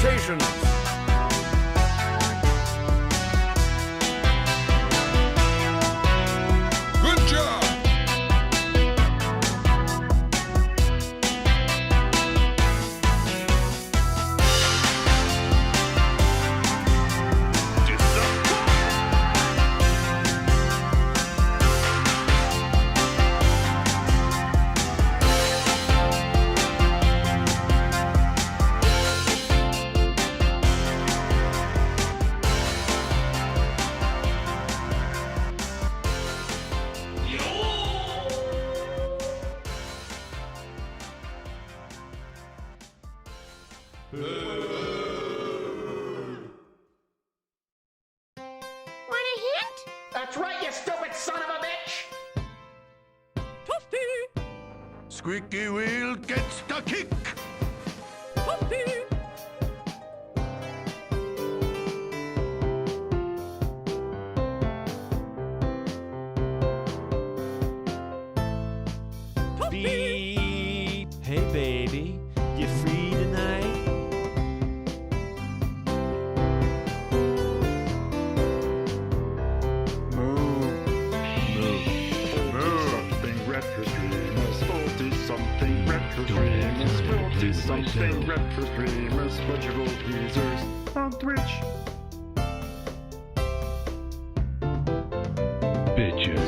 salutations. Good job! That's right, you stupid son of a bitch! Toasty! Squeaky wheel gets the kick! Toasty! Beep. Hey, baby, you free tonight? Something retro streamers, budgetable users on Twitch. Bitches.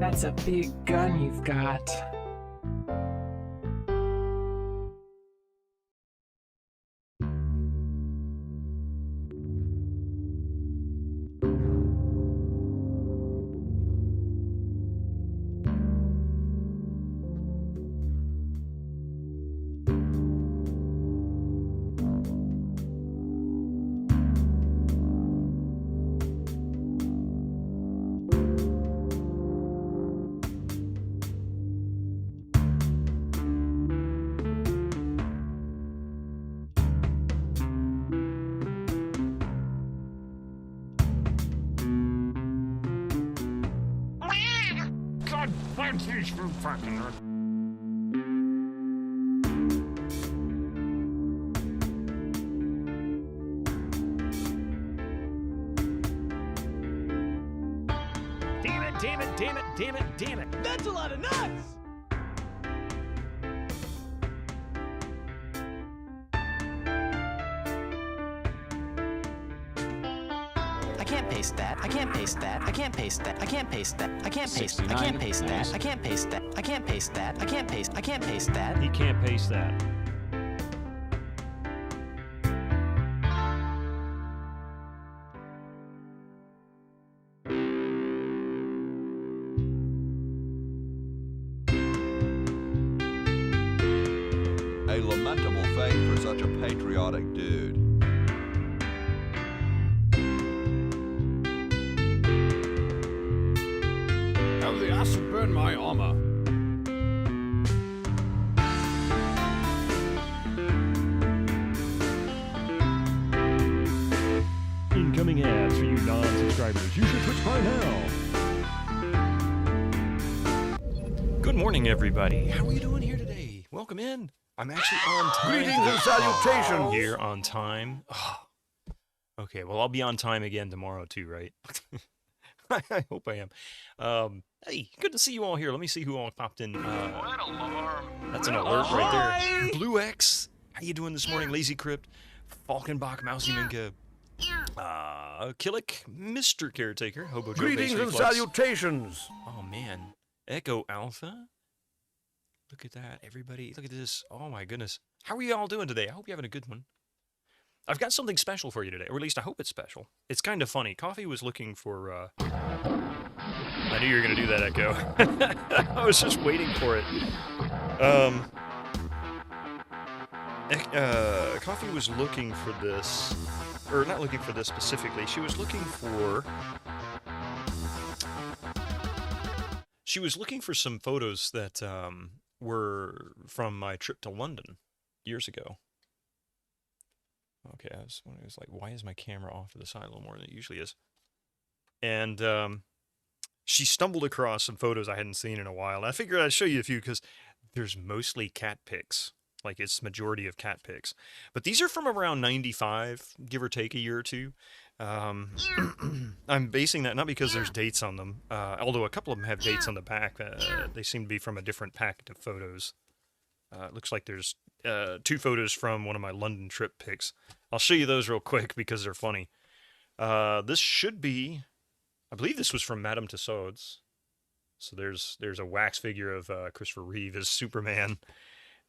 That's a big gun you've got. Damn it! That's a lot of nuts! I can't paste that. I can't paste that. I can't paste that. I can't paste that. I can't paste. I can't paste that. I can't paste that. I can't paste that. I can't paste. I can't paste that. He can't paste that. A lamentable fate for such a patriotic dude. Have the acid burn my armor. Incoming ads for you non-subscribers. Use your Twitch Prime now. Good morning, everybody. How are you doing here today? Welcome in. I'm actually on time. Greetings and salutations. Here on time. Oh. Okay, well, I'll be on time again tomorrow too, right? I hope I am. Hey, good to see you all here. Let me see who all popped in. That's an alert right there. Blue X, how you doing this morning? Lazy Crypt, Falkenbach, Mousy Minka, Killick, Mr. Caretaker, Hobo Joe. Greetings and salutations. Oh man, Echo Alpha. Look at that, everybody. Look at this. Oh my goodness. How are you all doing today? I hope you're having a good one. I've got something special for you today, or at least I hope it's special. It's kind of funny. Coffee was looking for, I knew you were going to do that, Echo. I was just waiting for it. Coffee was looking for this, or not looking for this specifically. She was looking for some photos that were from my trip to London years ago. Okay, I was like, why is my camera off to the side a little more than it usually is? And she stumbled across some photos I hadn't seen in a while. And I figured I'd show you a few because there's mostly cat pics. Like, it's majority of cat pics. But these are from around 95, give or take a year or two. I'm basing that not because there's dates on them, although a couple of them have dates on the back. They seem to be from a different packet of photos. It looks like there's 2 photos from one of my London trip pics. I'll show you those real quick because they're funny. This should be, I believe this was from Madame Tussauds. So there's a wax figure of Christopher Reeve as Superman,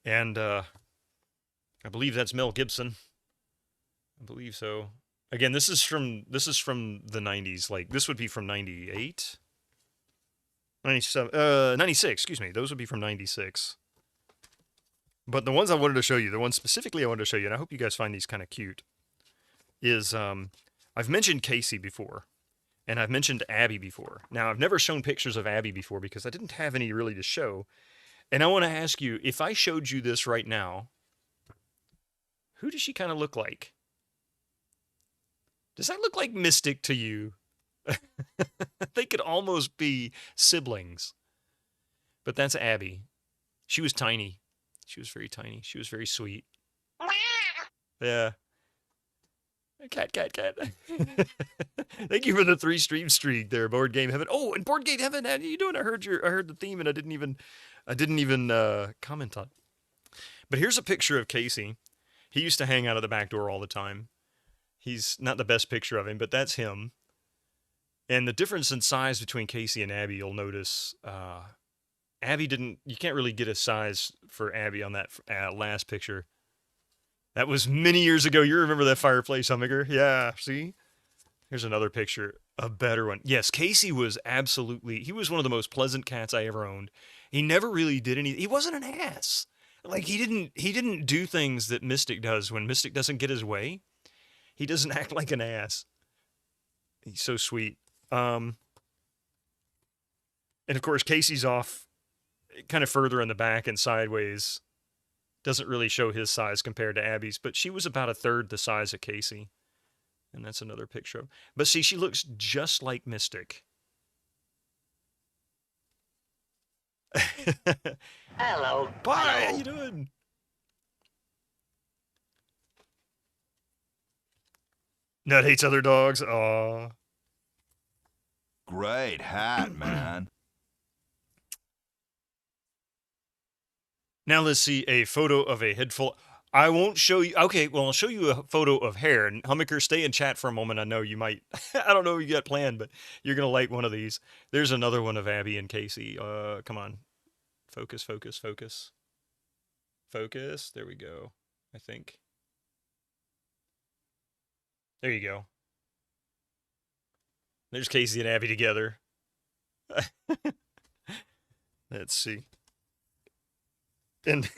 and I believe that's Mel Gibson. I believe so. Again, this is from the 90s. Like, this would be from 98, 97, 96. Excuse me. Those would be from 96. But the ones I wanted to show you, the ones specifically I wanted to show you, and I hope you guys find these kind of cute, is I've mentioned Casey before, and I've mentioned Abby before. Now, I've never shown pictures of Abby before because I didn't have any really to show. And I want to ask you, if I showed you this right now, who does she kind of look like? Does that look like Mystic to you? They could almost be siblings. But that's Abby. She was tiny. She was very tiny. She was very sweet. Yeah. Cat. Thank you for the 3 stream streak there, Board Game Heaven. Oh, and Board Game Heaven, how are you doing? I heard the theme and I didn't even comment on it. But here's a picture of Casey. He used to hang out at the back door all the time. He's not the best picture of him, but that's him. And the difference in size between Casey and Abby, you'll notice, Abby didn't, you can't really get a size for Abby on that last picture. That was many years ago. You remember that fireplace, Humminger? Yeah, see? Here's another picture, a better one. Yes, Casey was he was one of the most pleasant cats I ever owned. He never really did anything. He wasn't an ass. Like, he didn't do things that Mystic does when Mystic doesn't get his way. He doesn't act like an ass. He's so sweet. And of course, Casey's off kind of further in the back and sideways. Doesn't really show his size compared to Abby's, but she was about 1/3 the size of Casey. And that's another picture of. But see, she looks just like Mystic. Hello. Bye, how you doing? Nut hates other dogs. Aw. Great hat, man. Now let's see a photo of a head full. I won't show you. Okay, well, I'll show you a photo of hair. And Hummiker, stay in chat for a moment. I know you might. I don't know what you got planned, but you're going to like one of these. There's another one of Abby and Casey. Come on. Focus. There we go, I think. There you go. There's Casey and Abby together. Let's see. And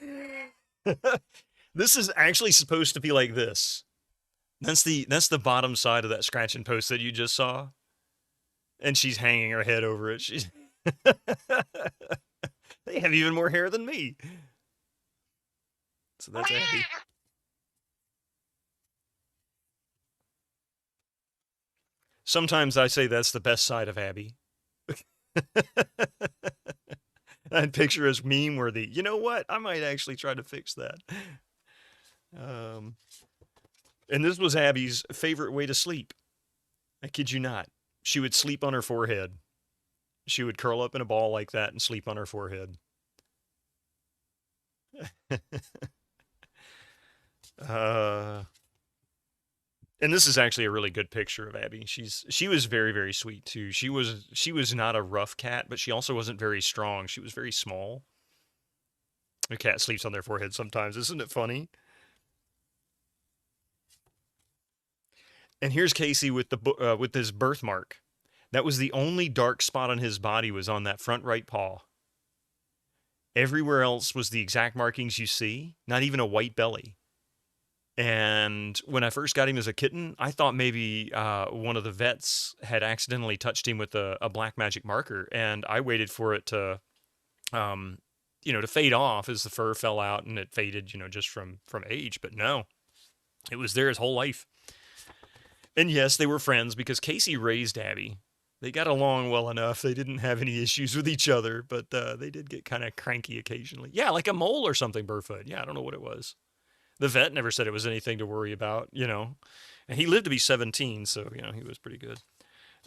this is actually supposed to be like this. That's the bottom side of that scratch and post that you just saw. And she's hanging her head over it. She's They have even more hair than me. So that's Abby. Sometimes I say that's the best side of Abby. That picture is meme worthy. You know what? I might actually try to fix that. And this was Abby's favorite way to sleep. I kid you not. She would sleep on her forehead. She would curl up in a ball like that and sleep on her forehead. And this is actually a really good picture of Abby. She was very, very sweet too. She was not a rough cat, but she also wasn't very strong. She was very small. A cat sleeps on their forehead sometimes. Isn't it funny? And here's Casey with his birthmark. That was the only dark spot on his body, was on that front right paw. Everywhere else was the exact markings you see, not even a white belly. And when I first got him as a kitten, I thought maybe one of the vets had accidentally touched him with a black magic marker, and I waited for it to, to fade off as the fur fell out and it faded, just from age. But no, it was there his whole life. And yes, they were friends because Casey raised Abby. They got along well enough. They didn't have any issues with each other, but they did get kind of cranky occasionally. Yeah, like a mole or something, Burfoot. Yeah, I don't know what it was. The vet never said it was anything to worry about, And he lived to be 17, so, he was pretty good.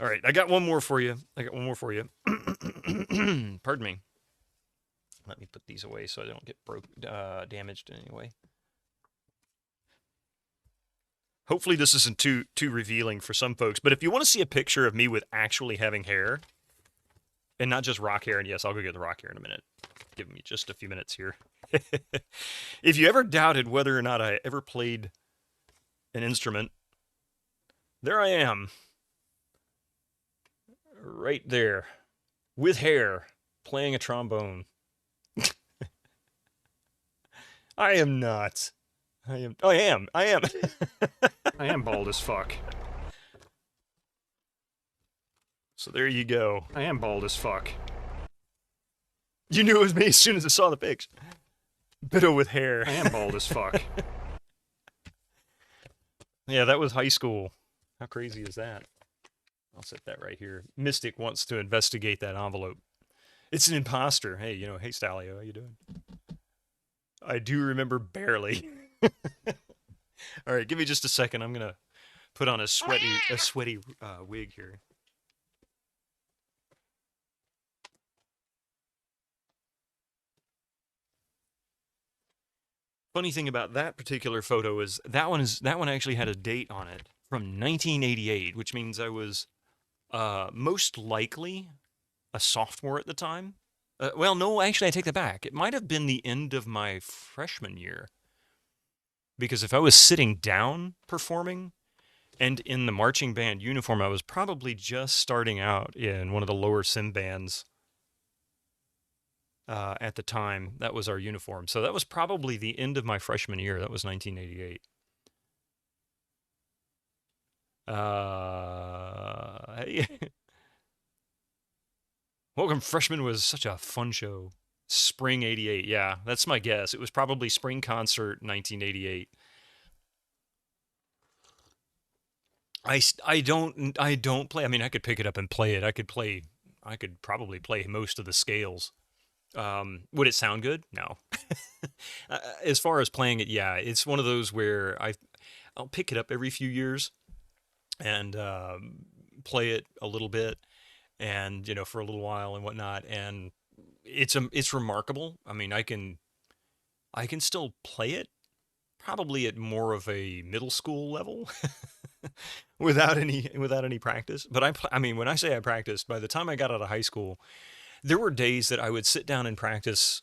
All right, I got one more for you. Pardon me. Let me put these away so I don't get damaged in any way. Hopefully this isn't too revealing for some folks, but if you want to see a picture of me with actually having hair, and not just rock hair, and yes, I'll go get the rock hair in a minute. Give me just a few minutes here. If you ever doubted whether or not I ever played an instrument, there I am. Right there. With hair. Playing a trombone. I am not. I am. I am bald as fuck. So there you go. I am bald as fuck. You knew it was me as soon as I saw the pics. Biddle with hair. I am bald as fuck. Yeah, that was high school. How crazy is that? I'll set that right here. Mystic wants to investigate that envelope. It's an imposter. Hey, hey Stalio, how you doing? I do remember barely. All right, give me just a second. I'm gonna put on a sweaty wig here. Funny thing about that particular photo is that one actually had a date on it from 1988, which means I was most likely a sophomore at the time. Well, no, actually, I take that back. It might have been the end of my freshman year. Because if I was sitting down performing and in the marching band uniform, I was probably just starting out in one of the lower sim bands at the time. That was our uniform. So that was probably the end of my freshman year. That was 1988. Hey. Welcome Freshman was such a fun show. Spring 88. Yeah, that's my guess. It was probably spring concert 1988. I don't play. I mean, I could pick it up and play it. I could probably play most of the scales. Would it sound good? No. As far as playing it, yeah, it's one of those where I'll pick it up every few years and play it a little bit and, for a little while and whatnot. And it's remarkable. I mean, I can still play it, probably at more of a middle school level, without any practice. But I mean, when I say I practiced, by the time I got out of high school, there were days that I would sit down and practice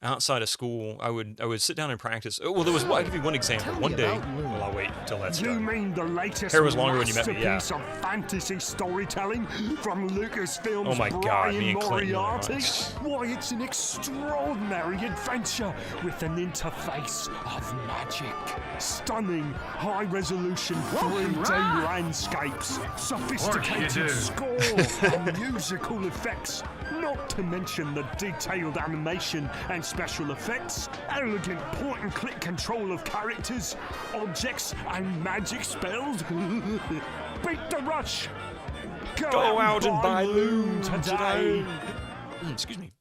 outside of school. I would sit down and practice. Well, I'll give you one example. One day, well, I'll wait until that's done. You mean the latest Hair was longer when you met me, yeah. masterpiece of fantasy storytelling from Lucasfilm's Oh my God, Brian me and Clinton are Moriarty? nice. Why, it's an extraordinary adventure with an interface of magic. Stunning, high-resolution 3D landscapes, sophisticated score, and musical effects. Not to mention the detailed animation and special effects, elegant point-and-click control of characters, objects, and magic spells. Beat the rush! Go out and buy loot today! Excuse me.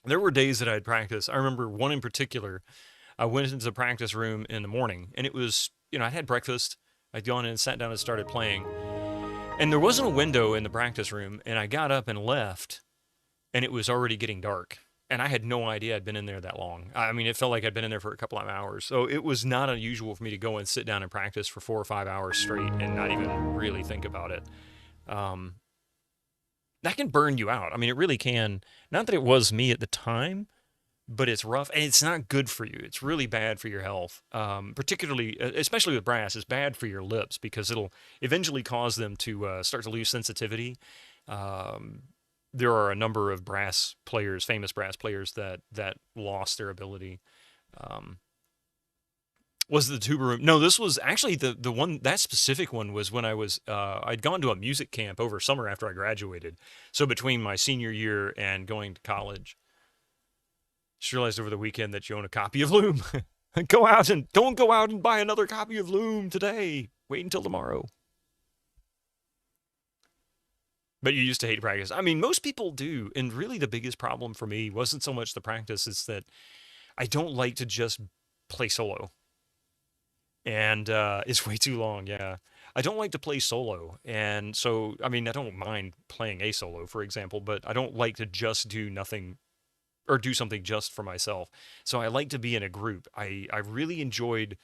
There were days that I'd practice. I remember one in particular. I went into the practice room in the morning, and it was, I had breakfast. I'd gone in and sat down and started playing. And there wasn't a window in the practice room, and I got up and left, and it was already getting dark. and I had no idea I'd been in there that long. I mean, it felt like I'd been in there for a couple of hours. So it was not unusual for me to go and sit down and practice for 4 or 5 hours straight and not even really think about it. That can burn you out. I mean, it really can. Not that it was me at the time, but it's rough, and it's not good for you. It's really bad for your health, particularly, especially with brass. It's bad for your lips because it'll eventually cause them to start to lose sensitivity. There are a number of brass players, famous brass players, that lost their ability. Was the tuba room? No, this was actually the one, that specific one was when I was, I'd gone to a music camp over summer after I graduated. So between my senior year and going to college, just realized over the weekend that you own a copy of Loom. Don't go out and buy another copy of Loom today. Wait until tomorrow. But you used to hate practice. I mean, most people do. And really the biggest problem for me wasn't so much the practice, it's that I don't like to just play solo. And it's way too long, yeah. I don't like to play solo. And so, I mean, I don't mind playing a solo, for example, but I don't like to just do nothing or do something just for myself. So I like to be in a group. I really enjoyed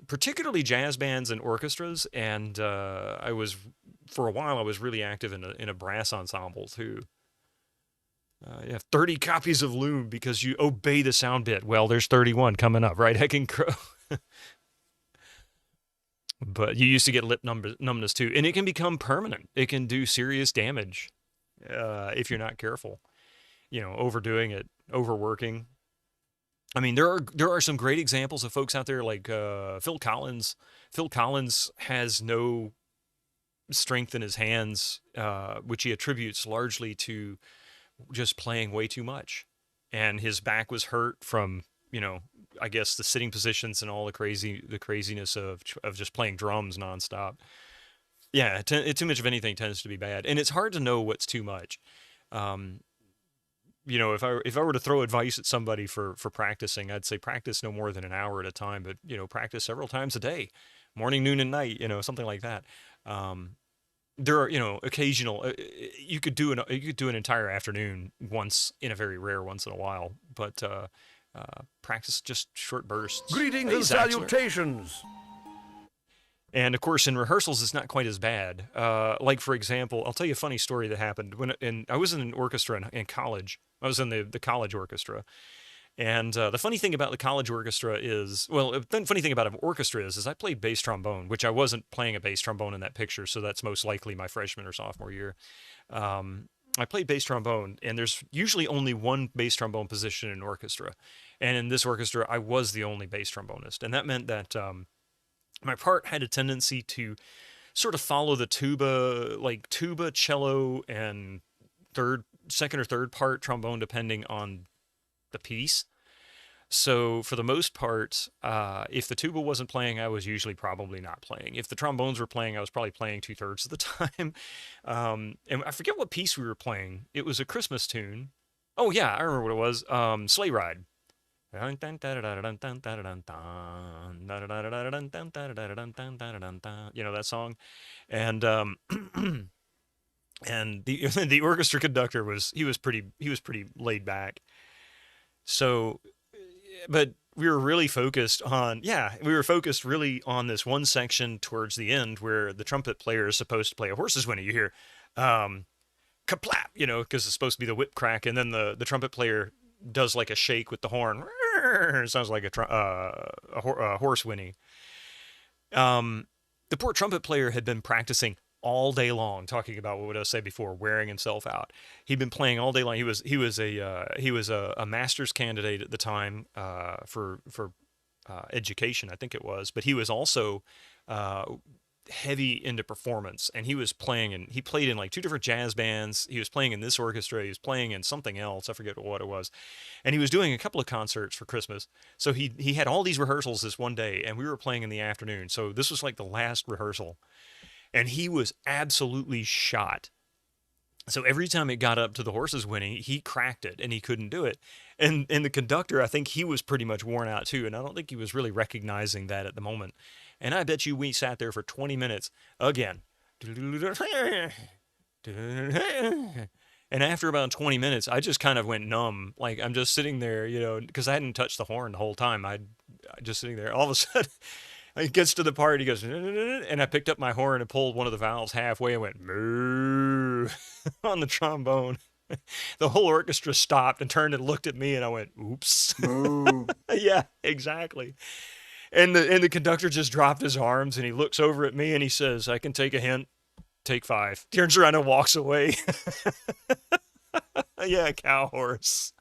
particularly jazz bands and orchestras, and for a while I was really active in a brass ensemble too. You have 30 copies of Loom because you obey the sound bit. Well, there's 31 coming up, right? Heckin' crow. But you used to get lip numbness too, and it can become permanent. It can do serious damage if you're not careful. You know, overdoing it, overworking. I mean, there are some great examples of folks out there like Phil Collins. Phil Collins has no strength in his hands, which he attributes largely to just playing way too much. And his back was hurt from, you know, I guess the sitting positions and all the craziness of just playing drums nonstop. Yeah, too much of anything tends to be bad, and it's hard to know what's too much. You know, if I were to throw advice at somebody for practicing, I'd say practice no more than an hour at a time, but, you know, practice several times a day, morning, noon, and night, you know, something like that. There are, you know, occasional, you could do an entire afternoon once in a while, but practice just short bursts. Greetings Hey, and Zaxler. salutations. And of course, in rehearsals, it's not quite as bad. Like, for example, I'll tell you a funny story that happened I was in an orchestra in college. I was in the college orchestra. And the funny thing about the college orchestra is, well, the funny thing about an orchestra is I played bass trombone, which I wasn't playing a bass trombone in that picture, so that's most likely my freshman or sophomore year. I played bass trombone, and there's usually only one bass trombone position in an orchestra. And in this orchestra, I was the only bass trombonist. And that meant that my part had a tendency to sort of follow the tuba, like tuba, cello, and second or third part trombone, depending on the piece. So for the most part, if the tuba wasn't playing, I was usually probably not playing. If the trombones were playing, I was probably playing 2/3 of the time. And I forget what piece we were playing. It was a Christmas tune. Oh yeah, I remember what it was. Sleigh Ride. You know that song? And and the orchestra conductor was pretty laid back. So, but we were really focused on really on this one section towards the end where the trumpet player is supposed to play a horse's whinny. You hear kaplap, you know, because it's supposed to be the whip crack, and then the trumpet player does like a shake with the horn. It sounds like a horse whinny. The poor trumpet player had been practicing all day long, talking about what I said before, wearing himself out. He'd been playing all day long. He was a master's candidate at the time for education, I think it was, but he was also heavy into performance, and he played in like 2 different jazz bands. He was playing in this orchestra, he was playing in something else, I forget what it was, and he was doing a couple of concerts for Christmas. So he had all these rehearsals this one day, and we were playing in the afternoon, so this was like the last rehearsal, and he was absolutely shot. So every time it got up to the horse's whinny, he cracked it, and he couldn't do it. And the conductor, I think he was pretty much worn out too, and I don't think he was really recognizing that at the moment. And I bet you we sat there for 20 minutes again. And after about 20 minutes, I just kind of went numb. Like, I'm just sitting there, you know, because I hadn't touched the horn the whole time. I just sitting there. All of a sudden, it gets to the part, he goes, and I picked up my horn and pulled one of the valves halfway and went, moo, on the trombone. The whole orchestra stopped and turned and looked at me, and I went, oops. Yeah, exactly. And the conductor just dropped his arms, and he looks over at me, and he says, I can take a hint. Take 5. Turns around and walks away. Yeah, cow horse.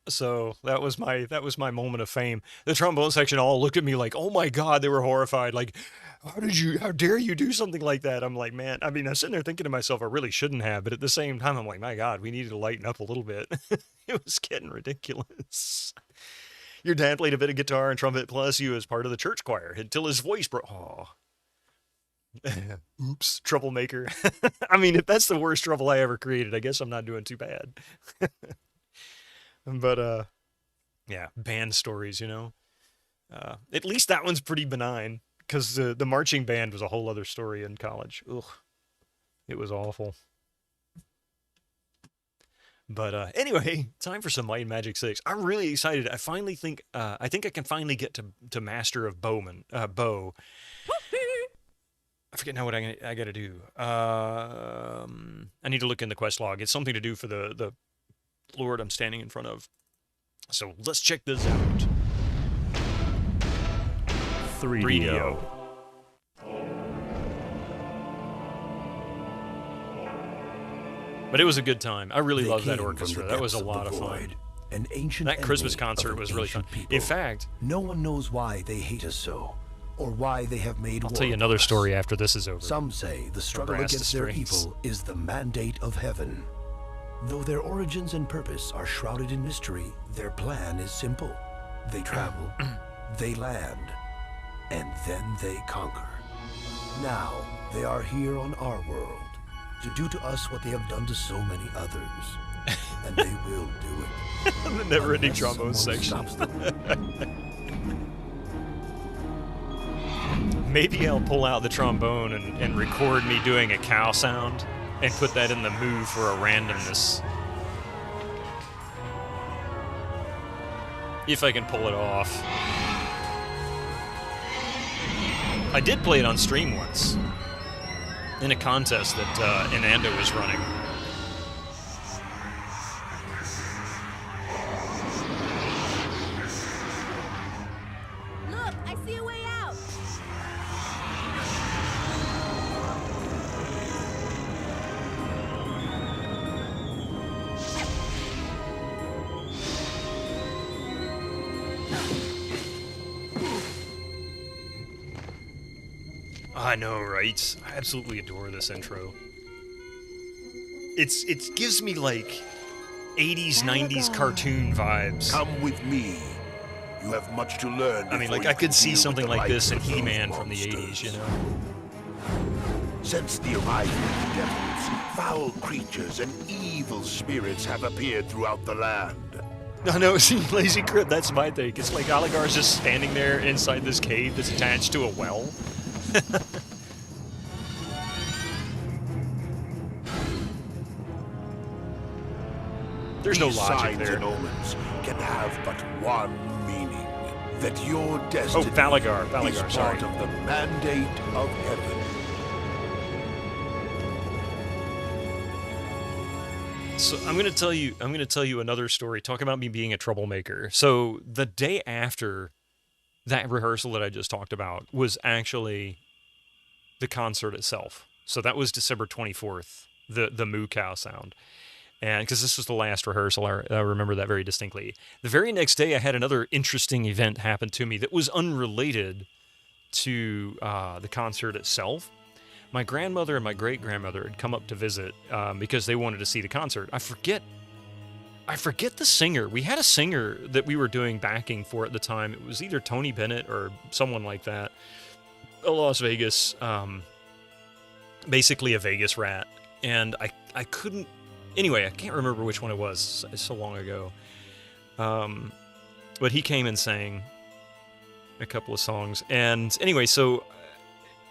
So that was my moment of fame. The trombone section all looked at me like, oh my God, they were horrified. Like, how dare you do something like that? I'm like, man, I mean, I'm sitting there thinking to myself, I really shouldn't have, but at the same time, I'm like, my God, we needed to lighten up a little bit. It was getting ridiculous. Your dad played a bit of guitar and trumpet plus you as part of the church choir until his voice broke. Oh. Oops, troublemaker. I mean, if that's the worst trouble I ever created, I guess I'm not doing too bad. But, yeah, band stories, you know. At least that one's pretty benign, because the marching band was a whole other story in college. Ugh, it was awful. But anyway, time for some Might and Magic 6. I'm really excited. I finally think I can finally get to Master of Bow. I forget now what I got to do. I need to look in the quest log. It's something to do for the Lord I'm standing in front of. So let's check this out. 3DO. But it was a good time. I really loved that orchestra. That was a lot of fun. An ancient that Christmas enemy concert of was really fun. people. In fact, no one knows why they hate us so, or why they have made I'll war tell you with another us. story after this is over. Some say the struggle Brass against their strings. evil is the mandate of heaven. Though their origins and purpose are shrouded in mystery, their plan is simple. They travel, they land, and then they conquer. Now, they are here on our world to do to us what they have done to so many others. And they will do it. The never-ending unless trombone someone section. stops them. Maybe I'll pull out the trombone and record me doing a cow sound and put that in the move for a randomness. If I can pull it off. I did play it on stream once. In a contest that Ananda was running. Look, I see a way out. I know, right? I absolutely adore this intro. It gives me like 80s, 90s cartoon vibes. Come with me. You have much to learn. I mean, like, before I you could can see deal something with the like this in likes of those He-Man from the 80s, monsters. you know? Since the arrival of the devils, foul creatures and evil spirits have appeared throughout the land. No, see, Lazy Crib, that's my thing. It's like Oligar's just standing there inside this cave that's attached to a well. There's no These logic signs there. and omens can have but one meaning. That your destiny Thalagar, is sorry. part of the mandate of heaven. So I'm gonna tell you another story. Talk about me being a troublemaker. So the day after that rehearsal that I just talked about was actually the concert itself. So that was December 24th, the moo cow sound. And because this was the last rehearsal, I remember that very distinctly. The very next day, I had another interesting event happen to me that was unrelated to the concert itself. My grandmother and my great-grandmother had come up to visit because they wanted to see the concert. I forget the singer. We had a singer that we were doing backing for at the time. It was either Tony Bennett or someone like that. A Las Vegas, basically a Vegas rat. And I couldn't... Anyway, I can't remember which one it was. It's so long ago. But he came and sang a couple of songs. And anyway, so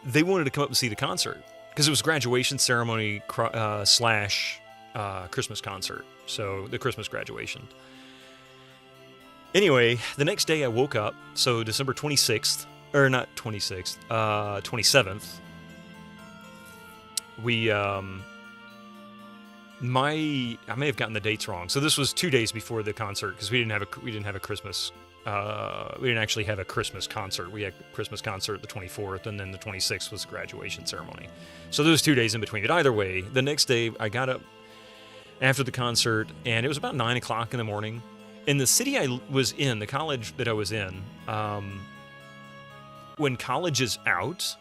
they wanted to come up and see the concert because it was graduation ceremony slash Christmas concert. So the Christmas graduation. Anyway, the next day I woke up, so December 26th, or not 26th, 27th, we, I may have gotten the dates wrong. So this was 2 days before the concert, because we didn't have a Christmas, we didn't actually have a Christmas concert. We had a Christmas concert the 24th, and then the 26th was the graduation ceremony. So those 2 days in between. But either way, the next day I got up after the concert, and it was about 9 o'clock in the morning. In the city I was in, the college that I was in, when college is out,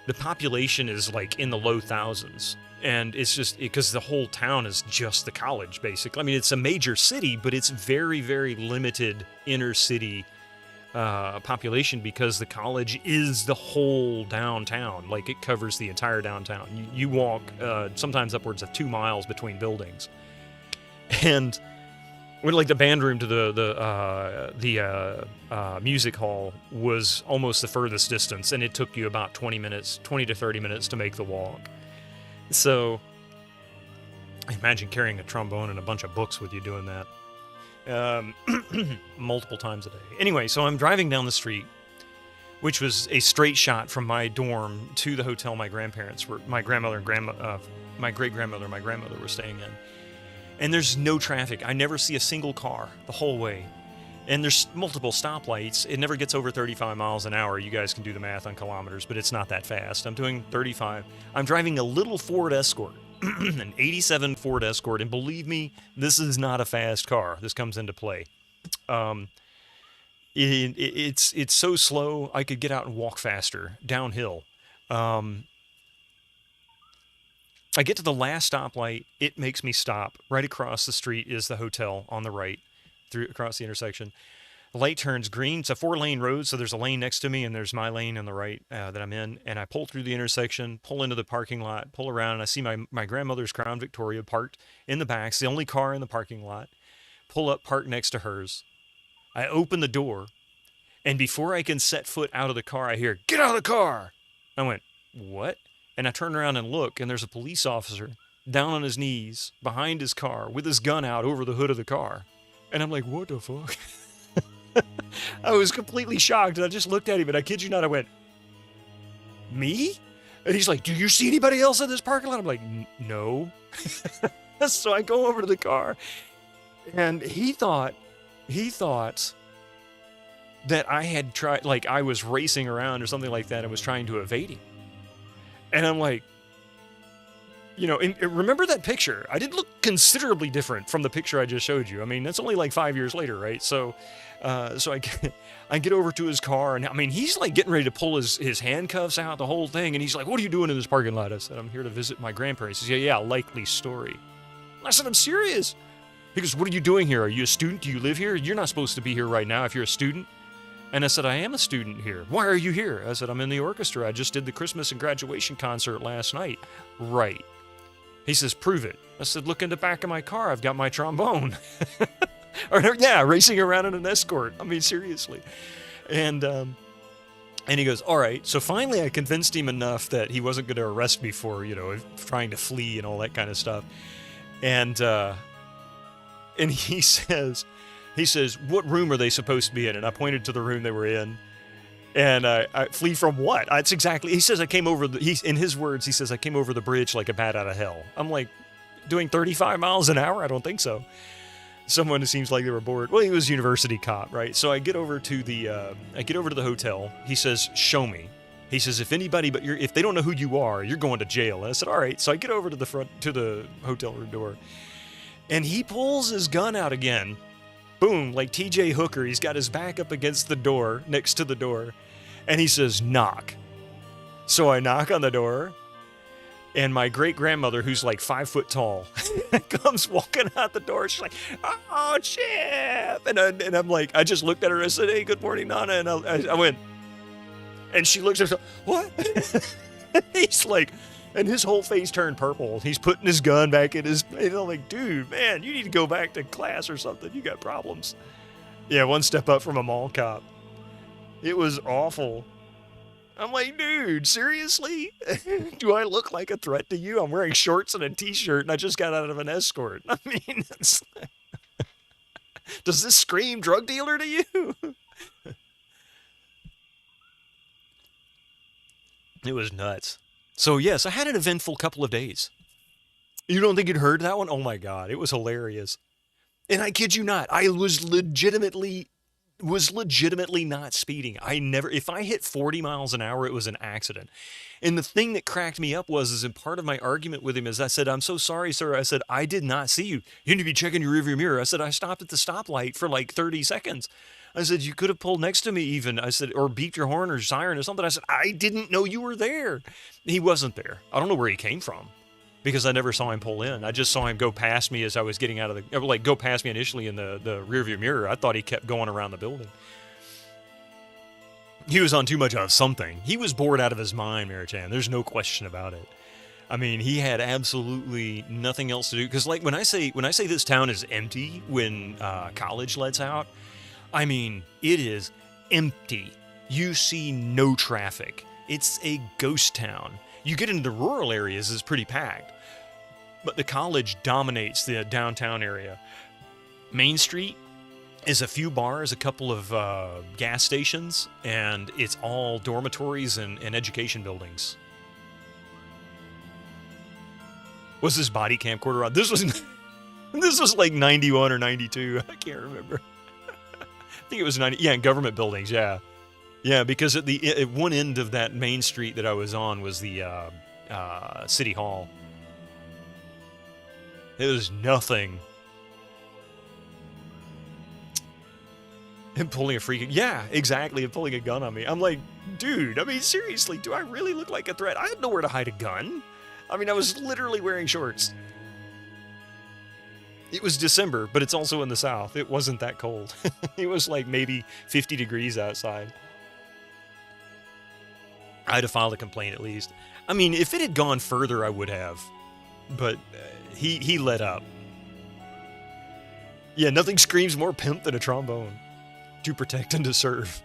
the population is like in the low thousands. And it's just because the whole town is just the college, basically. I mean, it's a major city, but it's very, very limited inner city population because the college is the whole downtown. Like, it covers the entire downtown. You walk sometimes upwards of 2 miles between buildings. And when, like, the band room to the music hall was almost the furthest distance, and it took you about 20 to 30 minutes to make the walk. So, imagine carrying a trombone and a bunch of books with you doing that. Multiple times a day. Anyway, so I'm driving down the street, which was a straight shot from my dorm to the hotel my grandparents were, my grandmother and my great-grandmother and my grandmother were staying in. And there's no traffic. I never see a single car the whole way. And there's multiple stoplights. It never gets over 35 miles an hour. You guys can do the math on kilometers, but it's not that fast. I'm doing 35. I'm driving a little Ford Escort, an 87 Ford Escort, and believe me, this is not a fast car. This comes into play. It's so slow, I could get out and walk faster, downhill. I get to the last stoplight. It makes me stop. Right across the street is the hotel on the right. Across the intersection. The light turns green. It's a 4-lane road, so there's a lane next to me, and there's my lane on the right that I'm in. And I pull through the intersection, pull into the parking lot, pull around, and I see my grandmother's Crown Victoria parked in the back. It's the only car in the parking lot. Pull up, park next to hers. I open the door, and before I can set foot out of the car, I hear, "Get out of the car!" I went, "What?" And I turn around and look, and there's a police officer down on his knees behind his car with his gun out over the hood of the car. And I'm like, what the fuck? I was completely shocked, and I just looked at him, and I kid you not, I went, "Me?" And he's like, "Do you see anybody else in this parking lot?" I'm like, "No." So I go over to the car, and he thought that I had tried, like I was racing around or something like that and was trying to evade him. And I'm like, you know, and remember that picture? I did look considerably different from the picture I just showed you. I mean, that's only like 5 years later, right? So I get over to his car, and I mean, he's like getting ready to pull his handcuffs out, the whole thing, and he's like, "What are you doing in this parking lot?" I said, "I'm here to visit my grandparents." He said, "Yeah, likely story." I said, "I'm serious." He goes, "What are you doing here? Are you a student? Do you live here? You're not supposed to be here right now if you're a student." And I said, "I am a student here." "Why are you here?" I said, "I'm in the orchestra. I just did the Christmas and graduation concert last night." "Right." He says, "Prove it." I said, "Look in the back of my car. I've got my trombone." Or, yeah, racing around in an Escort. I mean, seriously. And he goes, "All right." So finally I convinced him enough that he wasn't going to arrest me for, you know, trying to flee and all that kind of stuff. And he says, "What room are they supposed to be in?" And I pointed to the room they were in. And I flee from what? That's exactly. He says, "I came over in his words, he says, "I came over the bridge like a bat out of hell." I'm like, doing 35 miles an hour? I don't think so. Someone who seems like they were bored. Well, he was a university cop, right? So I get over to the hotel. He says, "Show me." He says, "If anybody if they don't know who you are, you're going to jail." And I said, "All right." So I get over to the hotel room door, and he pulls his gun out again. Boom, like TJ Hooker. He's got his back up against the door, next to the door. And he says, "Knock." So I knock on the door, and my great-grandmother, who's like 5 foot tall, comes walking out the door. She's like, "Oh, Chip!" And I'm like, I just looked at her and I said, "Hey, good morning, Nana." And I went, and she looks at her, "What?" He's like, and his whole face turned purple. He's putting his gun back in his, and I'm like, "Dude, man, you need to go back to class or something. You got problems." Yeah, one step up from a mall cop. It was awful. I'm like, dude, seriously? Do I look like a threat to you? I'm wearing shorts and a t-shirt, and I just got out of an escort. I mean, does this scream drug dealer to you? It was nuts. So, yes, I had an eventful couple of days. You don't think you'd heard that one? Oh, my God. It was hilarious. And I kid you not, I was legitimately not speeding. If I hit 40 miles an hour, it was an accident. And the thing that cracked me up was in part of my argument with him is I said, I'm so sorry, sir. I said, I did not see you. You need to be checking your rearview mirror. I said, I stopped at the stoplight for like 30 seconds. I said, you could have pulled next to me even. I said, or beeped your horn or siren or something. I said, I didn't know you were there. He wasn't there. I don't know where he came from because I never saw him pull in. I just saw him go past me as I was getting out of the, like go past me initially in the rearview mirror. I thought he kept going around the building. He was on too much of something. He was bored out of his mind, Marichan. There's no question about it. I mean, he had absolutely nothing else to do. Because, like, when I say this town is empty when college lets out, I mean, it is empty. You see no traffic. It's a ghost town. You get into the rural areas, it's pretty packed. But the college dominates the downtown area. Main Street is a few bars, a couple of gas stations, and it's all dormitories and education buildings. Was this body camcorder on? This was like 91 or 92. I can't remember. I think it was 90. Yeah, in government buildings. Yeah, yeah. Because at one end of that main street that I was on was the city hall. It was nothing. And pulling a freaking yeah, exactly. And pulling a gun on me. I'm like, dude. I mean, seriously, do I really look like a threat? I had nowhere to hide a gun. I mean, I was literally wearing shorts. It was December, but it's also in the South. It wasn't that cold. It was like maybe 50 degrees outside. I had to file a complaint at least. I mean, if it had gone further, I would have. But he let up. Yeah, nothing screams more pimp than a trombone. To protect and to serve.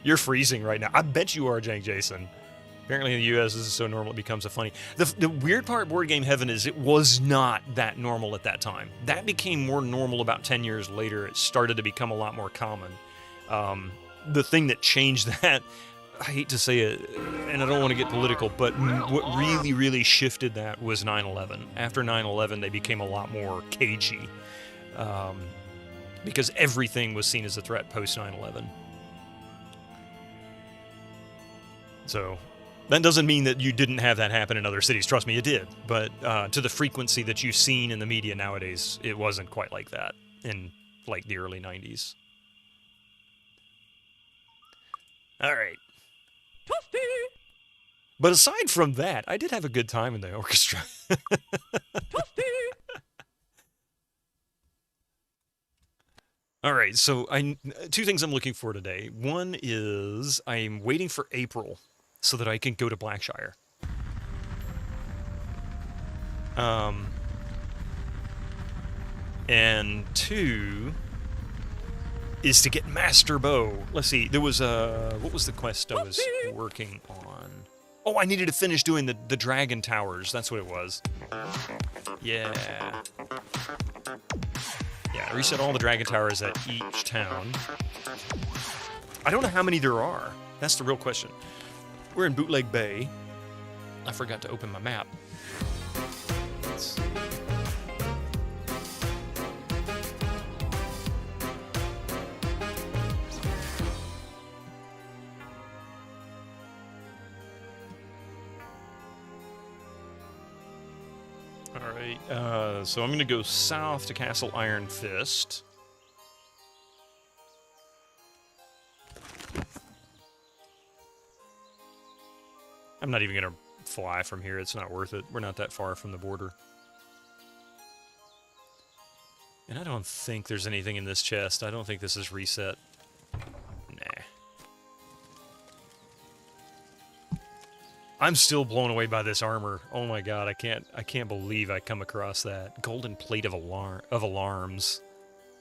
You're freezing right now. I bet you are, Jank Jason. Apparently in the U.S. this is so normal it becomes a funny. The weird part Board Game Heaven is it was not that normal at that time. That became more normal about 10 years later. It started to become a lot more common. The thing that changed that, I hate to say it, and I don't want to get political, but what really, really shifted that was 9/11. After 9/11, they became a lot more cagey. Because everything was seen as a threat post 9/11. So that doesn't mean that you didn't have that happen in other cities. Trust me, it did. But to the frequency that you've seen in the media nowadays, it wasn't quite like that in like the early 90s. All right. But aside from that, I did have a good time in the orchestra. All right, so two things I'm looking for today. One is I'm waiting for April so that I can go to Blackshire. And two is to get Master Bow. Let's see, there was what was the quest I was working on? Oh, I needed to finish doing the Dragon Towers. That's what it was. Yeah. Yeah, reset all the Dragon Towers at each town. I don't know how many there are. That's the real question. We're in Bootleg Bay. I forgot to open my map. Let's see. Alright, so I'm going to go south to Castle Iron Fist. I'm not even going to fly from here. It's not worth it. We're not that far from the border. And I don't think there's anything in this chest. I don't think this is reset. Nah. I'm still blown away by this armor. Oh my god, I can't believe I come across that. Golden plate of alarms.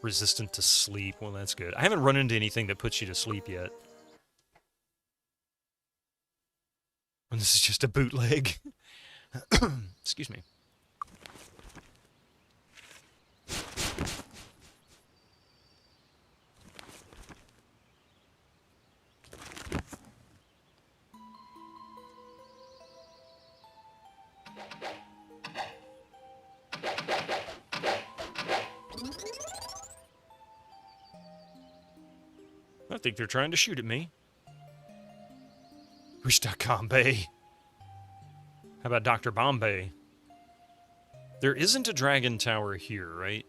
Resistant to sleep. Well, that's good. I haven't run into anything that puts you to sleep yet. and this is just a bootleg. Excuse me. I think they're trying to shoot at me. Wish.com Bay. How about Dr. Bombay? There isn't a dragon tower here, right?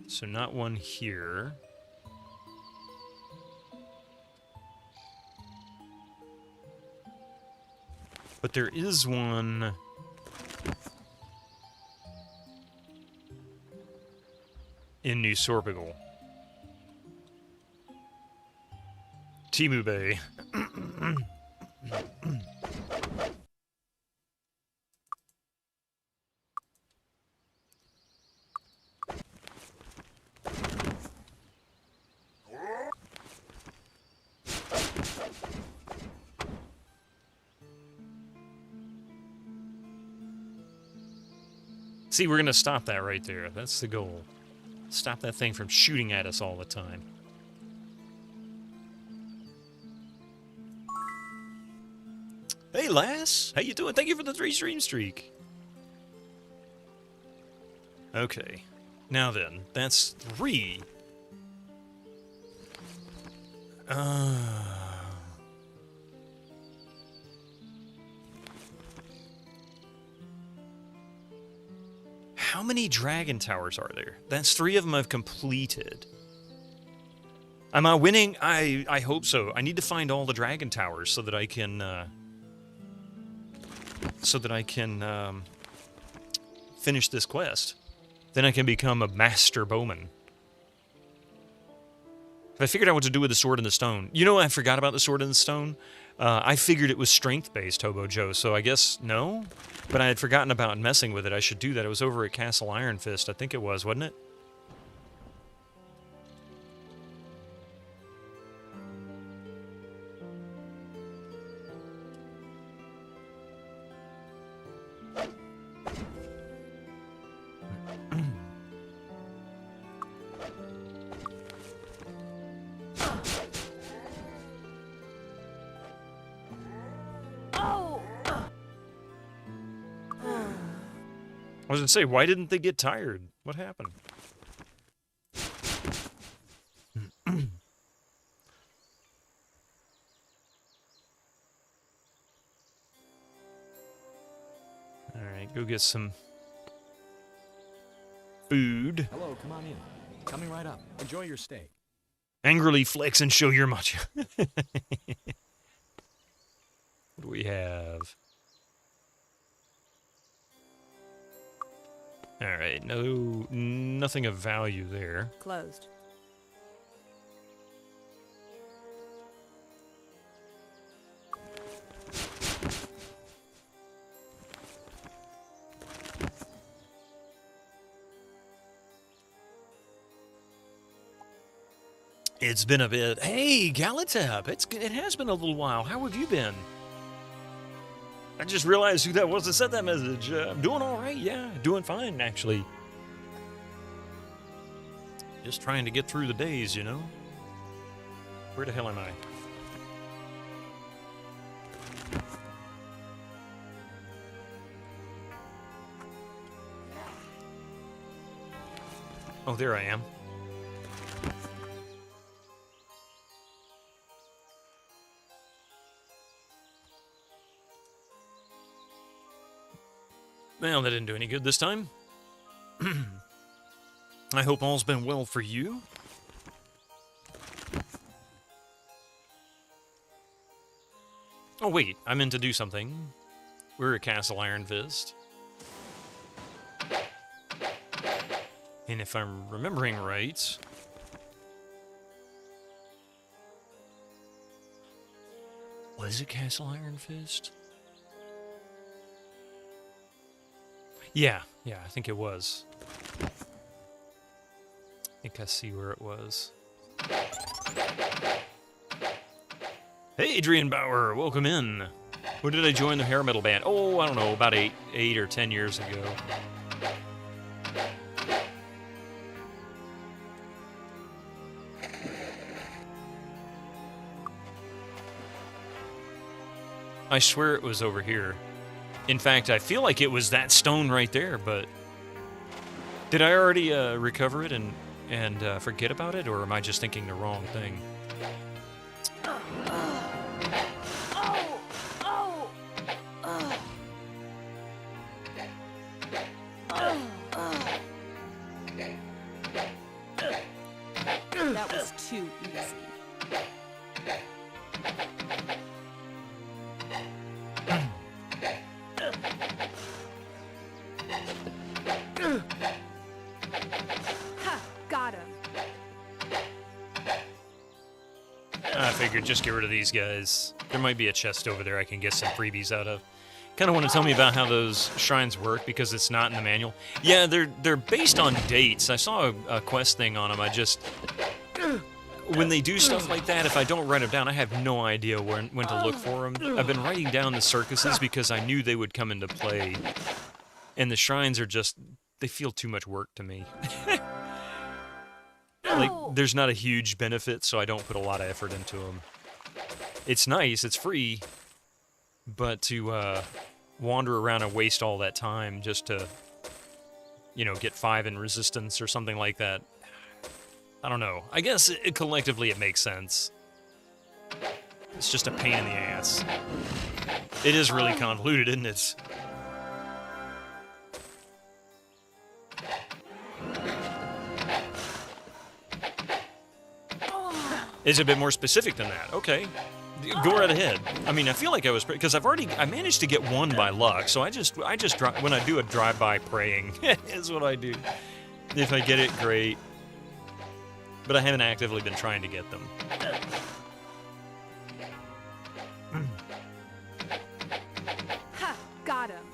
So not one here. But there is one... in New Sorbigal. Timu Bay. See, we're going to stop that right there. That's the goal. Stop that thing from shooting at us all the time. Hey, lass. How you doing? Thank you for the 3 stream streak. Okay. Now then, that's 3. How many dragon towers are there? That's 3 of them I've completed. Am I winning? I hope so. I need to find all the dragon towers so that I can finish this quest. Then I can become a master bowman. I figured out what to do with the sword and the stone. You know, I forgot about the sword and the stone. I figured it was strength-based, Hobo Joe, so I guess no? But I had forgotten about messing with it. I should do that. It was over at Castle Iron Fist, I think it was, wasn't it? I was going to say, why didn't they get tired? What happened? Alright, go get some food. Hello, come on in. Coming right up. Enjoy your stay. Angrily flex and show your macho. What do we have? Alright, nothing of value there. Closed. It's been a bit. Hey, Galatep, it has been a little while. How have you been? I just realized who that was that sent that message. I'm doing all right, yeah. Doing fine, actually. Just trying to get through the days, you know? Where the hell am I? Oh, there I am. Well, that didn't do any good this time. I hope all's been well for you. Oh, wait, I meant to do something. We're at Castle Iron Fist. And if I'm remembering right... Was it Castle Iron Fist? Yeah, I think it was. I think I see where it was. Hey, Adrian Bauer, welcome in. When did I join the hair metal band? Oh, I don't know, about 8 or 10 years ago. I swear it was over here. In fact, I feel like it was that stone right there, but... Did I already recover it and forget about it, or am I just thinking the wrong thing? That was too easy. Ha! Got him. I figured just get rid of these guys. There might be a chest over there I can get some freebies out of. Kind of want to tell me about how those shrines work, because it's not in the manual. Yeah, they're based on dates. I saw a quest thing on them. I just... When they do stuff like that, if I don't write them down, I have no idea when to look for them. I've been writing down the circuses because I knew they would come into play. And the shrines are just... They feel too much work to me. Like, there's not a huge benefit, so I don't put a lot of effort into them. It's nice, it's free, but to wander around and waste all that time just to, you know, get 5 in resistance or something like that, I don't know. I guess collectively it makes sense. It's just a pain in the ass. It is really convoluted, isn't it? Is a bit more specific than that. Okay. Go right ahead. I mean, I feel like I was... Because I managed to get 1 by luck, so I just when I do a drive-by praying, is what I do. If I get it, great. But I haven't actively been trying to get them. Ha! Got him.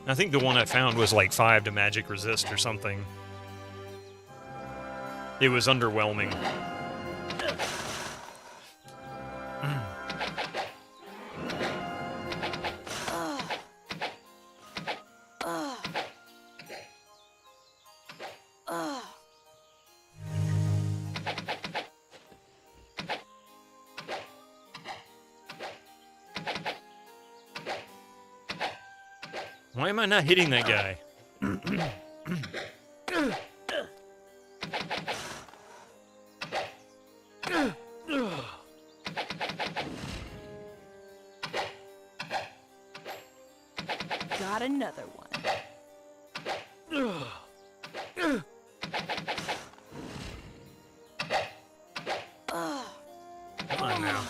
I think the one I found was like 5 to magic resist or something. It was underwhelming. Why am I not hitting that guy? Got another one. Come on now.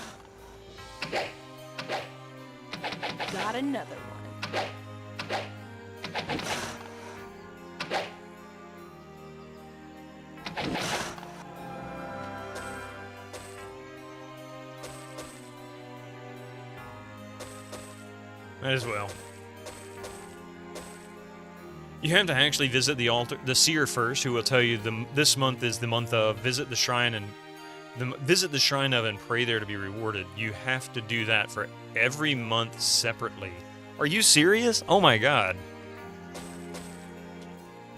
Got another one. Might as well. You have to actually visit the seer first, who will tell you this month is the month of visit the shrine of and pray there to be rewarded. You have to do that for every month separately. Are you serious? Oh my god.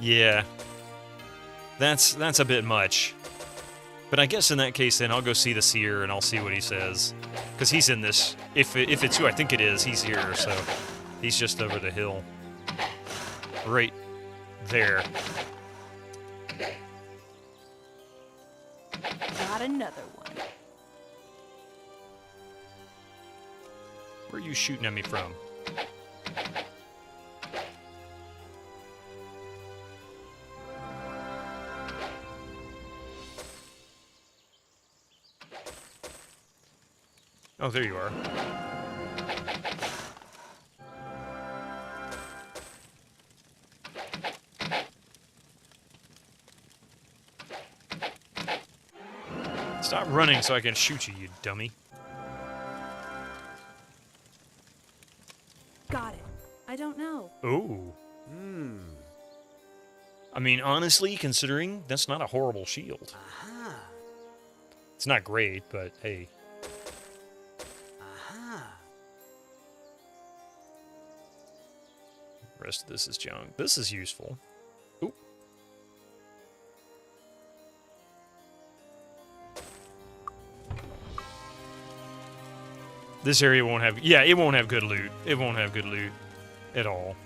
Yeah. That's a bit much. But I guess in that case then I'll go see the seer and I'll see what he says. Because he's in this. If it's who I think it is, he's here, so he's just over the hill. Right there. Got another one. Where are you shooting at me from? Oh, there you are. Stop running so I can shoot you, you dummy. Got it. I don't know. Ooh. I mean, honestly, considering that's not a horrible shield. It's not great, but hey. The rest of this is junk. This is useful. Oop. This area won't have... Yeah, it won't have good loot. It won't have good loot at all.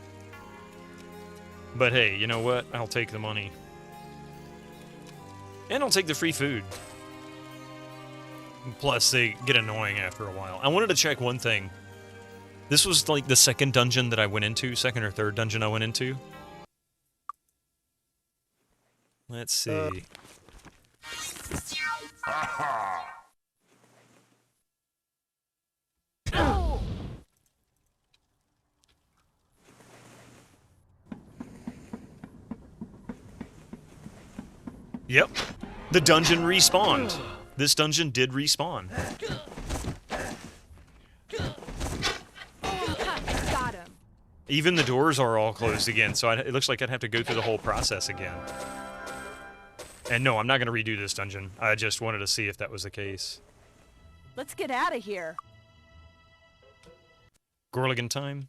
But hey, you know what? I'll take the money. And I'll take the free food. Plus, they get annoying after a while. I wanted to check one thing. This was like the second dungeon that I went into. Second or third dungeon I went into. Let's see. Yep. The dungeon respawned. This dungeon did respawn. Got him. Even the doors are all closed again, so it looks like I'd have to go through the whole process again. And no, I'm not going to redo this dungeon. I just wanted to see if that was the case. Let's get out of here. Gorligan time?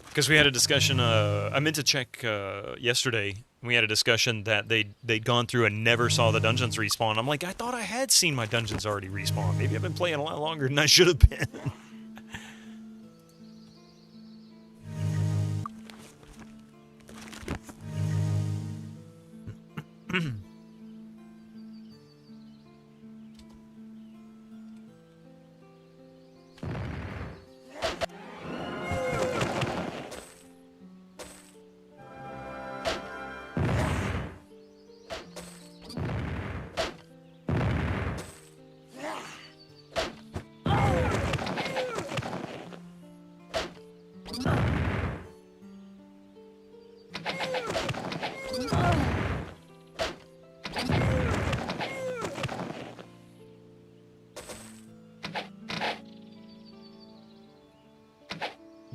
Because we had a discussion, I meant to check yesterday. We had a discussion that they'd gone through and never saw the dungeons respawn. I'm like, I thought I had seen my dungeons already respawn. Maybe I've been playing a lot longer than I should have been.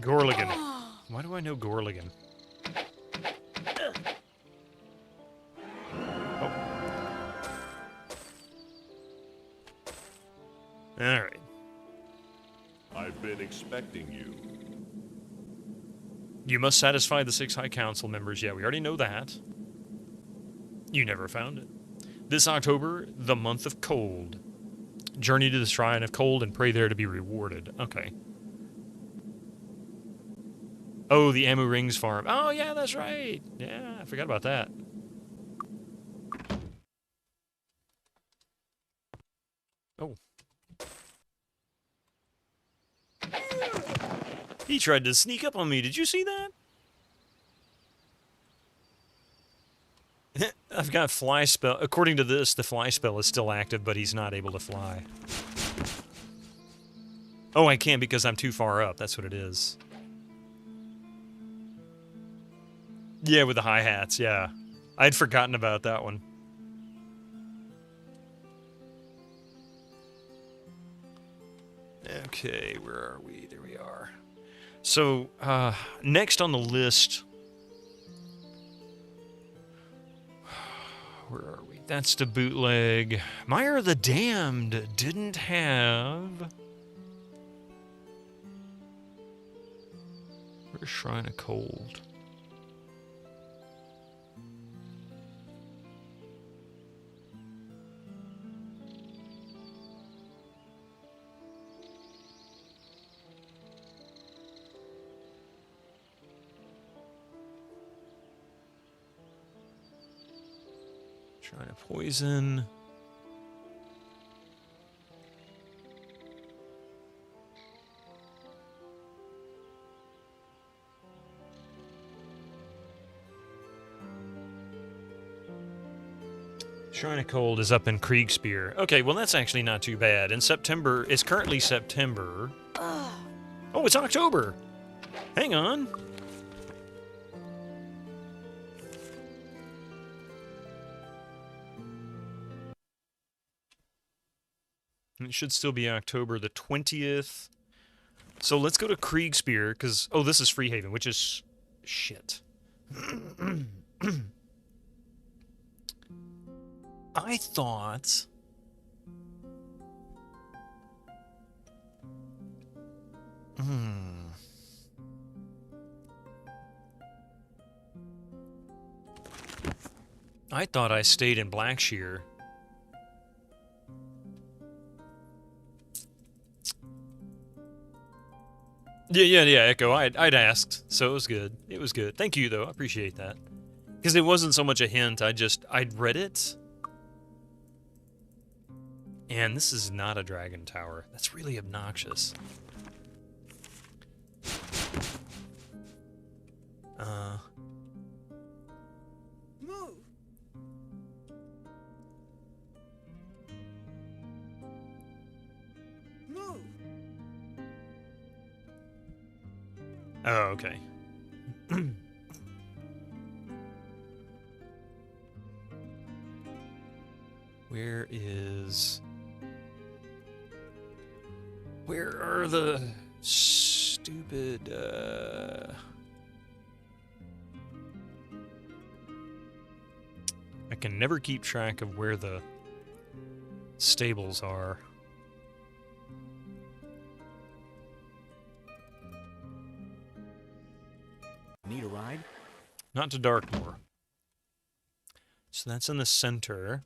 Gorligan. Why do I know Gorligan? Oh. Alright. I've been expecting you. You must satisfy the 6 High Council members. Yeah, we already know that. You never found it. This October, the month of cold. Journey to the Shrine of Cold and pray there to be rewarded. Okay. Oh, the Amu Rings farm. Oh, yeah, that's right. Yeah, I forgot about that. Oh. He tried to sneak up on me. Did you see that? I've got fly spell. According to this, the fly spell is still active, but he's not able to fly. Oh, I can't because I'm too far up. That's what it is. Yeah, with the hi-hats, yeah. I'd forgotten about that one. Okay, where are we? There we are. So, next on the list... Where are we? That's the bootleg. Mire the Damned didn't have... Where's Shrine of Cold? Shrine of Poison. Shrine of Cold is up in Kriegspier. Okay, well that's actually not too bad. In September, it's currently September. Oh, it's October. Hang on. It should still be October the 20th. So let's go to Kriegspier, because... Oh, this is Freehaven, which is... Shit. I thought... I thought I stayed in Blackshear. Yeah, Echo. I'd asked, so it was good. It was good. Thank you, though. I appreciate that. Because it wasn't so much a hint, I'd read it. And this is not a dragon tower. That's really obnoxious. Move. Move. Oh, okay. Where are the stupid, I can never keep track of where the stables are. Need a ride? Not to Darkmoor. So that's in the center.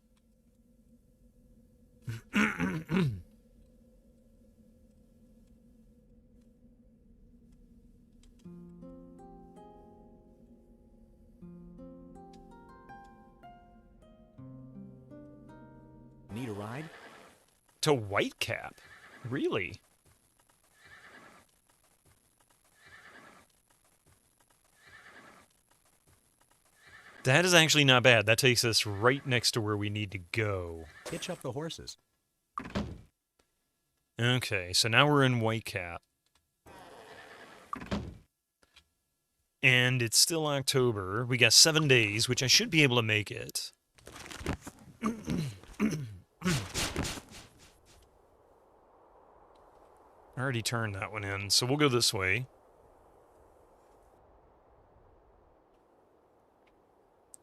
Need a ride? To Whitecap? Really? That is actually not bad. That takes us right next to where we need to go. Hitch up the horses. Okay, so now we're in Whitecap. And it's still October. We got 7 days, which I should be able to make it. I already turned that one in, so we'll go this way.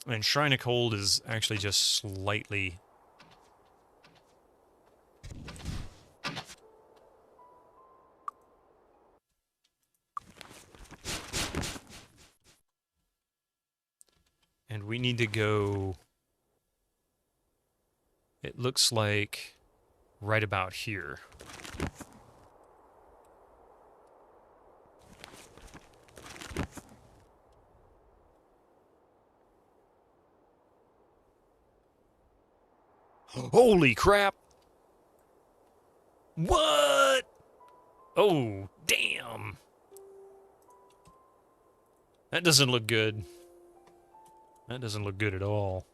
And Shrine of Cold is actually just slightly... And we need to go... It looks like right about here. Holy crap! What? Oh, damn. That doesn't look good. That doesn't look good at all.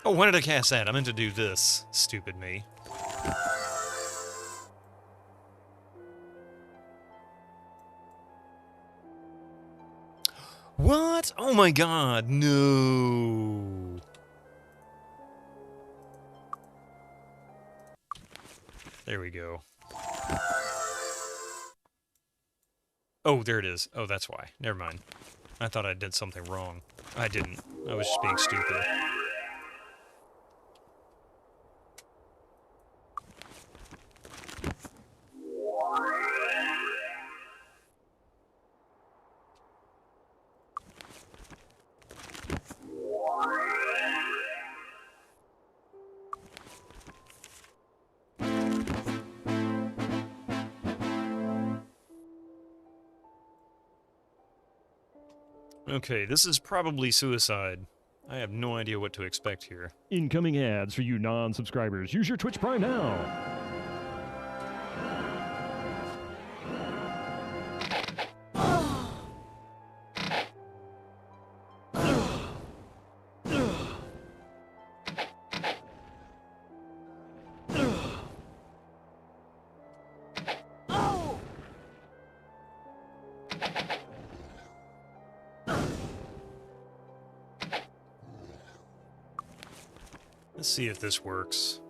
Oh, why did I cast that? I meant to do this. Stupid me. What? Oh my god, no. There we go. Oh, there it is. Oh, that's why. Never mind. I thought I did something wrong. I didn't. I was just being stupid. Okay, this is probably suicide. I have no idea what to expect here. Incoming ads for you non-subscribers. Use your Twitch Prime now. Let's see if this works.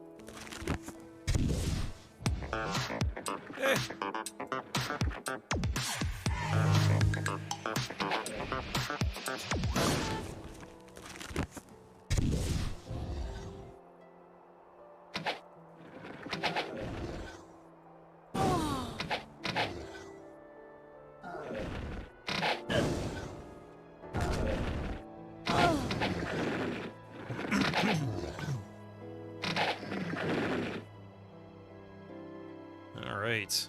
All right.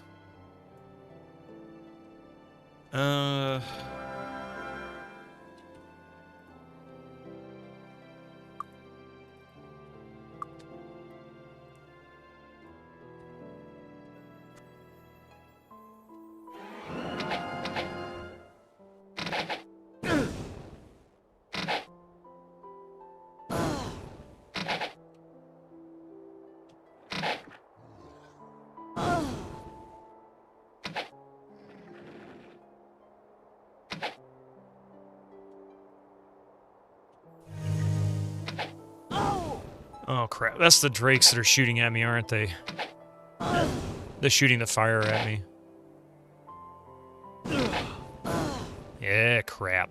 Oh crap, that's the drakes that are shooting at me, aren't they? They're shooting the fire at me. Yeah, crap.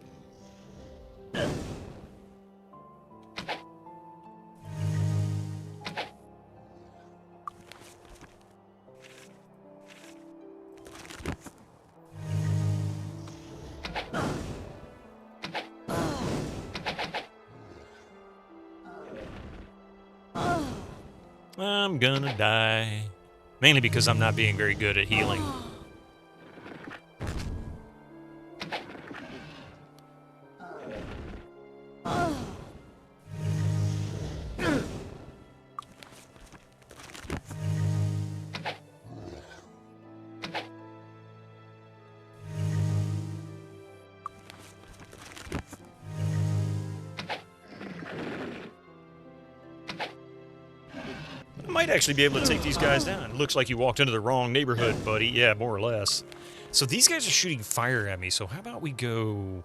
I'm gonna die. Mainly because I'm not being very good at healing. Might actually be able to take these guys down. It looks like you walked into the wrong neighborhood, buddy. Yeah, more or less. So these guys are shooting fire at me, so how about we go...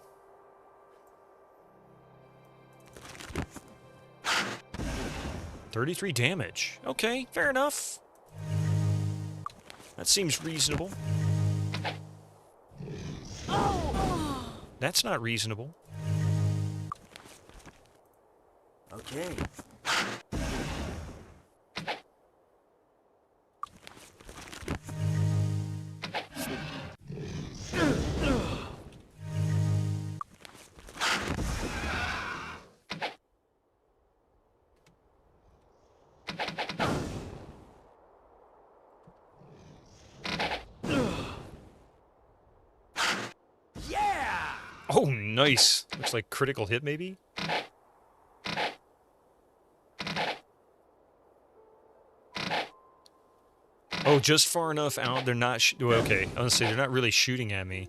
$33 damage. Okay, fair enough. That seems reasonable. That's not reasonable. Okay. Oh, nice. Looks like critical hit, maybe? Oh, just far enough out. They're not... okay, I was gonna say, they're not really shooting at me.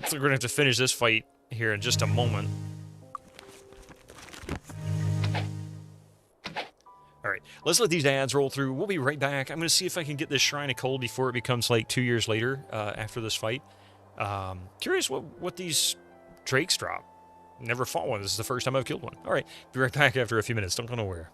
So we're gonna have to finish this fight here in just a moment. Alright, let's let these ads roll through. We'll be right back. I'm going to see if I can get this Shrine of Cold before it becomes like 2 years later after this fight. Curious what these drakes drop. Never fought one. This is the first time I've killed one. Alright, be right back after a few minutes. Don't go nowhere.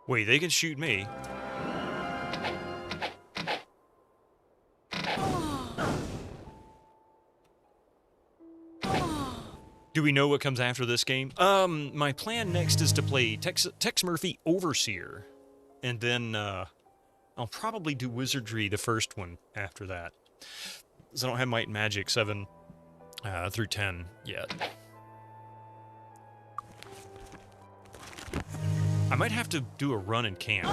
Wait, they can shoot me. Do we know what comes after this game? My plan next is to play Tex Murphy Overseer. And then, I'll probably do Wizardry, the first one, after that. Because I don't have Might and Magic 7 through 10 yet. I might have to do a run in camp.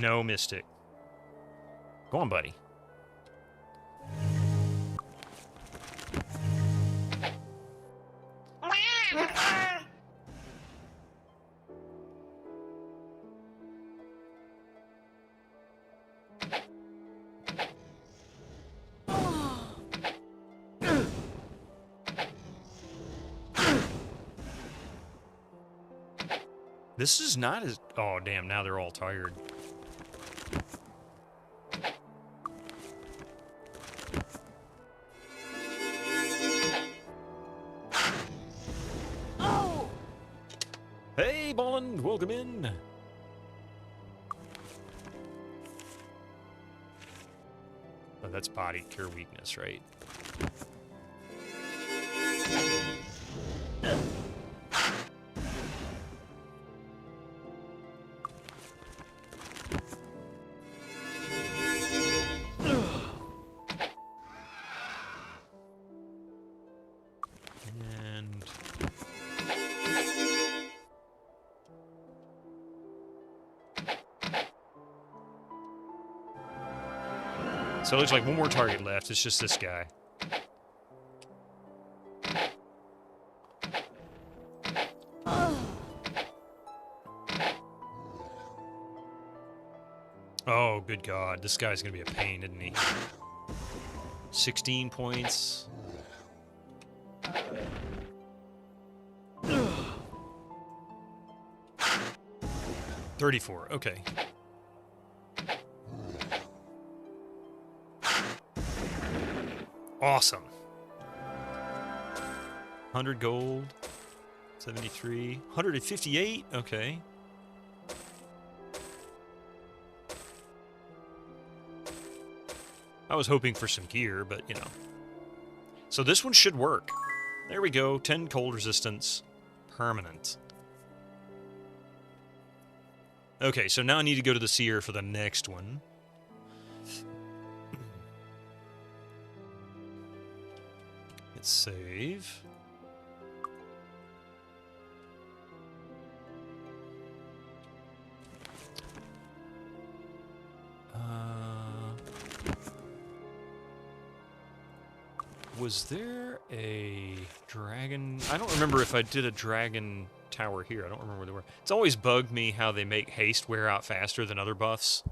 No, Mystic. Go on, buddy. This is not as... Oh, damn, now they're all tired. Oh! Hey, Bolland, welcome in. Oh, that's body cure weakness, right? So it looks like one more target left. It's just this guy. Oh, good God. This guy's going to be a pain, isn't he? 16 points. $34. Okay. Awesome. 100 gold. 73. 158? Okay. I was hoping for some gear, but, you know. So this one should work. There we go. 10 cold resistance. Permanent. Okay, so now I need to go to the Seer for the next one. Let's save. Was there a dragon? I don't remember if I did a dragon tower here. I don't remember where they were. It's always bugged me how they make haste wear out faster than other buffs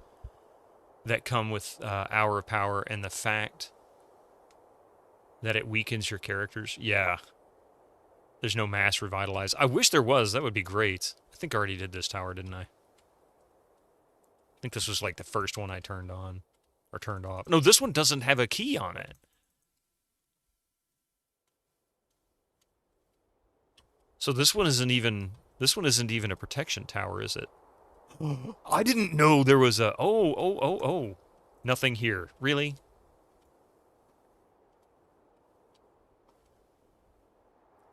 that come with Hour of Power, and the fact that it weakens your characters. Yeah. There's no mass revitalize. I wish there was. That would be great. I think I already did this tower, didn't I? I think this was like the first one I turned on. Or turned off. No, this one doesn't have a key on it. So this one isn't even a protection tower, is it? I didn't know there was a... Oh. Nothing here. Really?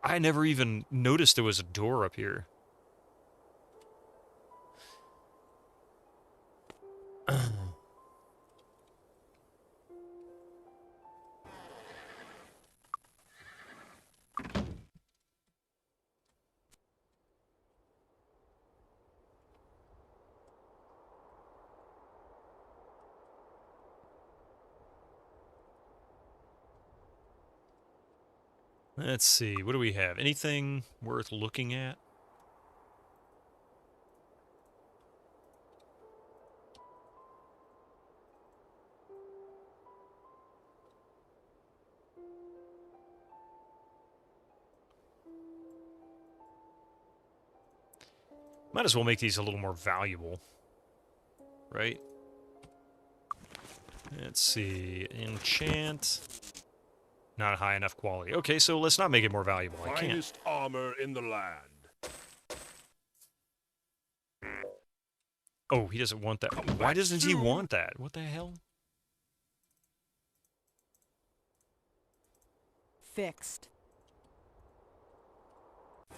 I never even noticed there was a door up here. Let's see, what do we have? Anything worth looking at? Might as well make these a little more valuable, right? Let's see, enchant. Not high enough quality. Okay, so let's not make it more valuable. I can't. Finest armor in the land. Oh, he doesn't want that. Why doesn't he want that? What the hell? Fixed.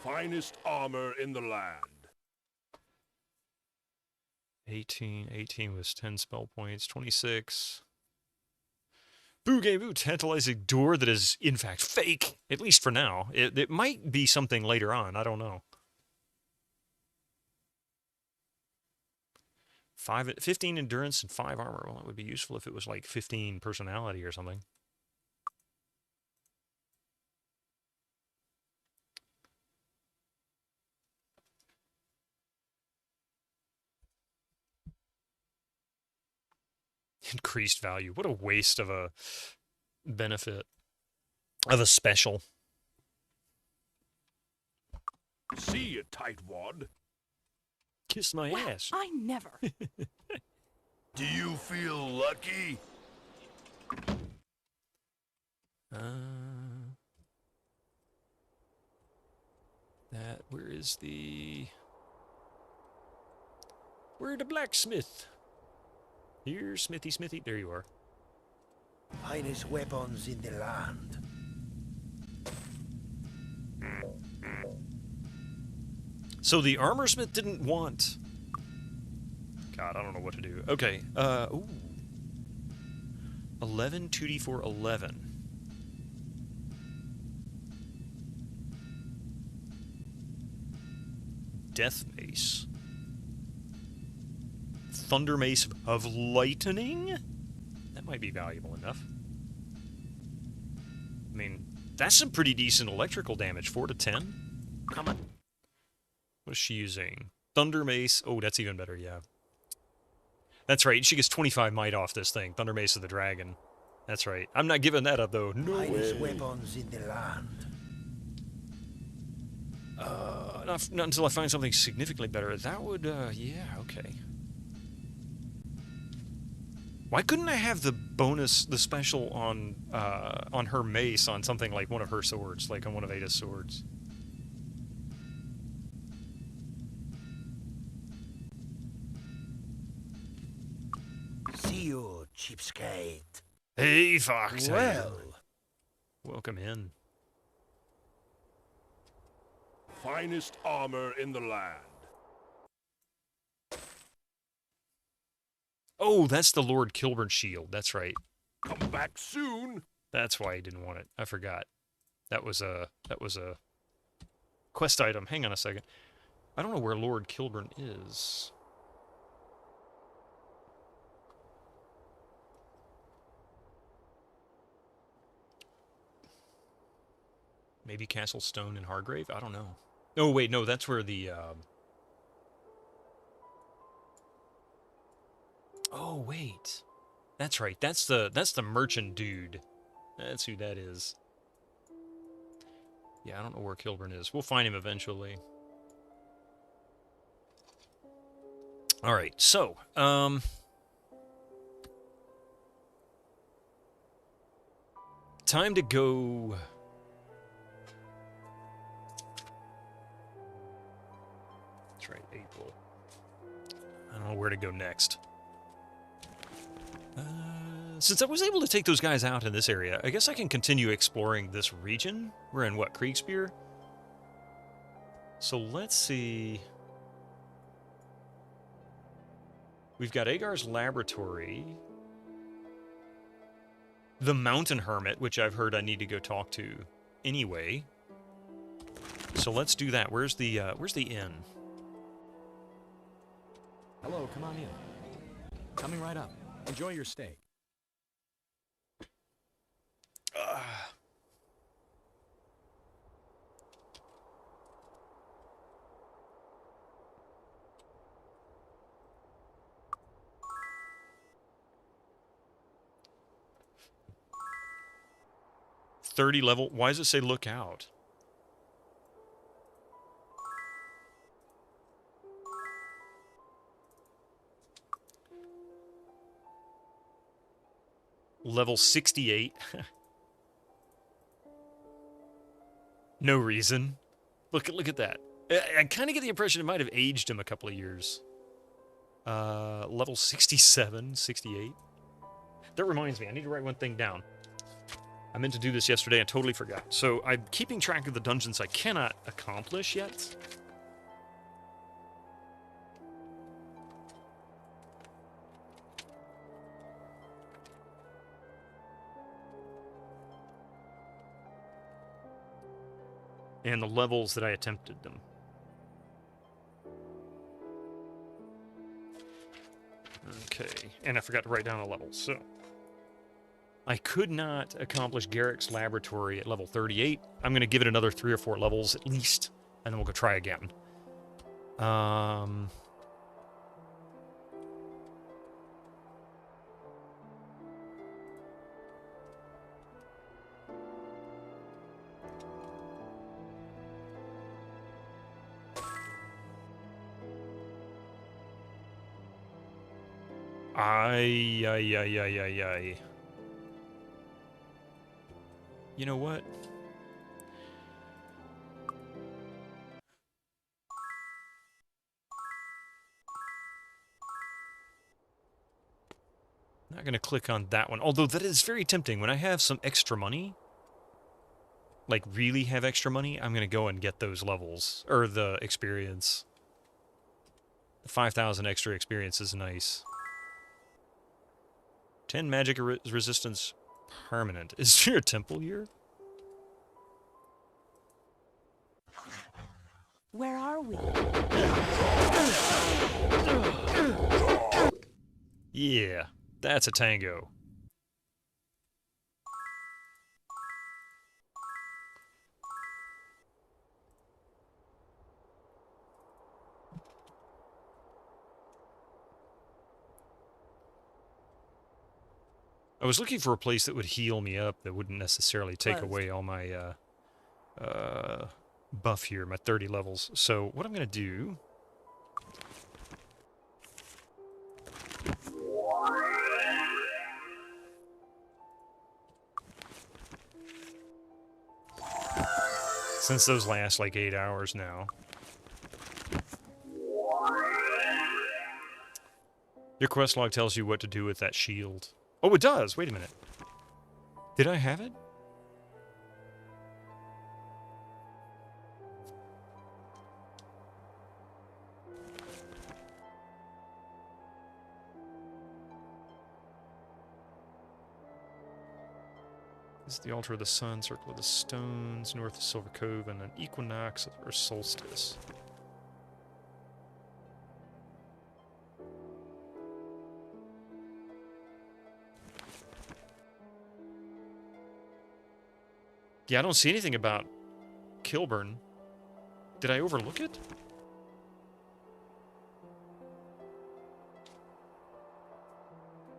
Finest armor in the land. 18 was 10 spell points, 26. Boo Game Boo, tantalizing door that is, in fact, fake. At least for now. It might be something later on. I don't know. 15 endurance and 5 armor. Well, that would be useful if it was like 15 personality or something. Increased value. What a waste of a benefit. Of a special. See you, tightwad. Kiss my ass. I never. Do you feel lucky? Where is the... Where the blacksmith? Here, Smithy, Smithy. There you are. Finest weapons in the land. So the armorsmith didn't want... God, I don't know what to do. Okay, ooh. 11, 2d4, 11. Death Mace. Thunder Mace of Lightning? That might be valuable enough. I mean, that's some pretty decent electrical damage. 4 to 10? Come on. What is she using? Thunder Mace. Oh, that's even better, yeah. That's right. She gets 25 might off this thing. Thunder Mace of the Dragon. That's right. I'm not giving that up, though. No way. Weapons in the land. Not until I find something significantly better. That would, yeah, okay. Why couldn't I have the bonus, the special on her mace on something like one of her swords, like on one of Ada's swords? See you, cheapskate. Hey, Fox. Well. Welcome in. Finest armor in the land. Oh, that's the Lord Kilburn shield. That's right. Come back soon. That's why he didn't want it. I forgot. That was a quest item. Hang on a second. I don't know where Lord Kilburn is. Maybe Castle Stone in Hargrave? I don't know. Oh, wait, no, that's where the... Oh, wait. That's right. That's the merchant dude. That's who that is. Yeah, I don't know where Kilburn is. We'll find him eventually. All right, so, time to go... That's right, April. I don't know where to go next. Since I was able to take those guys out in this area, I guess I can continue exploring this region. We're in, what, Kriegspier? So let's see... We've got Agar's Laboratory. The Mountain Hermit, which I've heard I need to go talk to anyway. So let's do that. Where's the inn? Hello, come on in. Coming right up. Enjoy your stay. $30 level. Why does it say look out? Level 68. No reason. Look at that. I kind of get the impression it might have aged him a couple of years. Level 67, 68. That reminds me, I need to write one thing down. I meant to do this yesterday, I totally forgot. So I'm keeping track of the dungeons I cannot accomplish yet. And the levels that I attempted them. Okay, and I forgot to write down the levels, so... I could not accomplish Garrick's laboratory at level 38. I'm going to give it another 3 or 4 levels at least, and then we'll go try again. Ay. You know what? Not going to click on that one. Although that is very tempting. When I have some extra money, like really have extra money, I'm going to go and get those levels. Or the experience. The 5,000 extra experience is nice. 10 magic resistance permanent. Is there a temple here? Where are we? Yeah, that's a tango. I was looking for a place that would heal me up, that wouldn't necessarily take away all my buff here, my 30 levels. So what I'm going to do... Since those last like 8 hours now. Your quest log tells you what to do with that shield. Oh, it does! Wait a minute. Did I have it? This is the altar of the sun, circle of the stones, north of Silver Cove, and an equinox or solstice. Yeah, I don't see anything about Kilburn. Did I overlook it?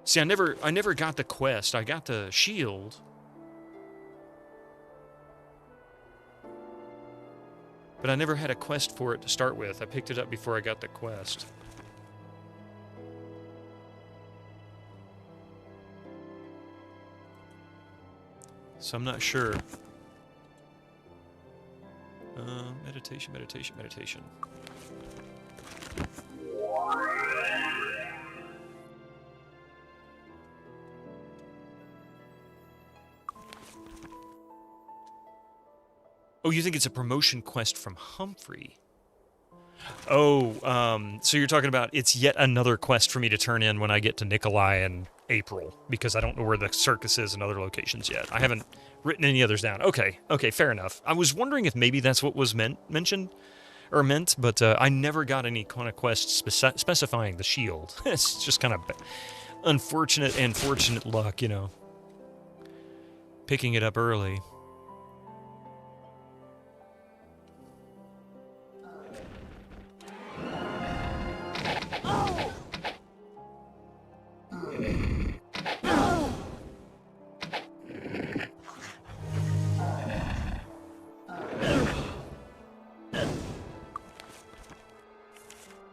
See, I never got the quest. I got the shield. But I never had a quest for it to start with. I picked it up before I got the quest. So I'm not sure. Meditation. Oh, you think it's a promotion quest from Humphrey? Oh, so you're talking about it's yet another quest for me to turn in when I get to Nikolai in April, because I don't know where the circus is in other locations yet. I haven't written any others down. Okay, fair enough. I was wondering if maybe that's what was meant, but I never got any kind of quest specifying the shield. It's just kind of unfortunate and fortunate luck, you know. Picking it up early.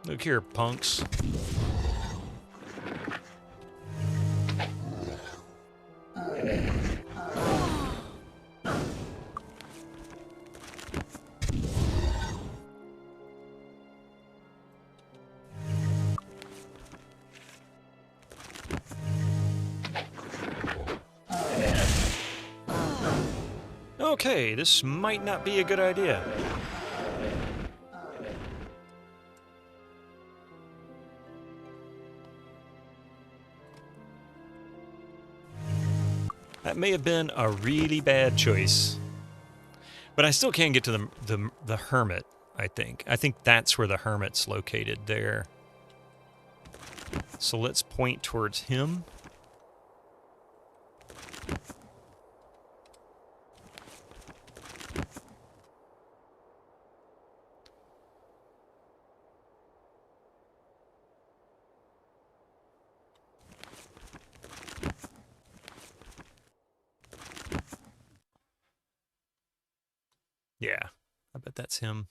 Look here, punks. Okay, this might not be a good idea. That may have been a really bad choice. But I still can get to the hermit, I think. I think that's where the hermit's located there. So let's point towards him. Yeah, I bet that's him.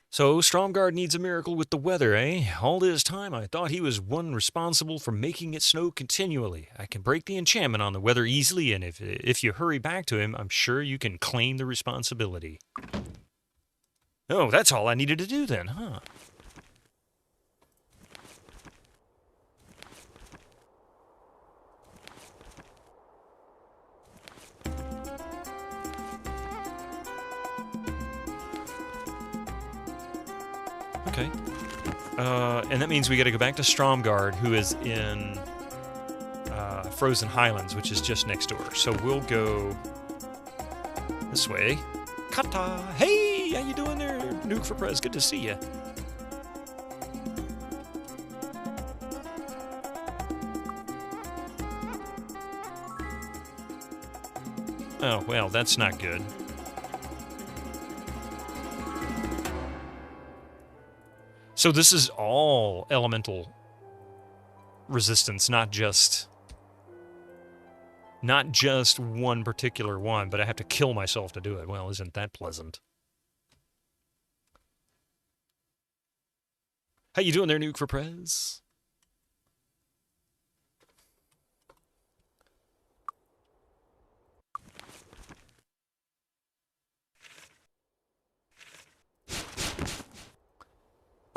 So, Stromgard needs a miracle with the weather, eh? All this time, I thought he was one responsible for making it snow continually. I can break the enchantment on the weather easily, and if you hurry back to him, I'm sure you can claim the responsibility. Oh, that's all I needed to do then, huh? Okay. And that means we gotta go back to Stromgard, who is in Frozen Highlands, which is just next door. So we'll go this way. Kata! Hey! How you doing there, Nuke for Prez? Good to see you. Oh, well, that's not good. So this is all elemental resistance, not just one particular one, but I have to kill myself to do it. Well, isn't that pleasant? How you doing there, Nuke for Prez?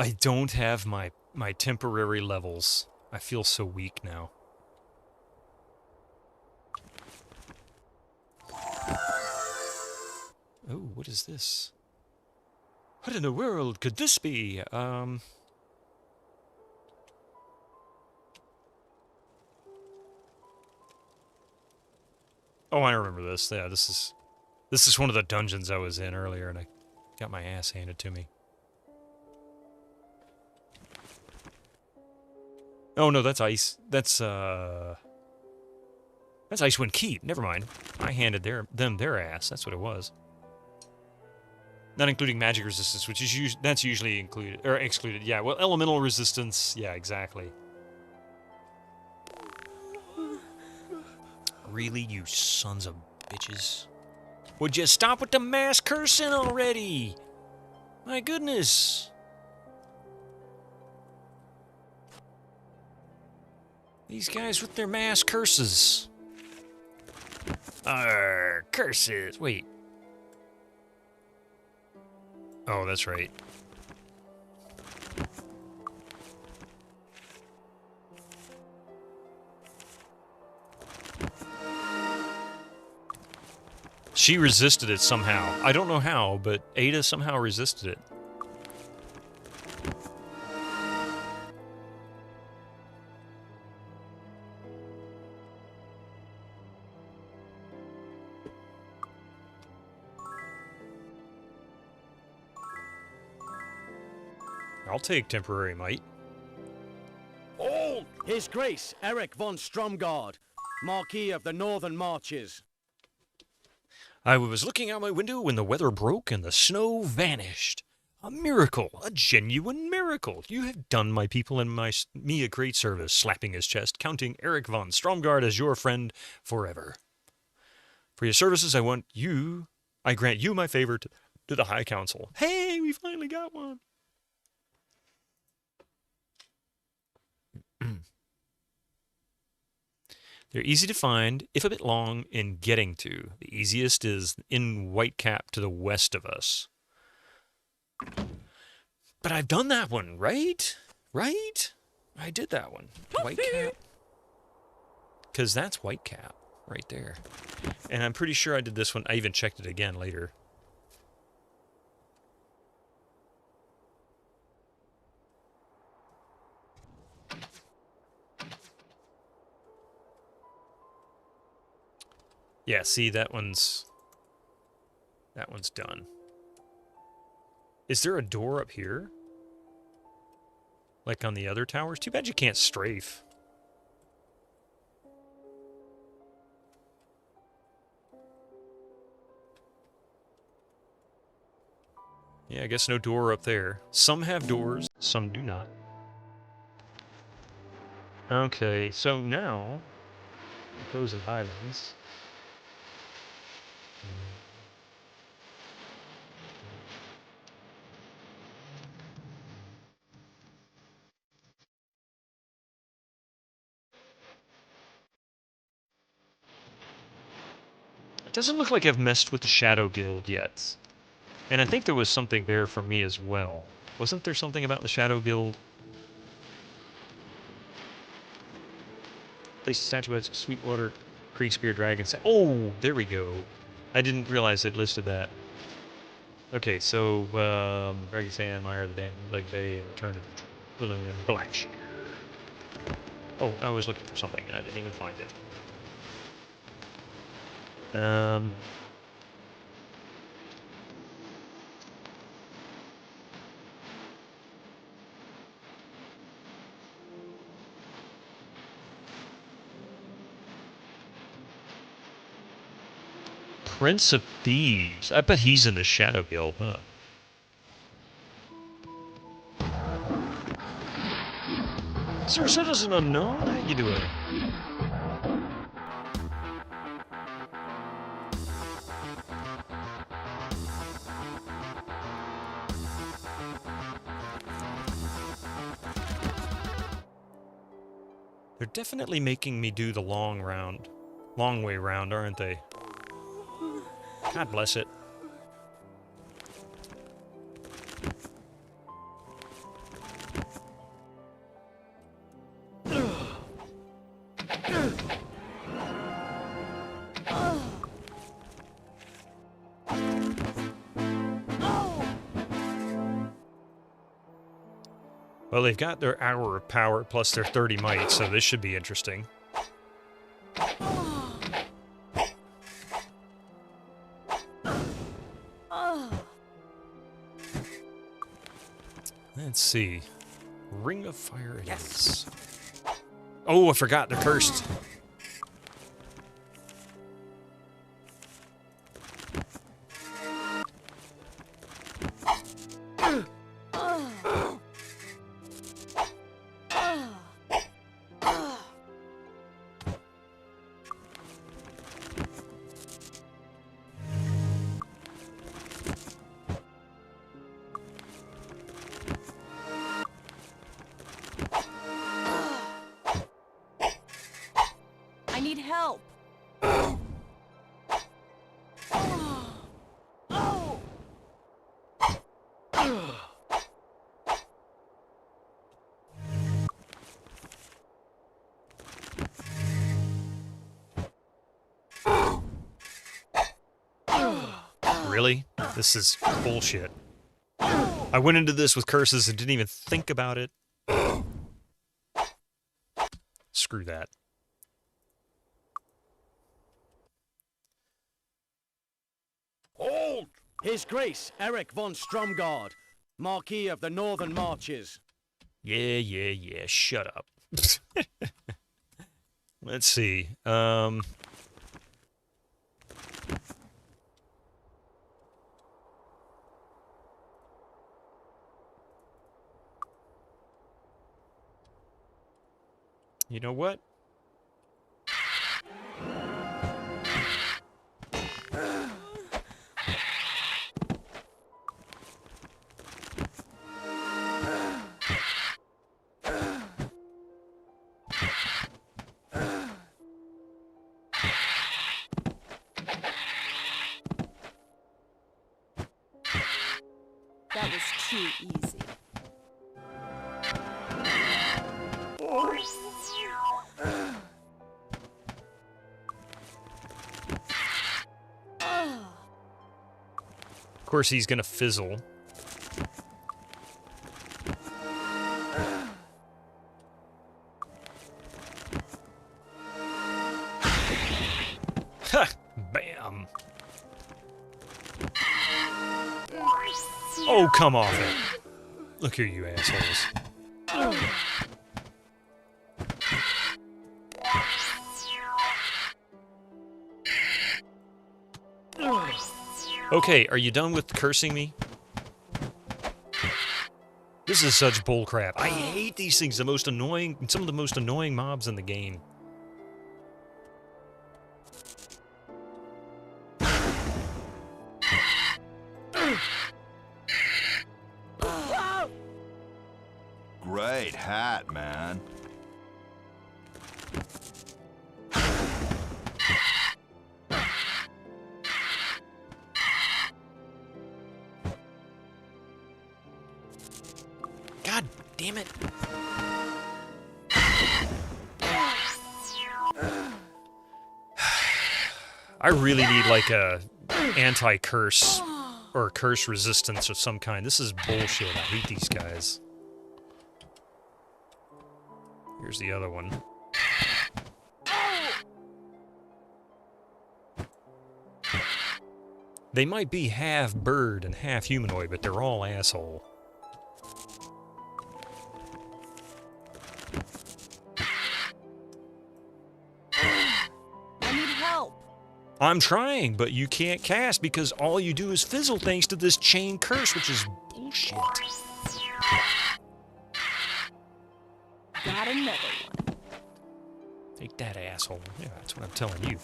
I don't have my temporary levels. I feel so weak now. Oh, what is this? What in the world could this be? Oh, I remember this. Yeah, this is one of the dungeons I was in earlier, and I got my ass handed to me. Oh no, that's ice. That's Icewind Keep. Never mind. I handed them their ass. That's what it was. Not including magic resistance, which is that's usually included or excluded. Yeah, well, elemental resistance. Yeah, exactly. Really, you sons of bitches? Would you stop with the mass cursing already? My goodness. These guys with their mass curses. Curses. Wait. Oh, that's right. She resisted it somehow. I don't know how, but Ada somehow resisted it. I'll take temporary might. All His Grace Eric von Stromgard, Marquis of the Northern Marches. I was looking out my window when the weather broke and the snow vanished. A miracle, a genuine miracle. You have done my people and me a great service, slapping his chest, counting Eric von Stromgard as your friend forever. For your services, I grant you my favor to the High Council. Hey, we finally got one. They're easy to find, if a bit long, in getting to. The easiest is in Whitecap to the west of us. But I've done that one, right? Right? I did that one. Whitecap. because that's Whitecap right there. And I'm pretty sure I did this one. I even checked it again later. Yeah, see, that one's done. Is there a door up here? Like on the other towers? Too bad you can't strafe. Yeah, I guess no door up there. Some have doors, some do not. Okay, so now, Frozen Highlands. It doesn't look like I've messed with the Shadow Guild yet. And I think there was something there for me as well. Wasn't there something about the Shadow Guild? Place statuettes, Sweetwater, Creek Spear Dragon. Oh, there we go. I didn't realize it listed that. Okay, so, Dragon Sand, Mire, the Dam, Lake Bay, and Return to Black. Oh, I was looking for something and I didn't even find it. Prince of Thieves. I bet he's in the Shadow Guild, huh? Sir Citizen Unknown, how you doing? They're definitely making me do the long way round, aren't they? God bless it. Well, they've got their hour of power plus their 30 might, so this should be interesting. Let's see. Ring of Fire it is. Oh, I forgot. They're cursed. I need help. Really? This is bullshit. I went into this with curses and didn't even think about it. Screw that. Hold! His Grace, Eric von Stromgard, Marquis of the Northern Marches. Yeah, shut up. Let's see, you know what? That was too easy. course, he's gonna fizzle. Ha! Bam! Oh, come off it. Look here, you assholes. Okay, are you done with cursing me? This is such bullcrap. I hate these things. Some of the most annoying mobs in the game. Great hat, man. God damn it. I really need like a anti-curse or curse resistance of some kind. This is bullshit. I hate these guys. Here's the other one. They might be half bird and half humanoid, but they're all asshole. I need help. I'm trying, but you can't cast because all you do is fizzle thanks to this chain curse, which is bullshit. Got another one. Take that, asshole. Yeah, that's what I'm telling you.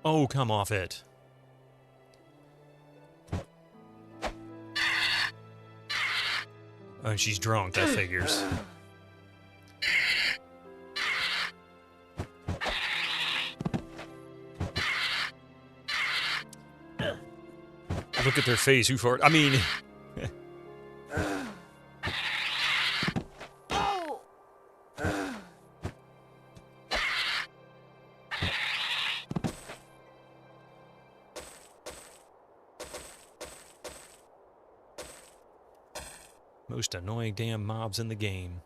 Oh, come off it. Oh, and she's drunk, that figures. Look at their face, who farted? I mean... Most annoying damn mobs in the game.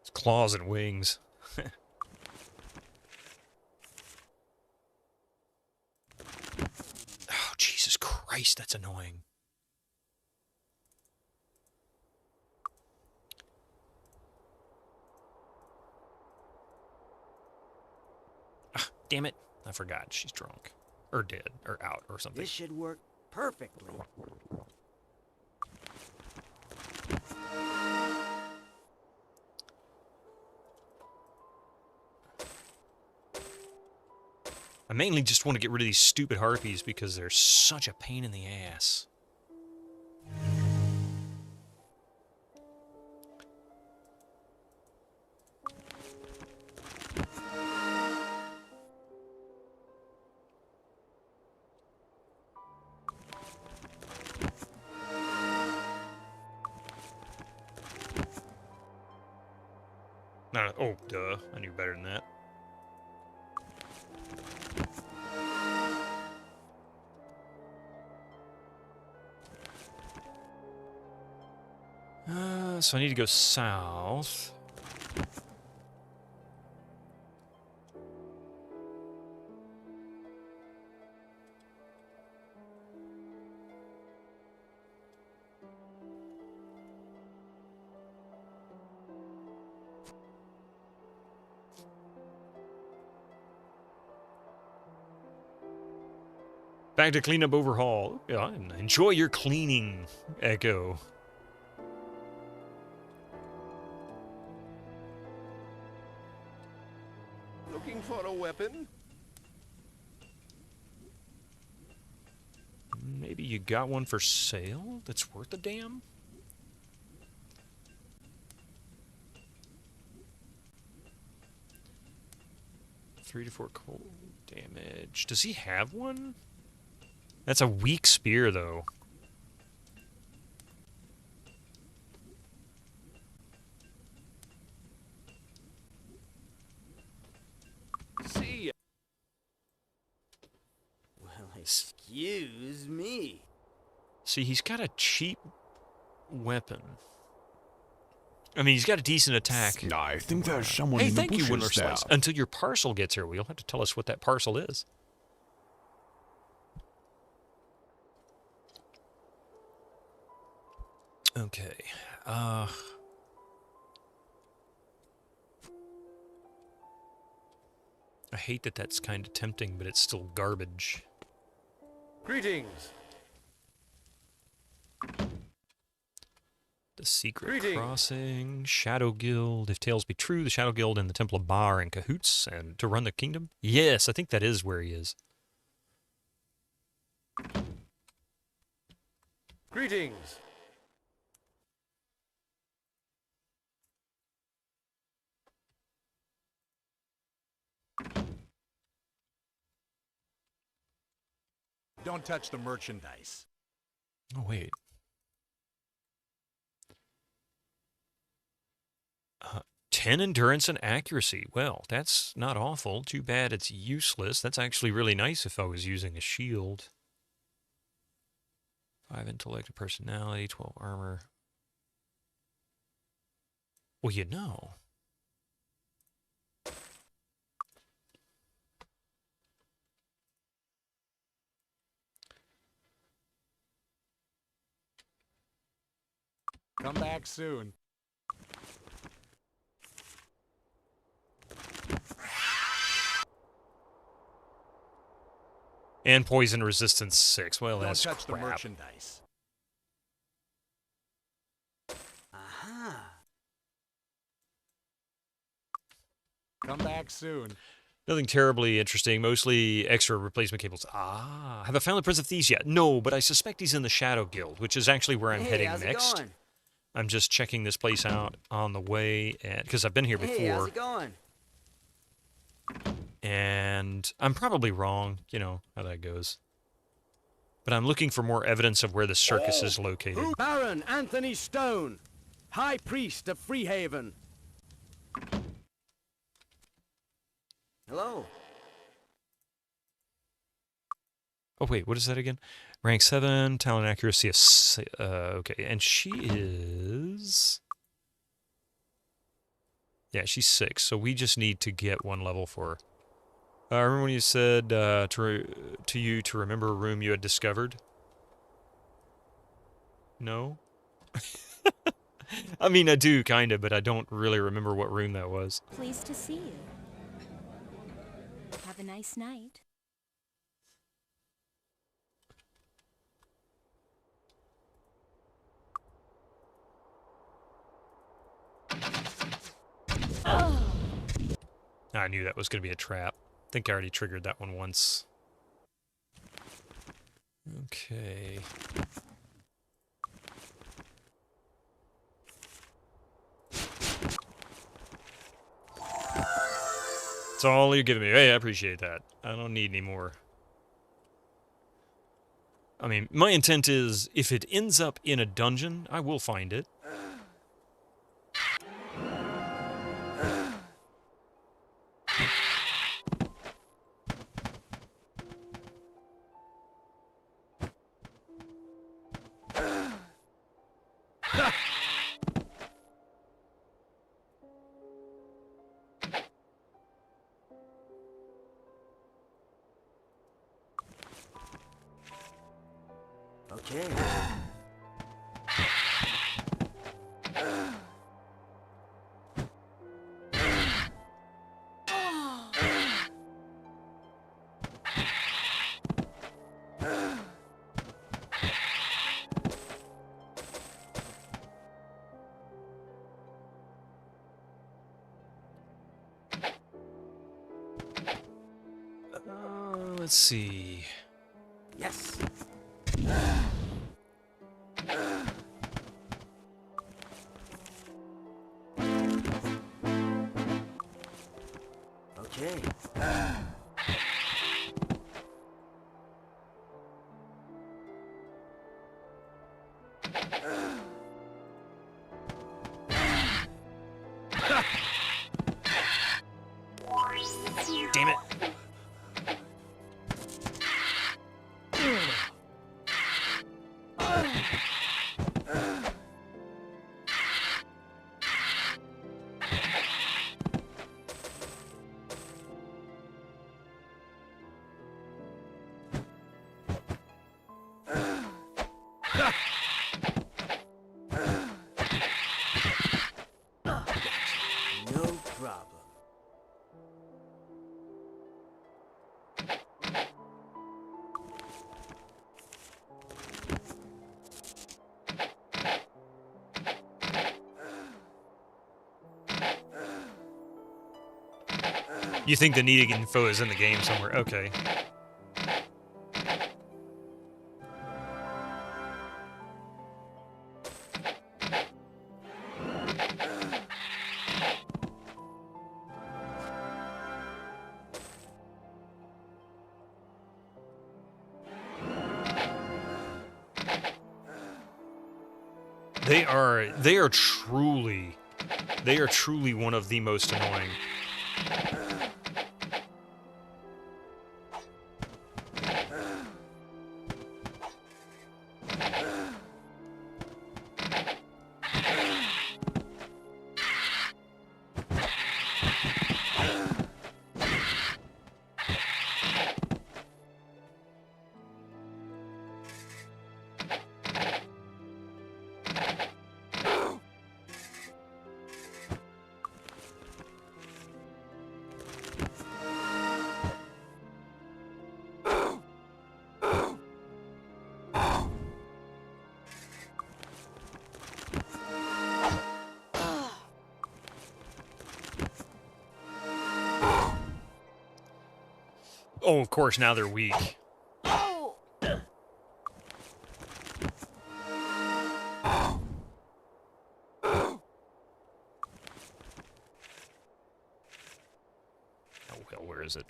It's claws and wings. Oh, Jesus Christ, that's annoying. Ah, damn it. I forgot. She's drunk. Or dead. Or out. Or something. This should work perfectly. I mainly just want to get rid of these stupid harpies because they're such a pain in the ass. No, oh, duh. I knew better than that. So I need to go south. Back to cleanup overhaul. Yeah, enjoy your cleaning, Echo. Looking for a weapon? Maybe you got one for sale that's worth a damn? 3 to 4 cold damage. Does he have one? That's a weak spear, though. See ya. Well, excuse me. See, he's got a cheap weapon. I mean, he's got a decent attack. I think there's someone Hey, in the thank you, bushes Winter there. Slice. Until your parcel gets here, well, you'll have to tell us what that parcel is. Okay. I hate that that's kind of tempting, but it's still garbage. Greetings. The Secret Crossing, Shadow Guild. If tales be true, the Shadow Guild and the Temple of Ba are in cahoots, and to run the kingdom? Yes, I think that is where he is. Greetings. Don't touch the merchandise. Oh, wait. 10 endurance and accuracy. Well, that's not awful. Too bad it's useless. That's actually really nice if I was using a shield. 5 intellect and personality, 12 armor. Well, you know. Come back soon. And poison resistance 6. Well, Don't that's touch the crap. merchandise. Aha. Come back soon. Nothing terribly interesting. Mostly extra replacement cables. Ah, have I found the Prince of Thieves yet? No, but I suspect he's in the Shadow Guild, which is actually where I'm heading how's next. It going? I'm just checking this place out on the way, because I've been here before. Hey, how's it going? And I'm probably wrong, you know how that goes. But I'm looking for more evidence of where the circus is located. Baron Anthony Stone, High Priest of Freehaven. Hello. Oh, wait, what is that again? Rank 7, talent accuracy of... okay, and she is... Yeah, she's 6, so we just need to get one level for her. Remember when you said to you to remember a room you had discovered? No? I mean, I do, kind of, but I don't really remember what room that was. Pleased to see you. Have a nice night. Oh. I knew that was going to be a trap. I think I already triggered that one once. Okay. That's all you're giving me. Hey, I appreciate that. I don't need any more. I mean, my intent is, if it ends up in a dungeon, I will find it. Okay. Let's see. Yes. Okay. Damn it. No problem. You think the needed info is in the game somewhere? Okay. They are truly one of the most annoying. Oh, of course, now they're weak. Oh. Oh, hell, where is it?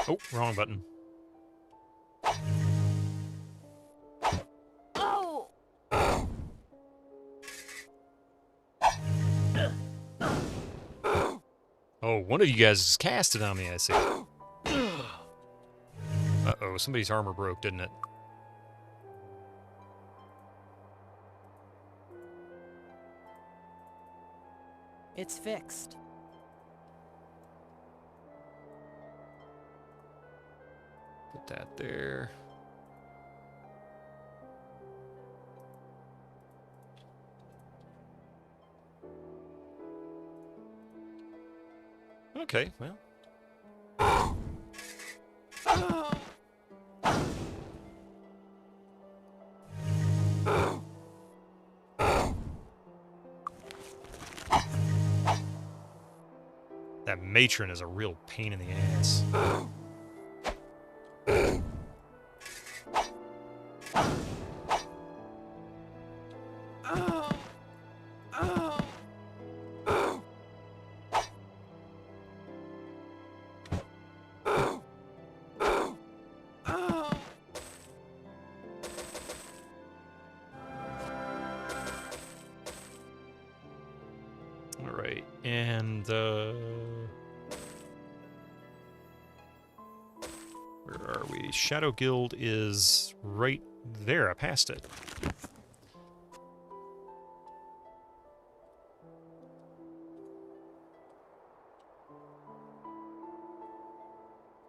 Oh, wrong button. Oh. Oh, one of you guys cast it on me, I see. Uh-oh, somebody's armor broke, didn't it? It's fixed. Put that there. Okay, well. That matron is a real pain in the ass. Alright, and where are we? Shadow Guild is right there. I passed it.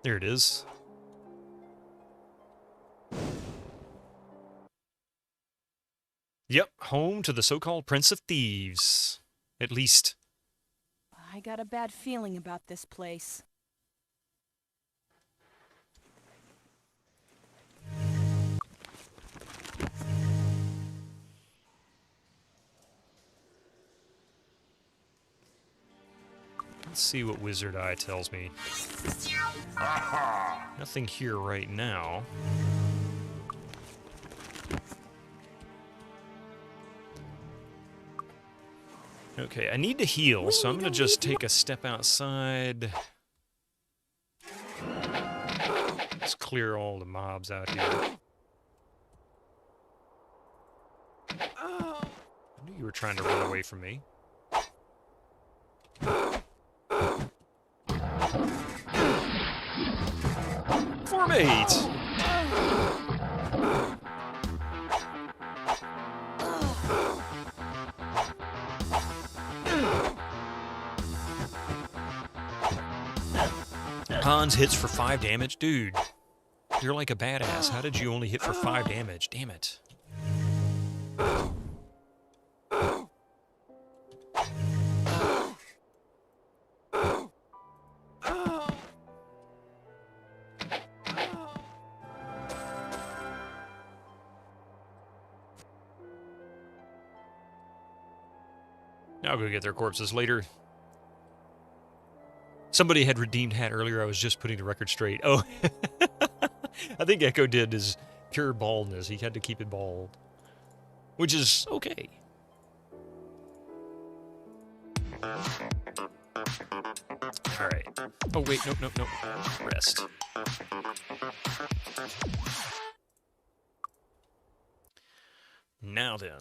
There it is. Yep, home to the so-called Prince of Thieves. At least. I got a bad feeling about this place. Let's see what Wizard Eye tells me. Nothing here right now. Okay, I need to heal, so I'm going to just take a step outside. Let's clear all the mobs out here. I knew you were trying to run away from me. Formate! Hans hits for 5 damage? Dude, you're like a badass. How did you only hit for 5 damage? Damn it. I'll go get their corpses later. Somebody had redeemed hat earlier. I was just putting the record straight. Oh, I think Echo did his pure baldness. He had to keep it bald, which is okay. All right. Oh, wait. Nope. Rest. Now then.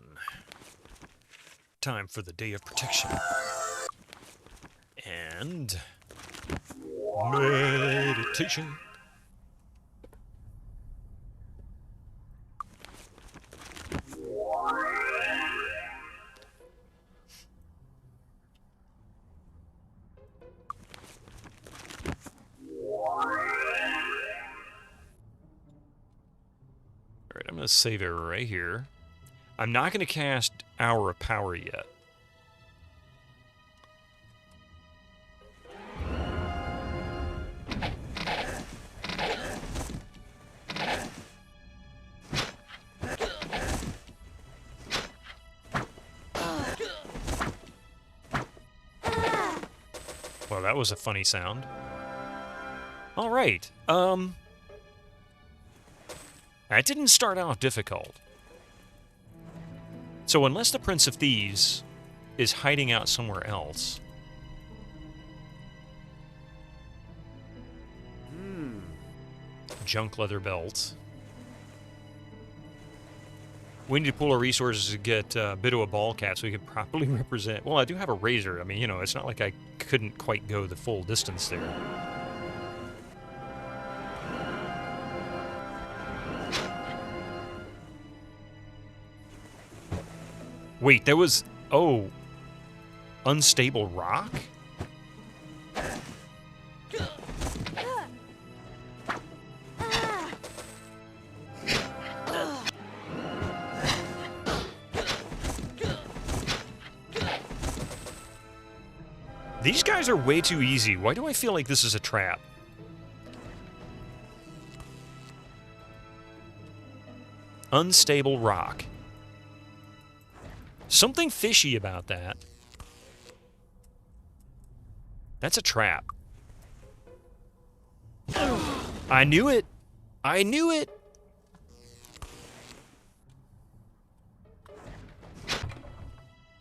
Time for the Day of Protection. And meditation. Alright, I'm going to save it right here. I'm not going to cast Hour of Power yet. Well, that was a funny sound. All right. It didn't start out difficult. So unless the Prince of Thieves is hiding out somewhere else... Junk leather belt. We need to pull our resources to get a bit of a ball cap so we can properly represent... Well, I do have a razor. I mean, you know, it's not like I couldn't quite go the full distance there. Wait, there was... Oh. Unstable rock? These guys are way too easy. Why do I feel like this is a trap? Unstable rock. Something fishy about that. That's a trap. I knew it! I knew it!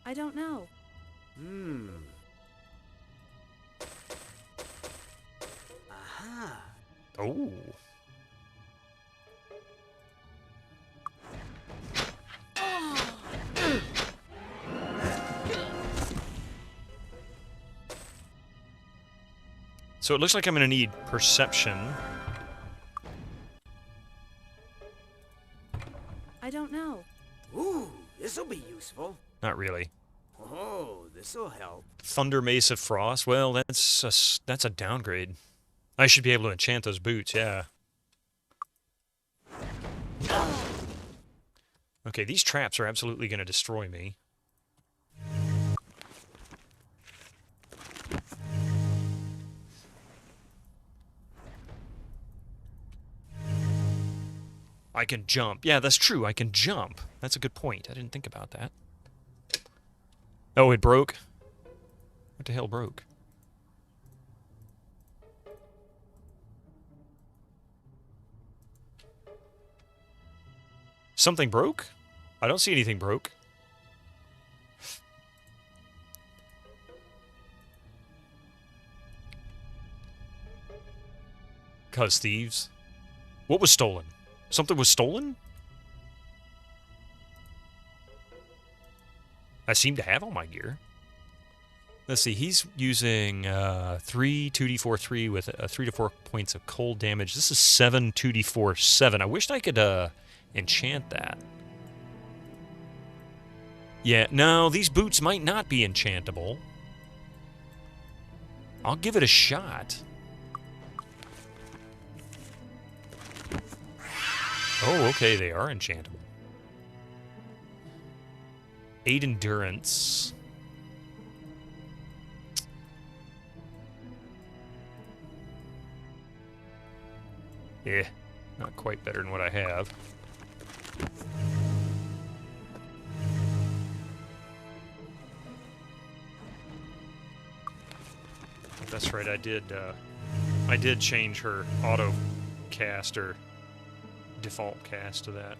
I don't know. Aha. Oh. So it looks like I'm going to need perception. I don't know. Ooh, this'll be useful. Not really. Oh, this'll help. Thunder Mace of Frost. Well, that's a downgrade. I should be able to enchant those boots, yeah. Okay, these traps are absolutely going to destroy me. I can jump. Yeah, that's true. I can jump. That's a good point. I didn't think about that. Oh, it broke? What the hell broke? Something broke? I don't see anything broke. Cuz thieves. What was stolen? Something was stolen? I seem to have all my gear. Let's see, he's using 3 2d4 3 with 3 to 4 points of cold damage. This is 7 2d4 7. I wished I could enchant that. Yeah, no, these boots might not be enchantable. I'll give it a shot. Oh, okay, they are enchantable. 8 endurance. Yeah, not quite better than what I have. That's right, I did change her auto cast or default cast to that.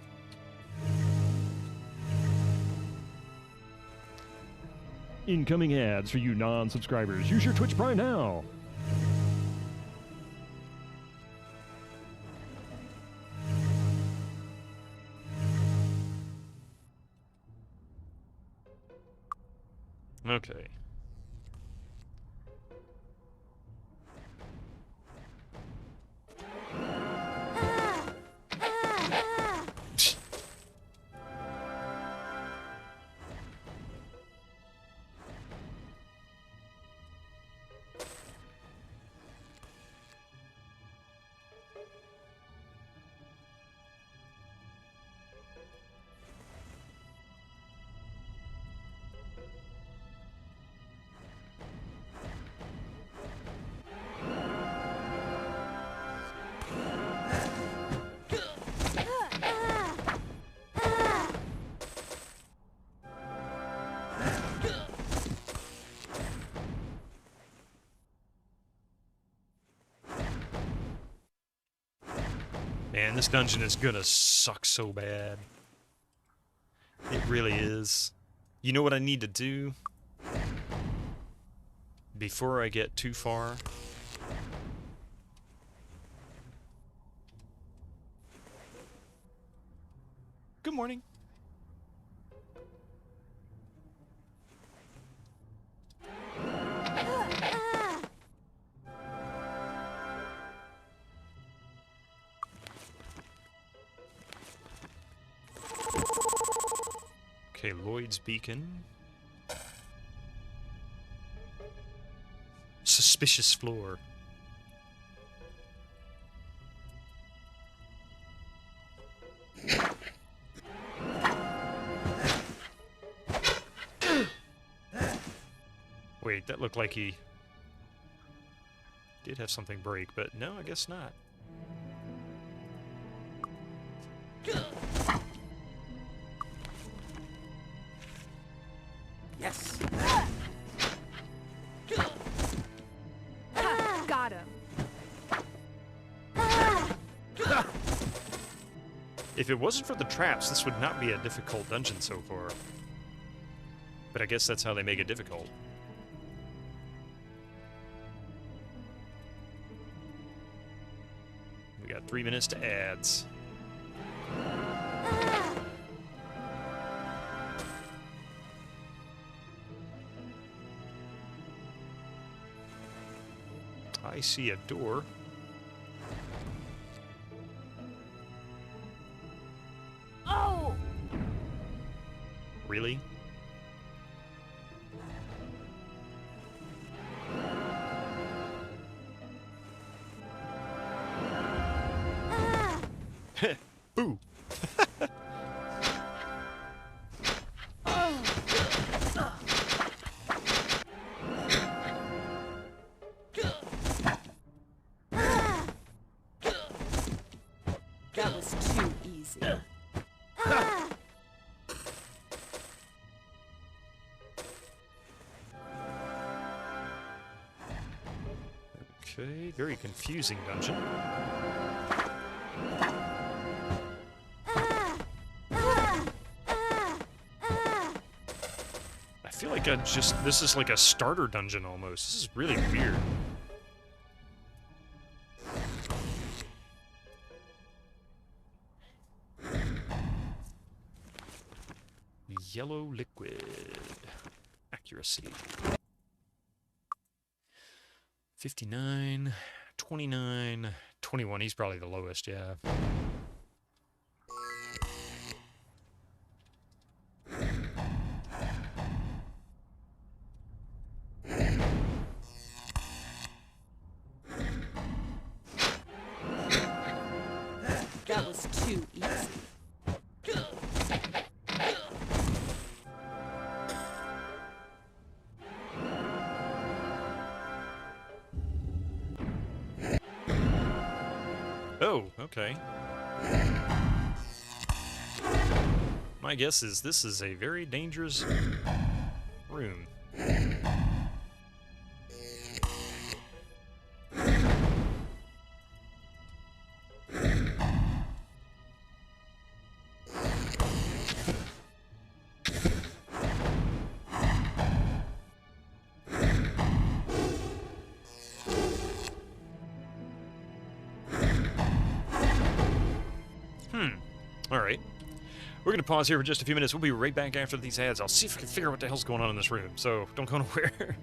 Incoming ads for you non-subscribers. Use your Twitch Prime now. Okay. Man, this dungeon is gonna suck so bad. It really is. You know what I need to do? Before I get too far? Good morning. Okay, Lloyd's Beacon. Suspicious floor. Wait, that looked like he did have something break, but no, I guess not. Yes. Got him. If it wasn't for the traps, this would not be a difficult dungeon so far. But I guess that's how they make it difficult. We got 3 minutes to ads. I see a door. Oh! Really? Boo! That was too easy. Okay, very confusing dungeon. like this is like a starter dungeon almost. This is really weird. Yellow liquid. Accuracy. 59, 29, 21. He's probably the lowest, yeah. That was too easy. Oh, okay. My guess is this is a very dangerous room. Alright. We're going to pause here for just a few minutes. We'll be right back after these ads. I'll see if I can figure out what the hell's going on in this room. So, don't go nowhere.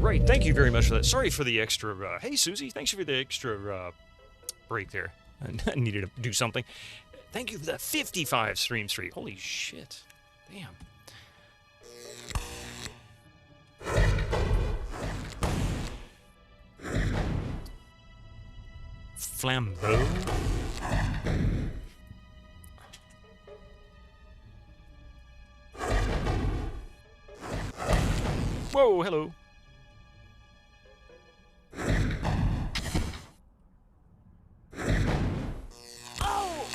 Right, thank you very much for that. Sorry for the extra, hey Susie, thanks for the extra, break there. I needed to do something. Thank you for that 55 stream streak. Holy shit. Damn. Flambeau? Whoa, hello. Oh!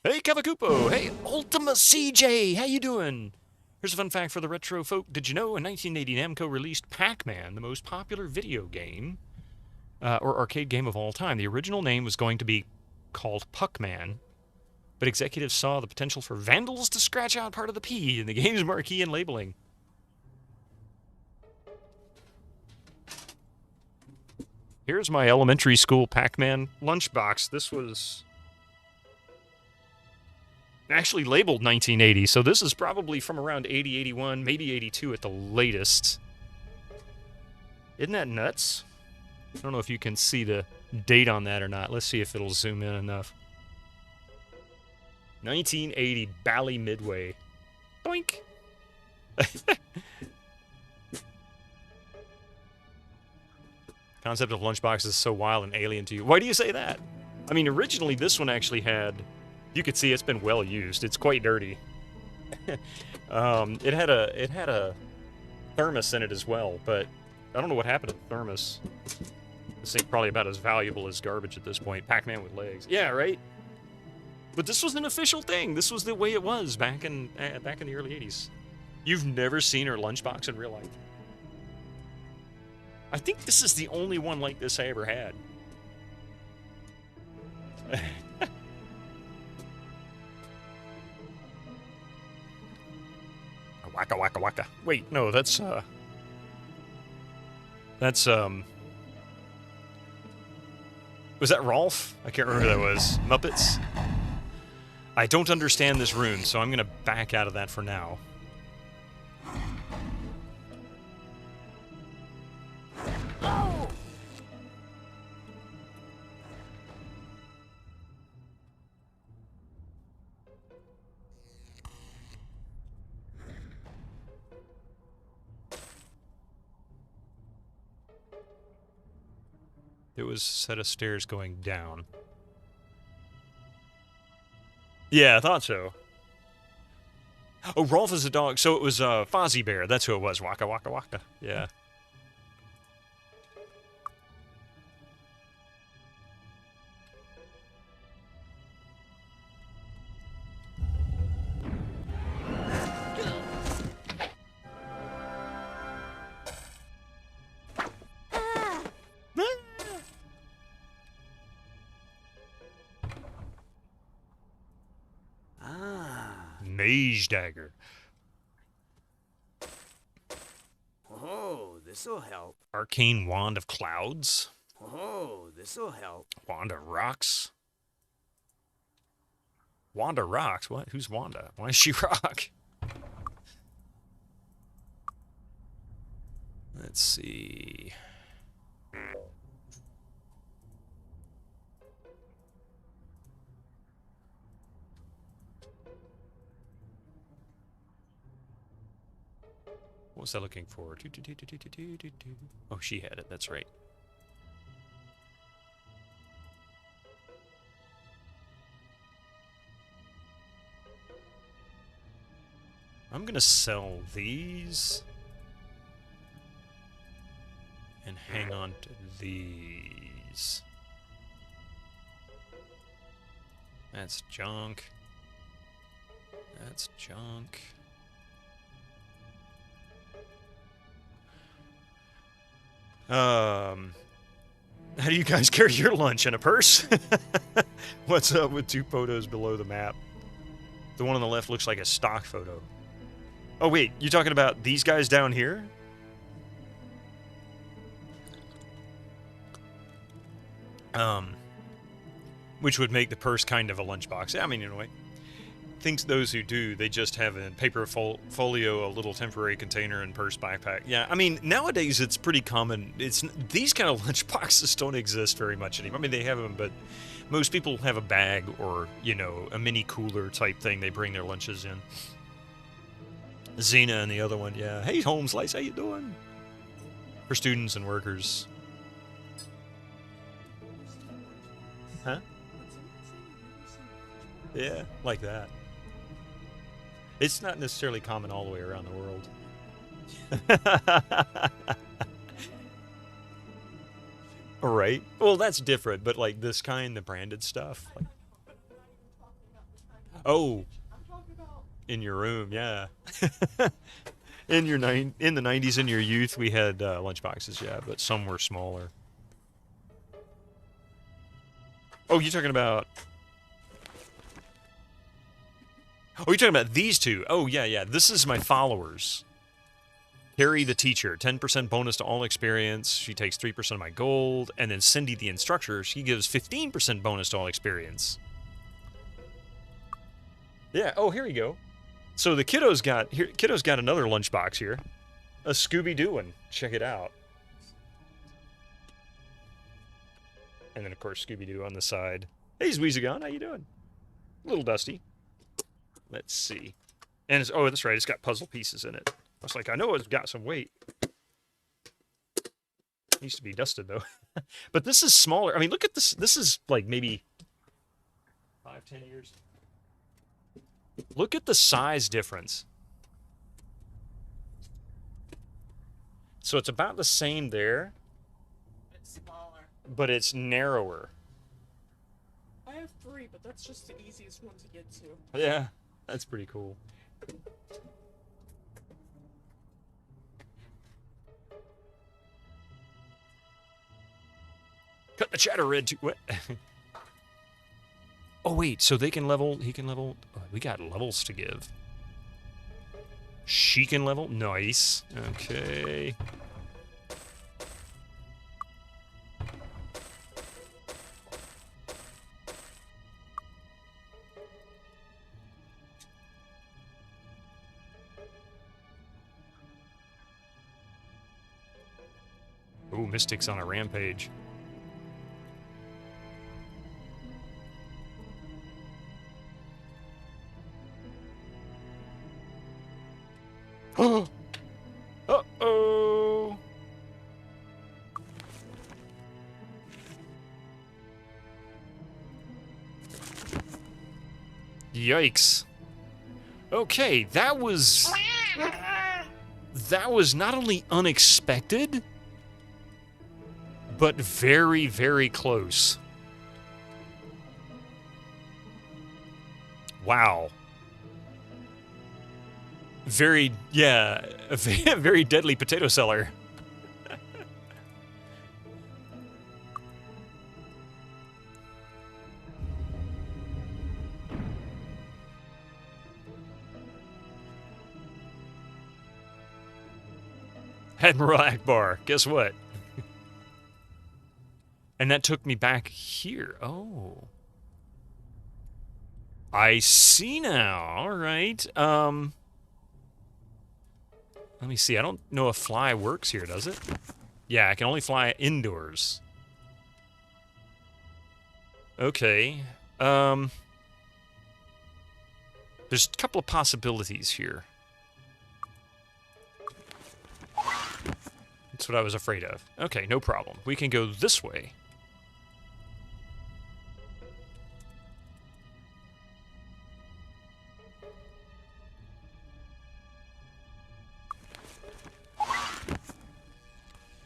Hey, Kavakupo! Hey, Ultima CJ! How you doing? Here's a fun fact for the retro folk. Did you know in 1980 Namco released Pac-Man, the most popular video game, or arcade game of all time? The original name was going to be called Puckman, but executives saw the potential for vandals to scratch out part of the P in the game's marquee and labeling. Here's my elementary school Pac-Man lunchbox. This was actually labeled 1980, so this is probably from around 80, 81, maybe 82 at the latest. Isn't that nuts? I don't know if you can see the date on that or not. Let's see if it'll zoom in enough. 1980, Bally Midway. Doink! Concept of lunchboxes is so wild and alien to you. Why do you say that? I mean, originally this one actually had... You could see it's been well used. It's quite dirty. It had a thermos in it as well, but I don't know what happened to the thermos. This thing's probably about as valuable as garbage at this point. Pac-Man with legs. Yeah, right? But this was an official thing. This was the way it was back in the early 80s. You've never seen her lunchbox in real life? I think this is the only one like this I ever had. Waka waka waka. Wait, no, that's was that Rolf? I can't remember who that was. Muppets? I don't understand this rune, so I'm gonna back out of that for now. Oh! It was a set of stairs going down. Yeah, I thought so. Oh, Rolf is a dog. So it was Fozzie Bear. That's who it was. Waka waka waka. Yeah. Mage Dagger. Oh, this'll help. Arcane Wand of Clouds. Oh, this'll help. Wanda Rocks. Wanda Rocks? What? Who's Wanda? Why does she rock? Let's see. What was I looking for? Oh, she had it. That's right. I'm gonna sell these and hang on to these. That's junk. That's junk. How do you guys carry your lunch in a purse? What's up with two photos below the map? The one on the left looks like a stock photo. Oh wait, you talking about these guys down here? which would make the purse kind of a lunchbox. I mean, in a way. Thinks those who do, they just have a paper folio, a little temporary container, and purse backpack. Yeah, I mean, nowadays it's pretty common. These kind of lunchboxes don't exist very much anymore. I mean, they have them, but most people have a bag or, you know, a mini cooler type thing they bring their lunches in. Xena and the other one, yeah. Hey, Home Slice, how you doing? For students and workers. Huh? Yeah, like that. It's not necessarily common all the way around the world. Right? Well, that's different, but like this kind, the branded stuff. Like... Oh, in your room, yeah. in the 90s, in your youth, we had lunchboxes, yeah, but some were smaller. Oh, you're talking about... Oh, you're talking about these two. Oh, yeah, yeah. This is my followers. Carrie, the teacher, 10% bonus to all experience. She takes 3% of my gold. And then Cindy, the instructor, she gives 15% bonus to all experience. Yeah. Oh, here you go. So the kiddo's got another lunchbox here. A Scooby-Doo one. Check it out. And then, of course, Scooby-Doo on the side. Hey, Zweezagon, how you doing? A little dusty. Let's see. And it's, oh, that's right. It's got puzzle pieces in it. I was like, I know it's got some weight. It used to be dusted, though. But this is smaller. I mean, look at this. This is like maybe 5-10 years. Look at the size difference. So it's about the same there. It's smaller. But it's narrower. I have 3, but that's just the easiest one to get to. Yeah, that's pretty cool. Cut the chatter red too. What? Oh wait, so they can level. He can level. Oh, we got levels to give. She can level. Nice. Okay. Ooh, Mystic's on a rampage. Oh! Uh-oh! Yikes. Okay, that was not only unexpected, but very, very close. Wow. Very, yeah, a very deadly potato seller. Admiral Akbar, guess what? And that took me back here. Oh. I see now. All right. Let me see. I don't know if fly works here, does it? Yeah, I can only fly indoors. Okay. There's a couple of possibilities here. That's what I was afraid of. Okay, no problem. We can go this way.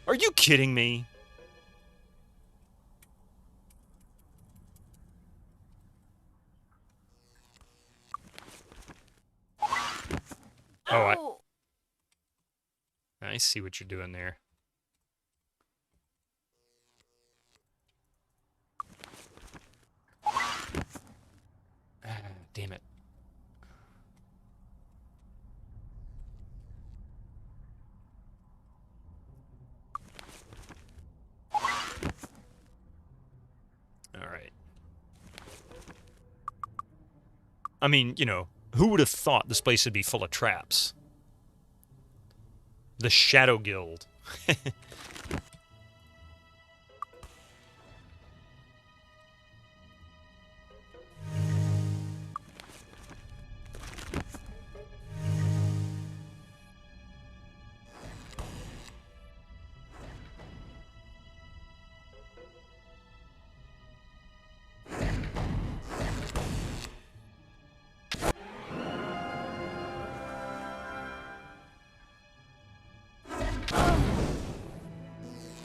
Are you kidding me? Oh, I see what you're doing there. Damn it. All right. I mean, you know, who would have thought this place would be full of traps? The Shadow Guild.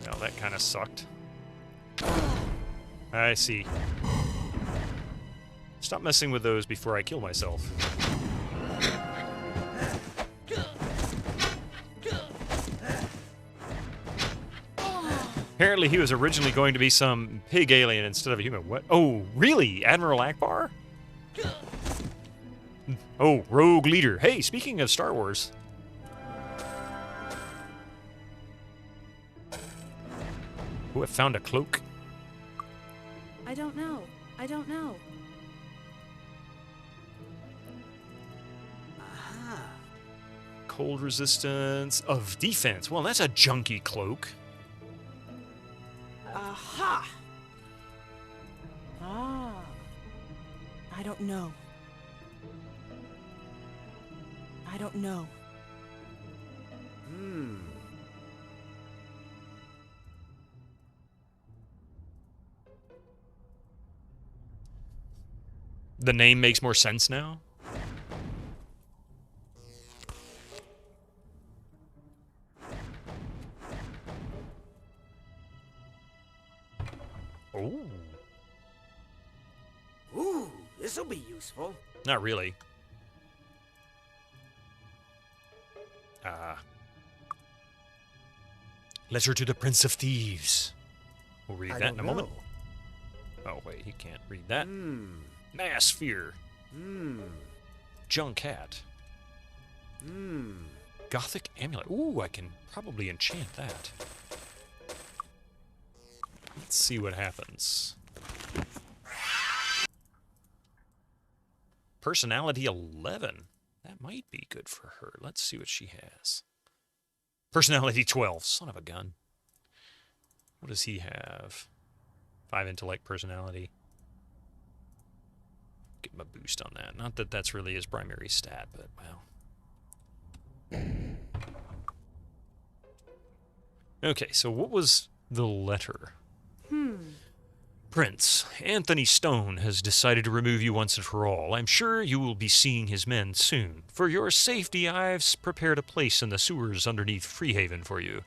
Well, that kind of sucked. I see. Stop messing with those before I kill myself. Apparently he was originally going to be some pig alien instead of a human. What? Oh, really? Admiral Akbar? Oh, rogue leader. Hey, speaking of Star Wars. Oh, I found a cloak. I don't know. I don't know. Cold resistance of defense. Well, that's a junky cloak. Aha! Ah. I don't know. I don't know. The name makes more sense now. Oh. Ooh, this'll be useful. Not really. Letter to the Prince of Thieves. We'll read that in a moment. Oh, wait, he can't read that. Mass Fear. Junkat. Gothic Amulet. Ooh, I can probably enchant that. Let's see what happens. Personality 11. That might be good for her. Let's see what she has. Personality 12. Son of a gun. What does he have? 5 intellect personality. Give him a boost on that. Not that that's really his primary stat, but well. Okay, so what was the letter? Prince, Anthony Stone has decided to remove you once and for all. I'm sure you will be seeing his men soon. For your safety, I've prepared a place in the sewers underneath Freehaven for you.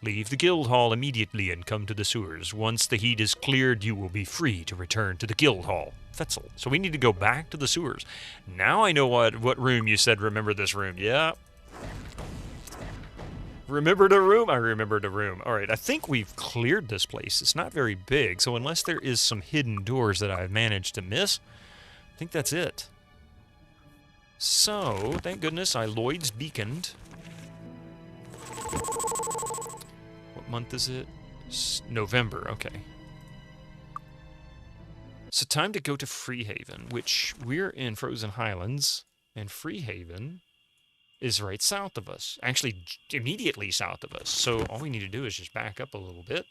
Leave the guild hall immediately and come to the sewers. Once the heat is cleared, you will be free to return to the guild hall. Fetzel. So we need to go back to the sewers. Now I know what room you said, remember this room. Yeah. Remember the room? I remember the room. All right, I think we've cleared this place. It's not very big, so unless there is some hidden doors that I've managed to miss, I think that's it. So, thank goodness I Lloyd's beaconed. What month is it? November, okay. So time to go to Freehaven, which we're in Frozen Highlands, and Freehaven is right south of us. Actually, immediately south of us. So all we need to do is just back up a little bit.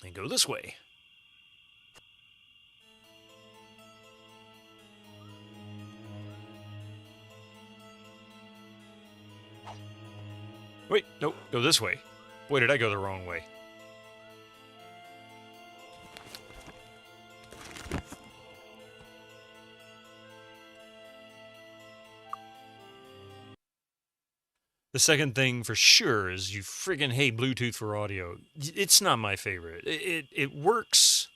And go this way. Wait, nope, go this way. Boy, did I go the wrong way. The second thing for sure is you friggin' hate Bluetooth for audio. It's not my favorite. It works.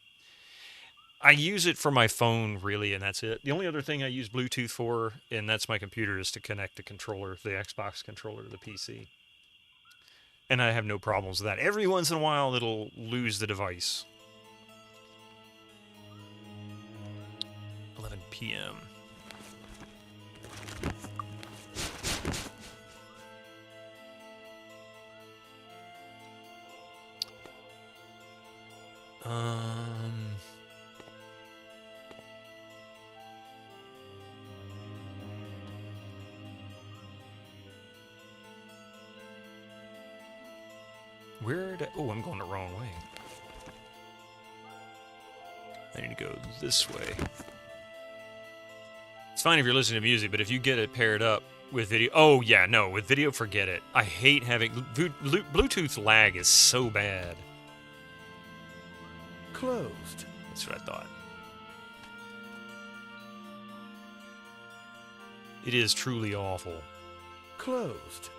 I use it for my phone, really, and that's it. The only other thing I use Bluetooth for, and that's my computer, is to connect the controller, the Xbox controller to the PC. And I have no problems with that. Every once in a while, it'll lose the device. 11 p.m. Where did... Oh, I'm going the wrong way. I need to go this way. It's fine if you're listening to music, but if you get it paired up with video... Oh, yeah, no. With video, forget it. I hate having... Bluetooth lag is so bad. Closed. That's what I thought. It is truly awful. Closed.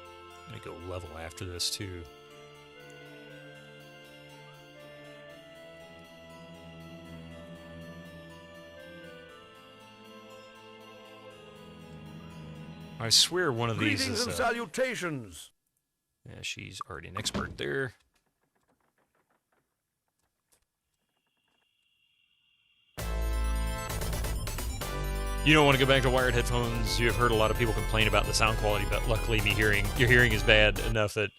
I'm gonna go level after this, too. I swear one of these Greetings is... and salutations. Yeah, she's already an expert there. You don't want to go back to wired headphones. You have heard a lot of people complain about the sound quality, but luckily your hearing is bad enough that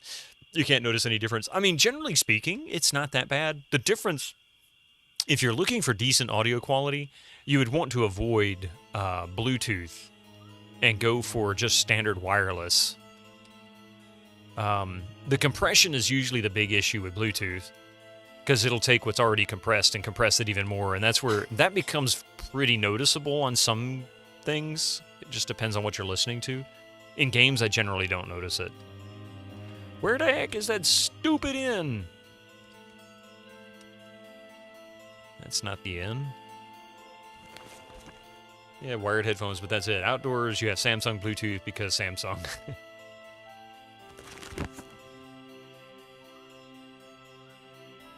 you can't notice any difference. I mean, generally speaking, it's not that bad. The difference, if you're looking for decent audio quality, you would want to avoid Bluetooth and go for just standard wireless. The compression is usually the big issue with Bluetooth, because it'll take what's already compressed and compress it even more, and that's where that becomes pretty noticeable on some things. It just depends on what you're listening to. In games, I generally don't notice it. Where the heck is that stupid inn? That's not the inn. Yeah, wired headphones, but that's it. Outdoors, you have Samsung Bluetooth because Samsung.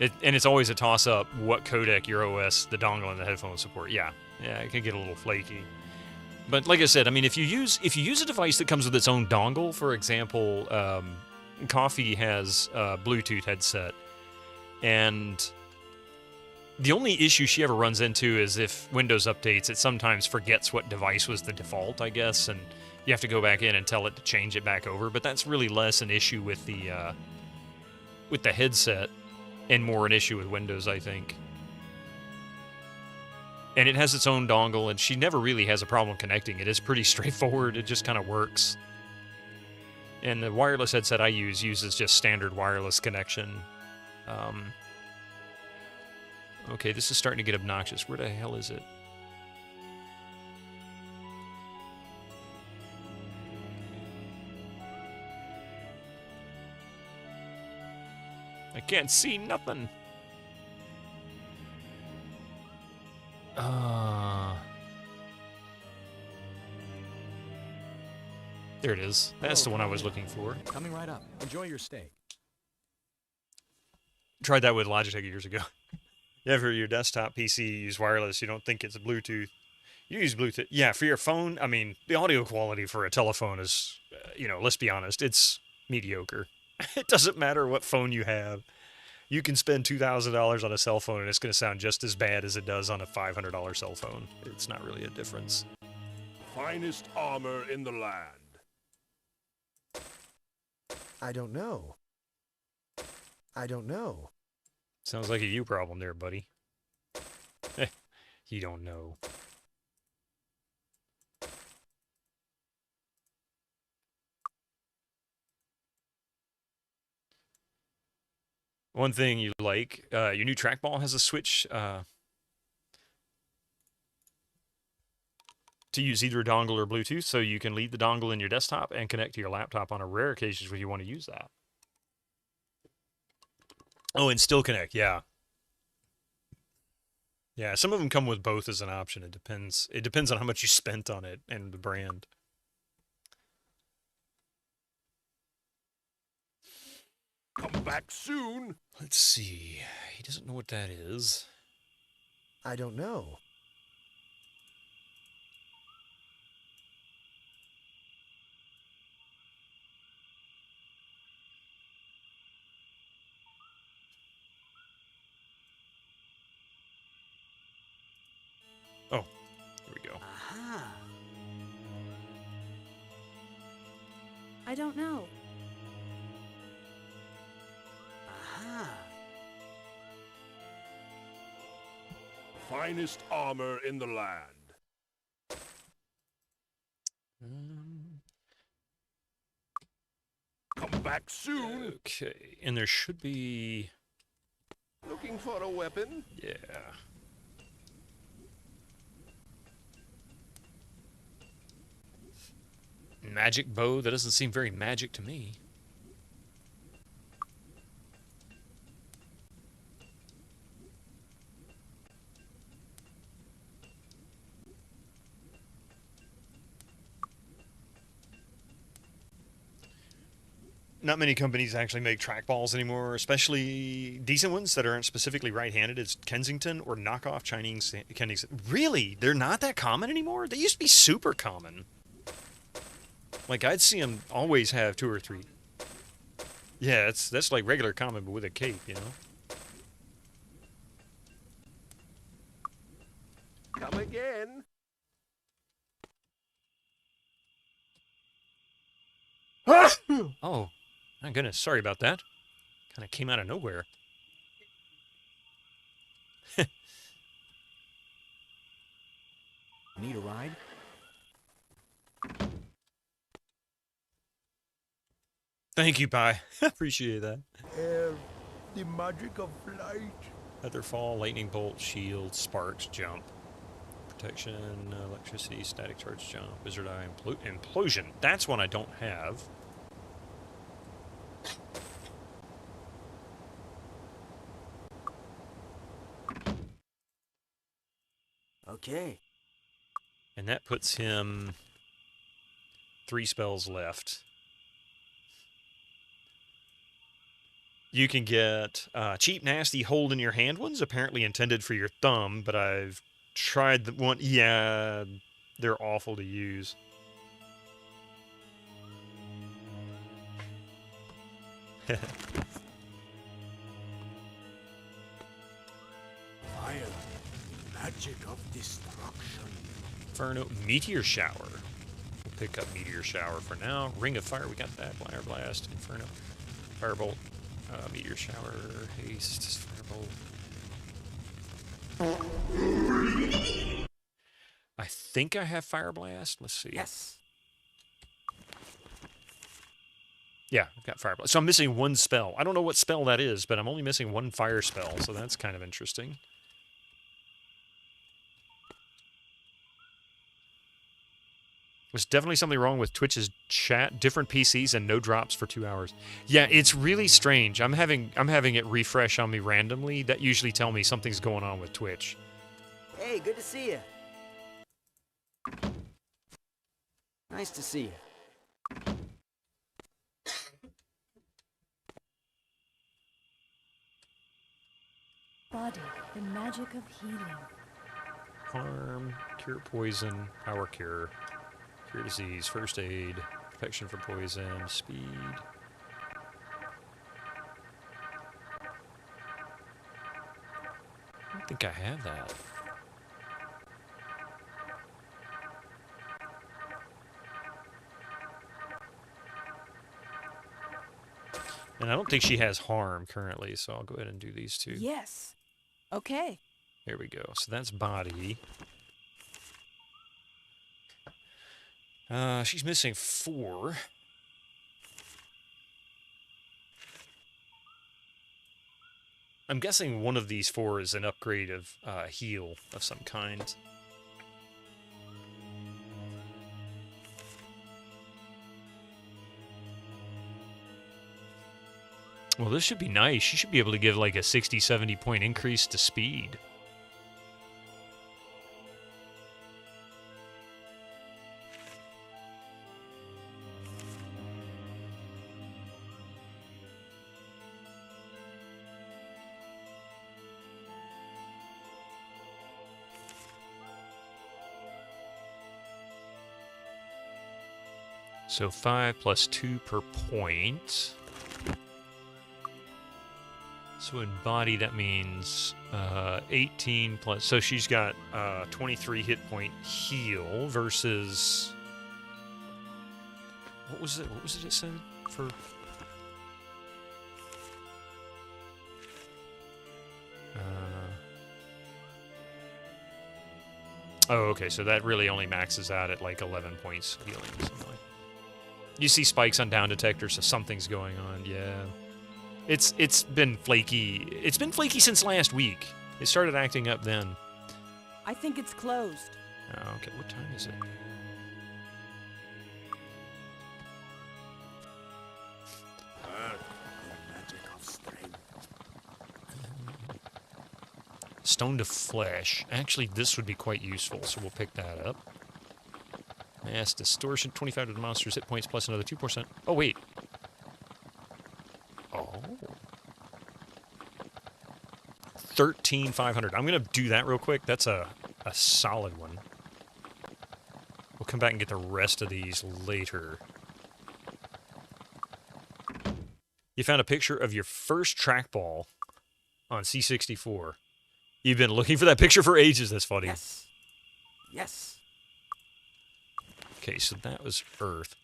And it's always a toss-up what codec your OS, the dongle, and the headphones support. Yeah, it can get a little flaky. But like I said, I mean, if you use a device that comes with its own dongle, for example, Coffee has a Bluetooth headset, and the only issue she ever runs into is if Windows updates, it sometimes forgets what device was the default, I guess, and you have to go back in and tell it to change it back over. But that's really less an issue with the headset, and more an issue with Windows, I think. And it has its own dongle, and she never really has a problem connecting it. It's pretty straightforward. It just kind of works. And the wireless headset I uses just standard wireless connection. Okay, this is starting to get obnoxious. Where the hell is it? I can't see nothing. There it is. That's the one I was looking for. Coming right up. Enjoy your steak. Tried that with Logitech years ago. Yeah, for your desktop PC, you use wireless. You don't think it's Bluetooth. You use Bluetooth. Yeah, for your phone, I mean, the audio quality for a telephone is, let's be honest, it's mediocre. It doesn't matter what phone you have. You can spend $2,000 on a cell phone and it's going to sound just as bad as it does on a $500 cell phone. It's not really a difference. Finest armor in the land. I don't know. I don't know. Sounds like a you problem there, buddy. You don't know. One thing you like, your new trackball has a switch to use either a dongle or Bluetooth, so you can leave the dongle in your desktop and connect to your laptop on a rare occasions where you want to use that. Oh, and still connect, yeah. Yeah, some of them come with both as an option. It depends. It depends on how much you spent on it and the brand. Come back soon. Let's see. He doesn't know what that is. I don't know. Oh, here we go. Aha. I don't know. Aha. Finest armor in the land. Um, Come back back soon. Okay, and there should be... Looking for a weapon? Yeah. Magic bow? That doesn't seem very magic to me. Not many companies actually make trackballs anymore, especially decent ones that aren't specifically right-handed. It's Kensington or knockoff Chinese Kensington. Really? They're not that common anymore? They used to be super common. Like, I'd see them always have 2 or 3. Yeah, that's like regular common, but with a cape, you know? Come again. Oh, my goodness. Sorry about that. Kind of came out of nowhere. Need a ride? Thank you, Pi. Appreciate that. The magic of flight. Feather fall, lightning bolt, shield, sparks, jump. Protection, electricity, static charge, jump, wizard eye, implosion. That's one I don't have. Okay. And that puts him 3 spells left. You can get cheap, nasty, hold in your hand ones, apparently intended for your thumb, but I've tried the one. Yeah, they're awful to use. Fire, magic of destruction. Inferno, meteor shower. We'll pick up meteor shower for now. Ring of fire, we got that. Fire blast, inferno, firebolt, meteor shower, haste, firebolt. I think I have fire blast. Let's see. Yes. Yeah, I've got fire blast. So I'm missing 1 spell. I don't know what spell that is, but I'm only missing 1 fire spell, so that's kind of interesting. There's definitely something wrong with Twitch's chat. Different PCs and no drops for 2 hours. Yeah, it's really strange. I'm having it refresh on me randomly. That usually tell me something's going on with Twitch. Hey, good to see you. Nice to see you. Body, the magic of healing. Harm, cure poison, power cure, cure disease, first aid, protection from poison, speed. I don't think I have that. And I don't think she has harm currently, so I'll go ahead and do these 2. Yes. Okay. There we go. So that's body. She's missing 4. I'm guessing one of these 4 is an upgrade of heal of some kind. Well, this should be nice. She should be able to give like a 60, 70 point increase to speed. So 5 plus 2 per point. So in body, that means 18 plus... So she's got 23 hit point heal versus... What was it? What was it said for... Oh, okay, so that really only maxes out at like 11 points healing or something. You see spikes on down detector, so something's going on. Yeah. It's been flaky. It's been flaky since last week. It started acting up then. I think it's closed. Oh, okay. What time is it? Stone to flesh. Actually, this would be quite useful, so we'll pick that up. Mass distortion, 25 to the monster's hit points plus another 2%. Oh, wait. Oh. 13,500. I'm going to do that real quick. That's a solid one. We'll come back and get the rest of these later. You found a picture of your first trackball on C64. You've been looking for that picture for ages. That's funny. Yes. Yes. Okay, so that was Earth.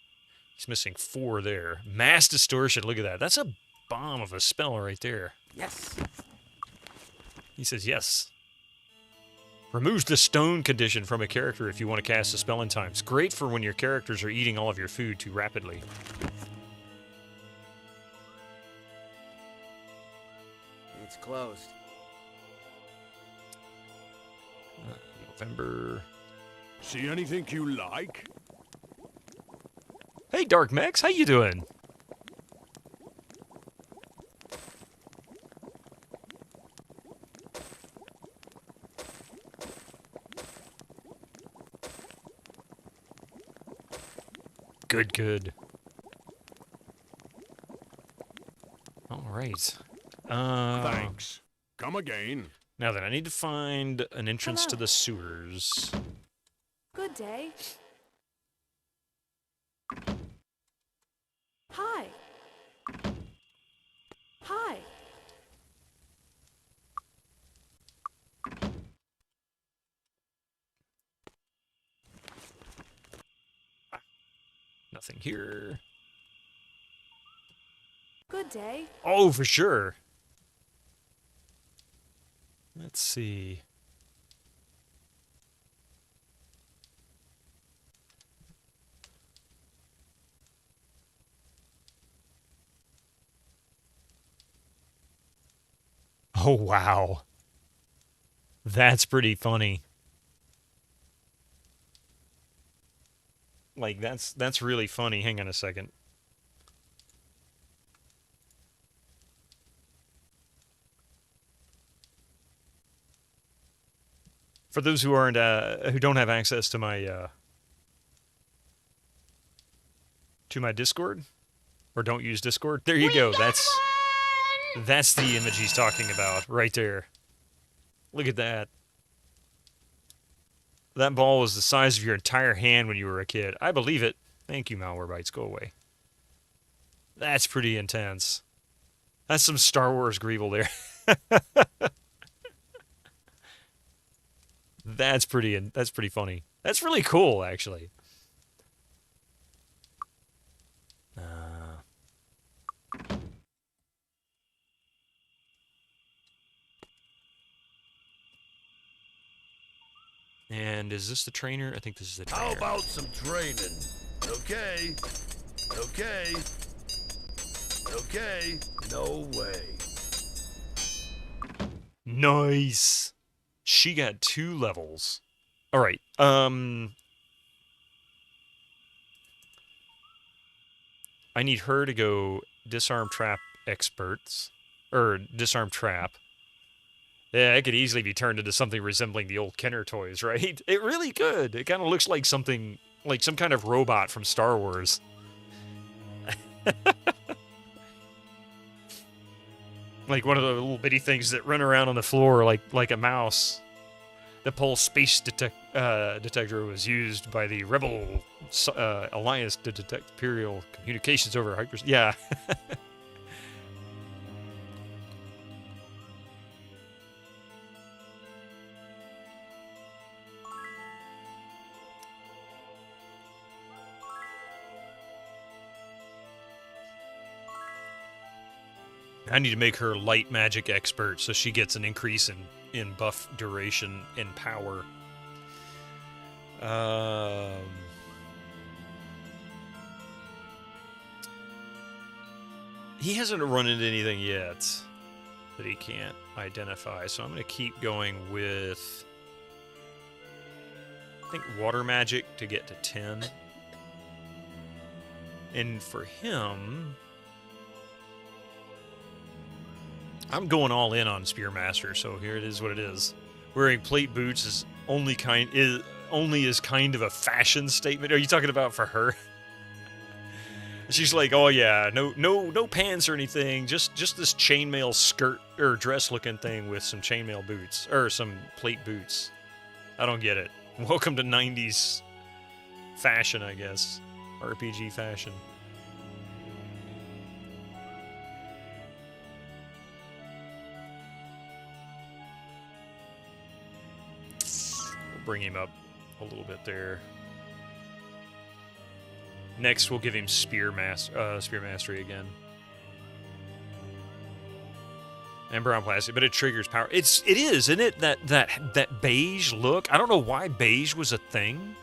He's missing 4 there. Mass distortion. Look at that. That's a bomb of a spell right there. Yes. He says yes. Removes the stone condition from a character if you want to cast a spell in time. It's great for when your characters are eating all of your food too rapidly. It's closed. November. See anything you like? Hey, Dark Max, how you doing? Good, good. All right. Thanks. Come again. Now then, I need to find an entrance to the sewers. Good day. Hi. Hi. Nothing here. Good day. Oh, for sure. Let's see. Oh, wow. That's pretty funny. Like, that's really funny. Hang on a second. For those who aren't, who don't have access to my Discord, or don't use Discord, there you go. That's the image he's talking about right there. Look at that. That ball was the size of your entire hand when you were a kid. I believe it. Thank you, Malwarebytes. Go away. That's pretty intense. That's some Star Wars Greeble there. That's pretty funny. That's really cool, actually. And is this the trainer? I think this is the trainer. How about some training? Okay. Okay. Okay. No way. Nice. She got 2 levels. All right. I need her to go disarm trap experts, or disarm trap. Yeah, it could easily be turned into something resembling the old Kenner toys, right? It really could. It kind of looks like something, like some kind of robot from Star Wars. Like one of the little bitty things that run around on the floor like a mouse. The pulse space detector was used by the Rebel Alliance to detect Imperial communications over hyperspace. Yeah. I need to make her light magic expert so she gets an increase in buff duration and power. He hasn't run into anything yet that he can't identify, so I'm going to keep going with, I think, water magic to get to 10. And for him, I'm going all in on Spearmaster, so here it is what it is. Wearing plate boots is only kind of a fashion statement. Are you talking about for her? She's like, oh yeah, no pants or anything, just this chainmail skirt or dress looking thing with some chainmail boots or some plate boots. I don't get it. Welcome to 90s fashion, I guess. RPG fashion. We'll bring him up a little bit there. Next, we'll give him Spear Mastery again. And brown plastic, but it triggers power. It is, isn't it? That beige look. I don't know why beige was a thing.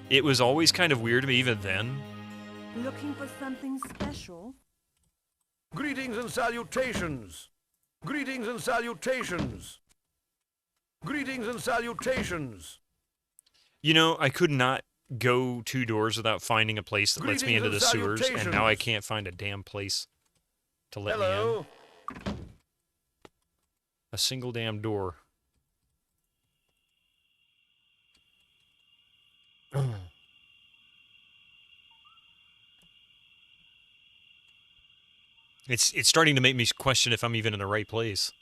It was always kind of weird to me even then. Looking for something special? Greetings and salutations. Greetings and salutations. Greetings and salutations. You know, I could not go 2 doors without finding a place that lets me into the sewers, and now I can't find a damn place to let me in. A single damn door. It's starting to make me question if I'm even in the right place.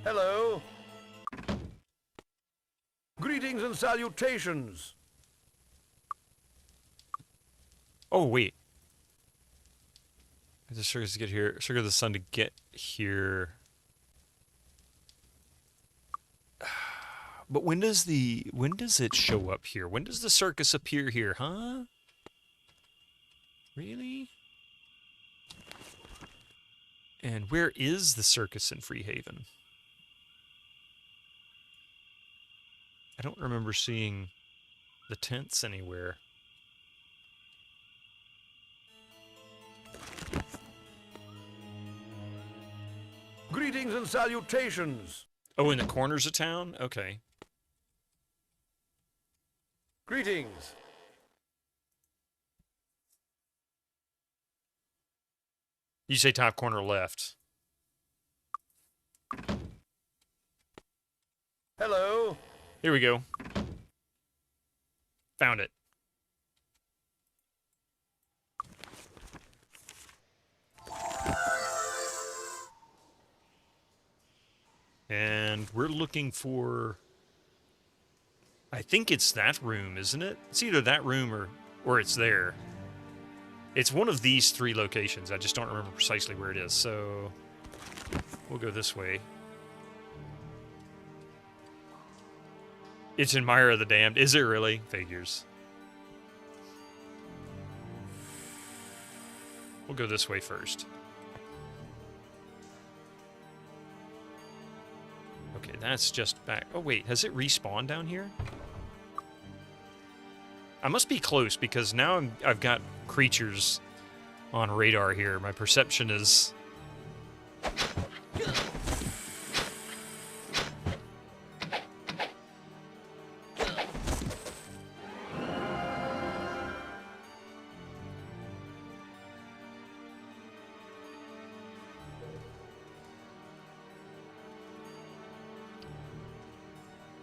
Hello. Greetings and salutations. Oh, wait. The circus to get here. Circle the sun to get here. But when does it show up here? When does the circus appear here, huh? Really? And where is the circus in Freehaven? I don't remember seeing the tents anywhere. Greetings and salutations. Oh, in the corners of town? Okay. Greetings. You say top corner left. Hello. Here we go. Found it. And we're looking for... I think it's that room, isn't it? It's either that room or it's there. It's one of these 3 locations. I just don't remember precisely where it is. So we'll go this way. It's in Mire of the Damned. Is it really? Figures. We'll go this way first. Okay, that's just back. Oh, wait. Has it respawned down here? I must be close because now I've got creatures on radar here. My perception is...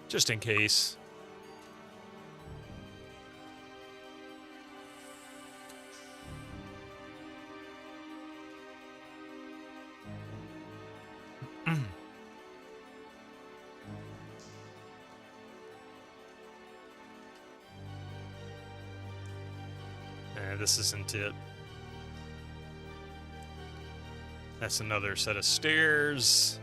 just in case. This isn't it. That's another set of stairs.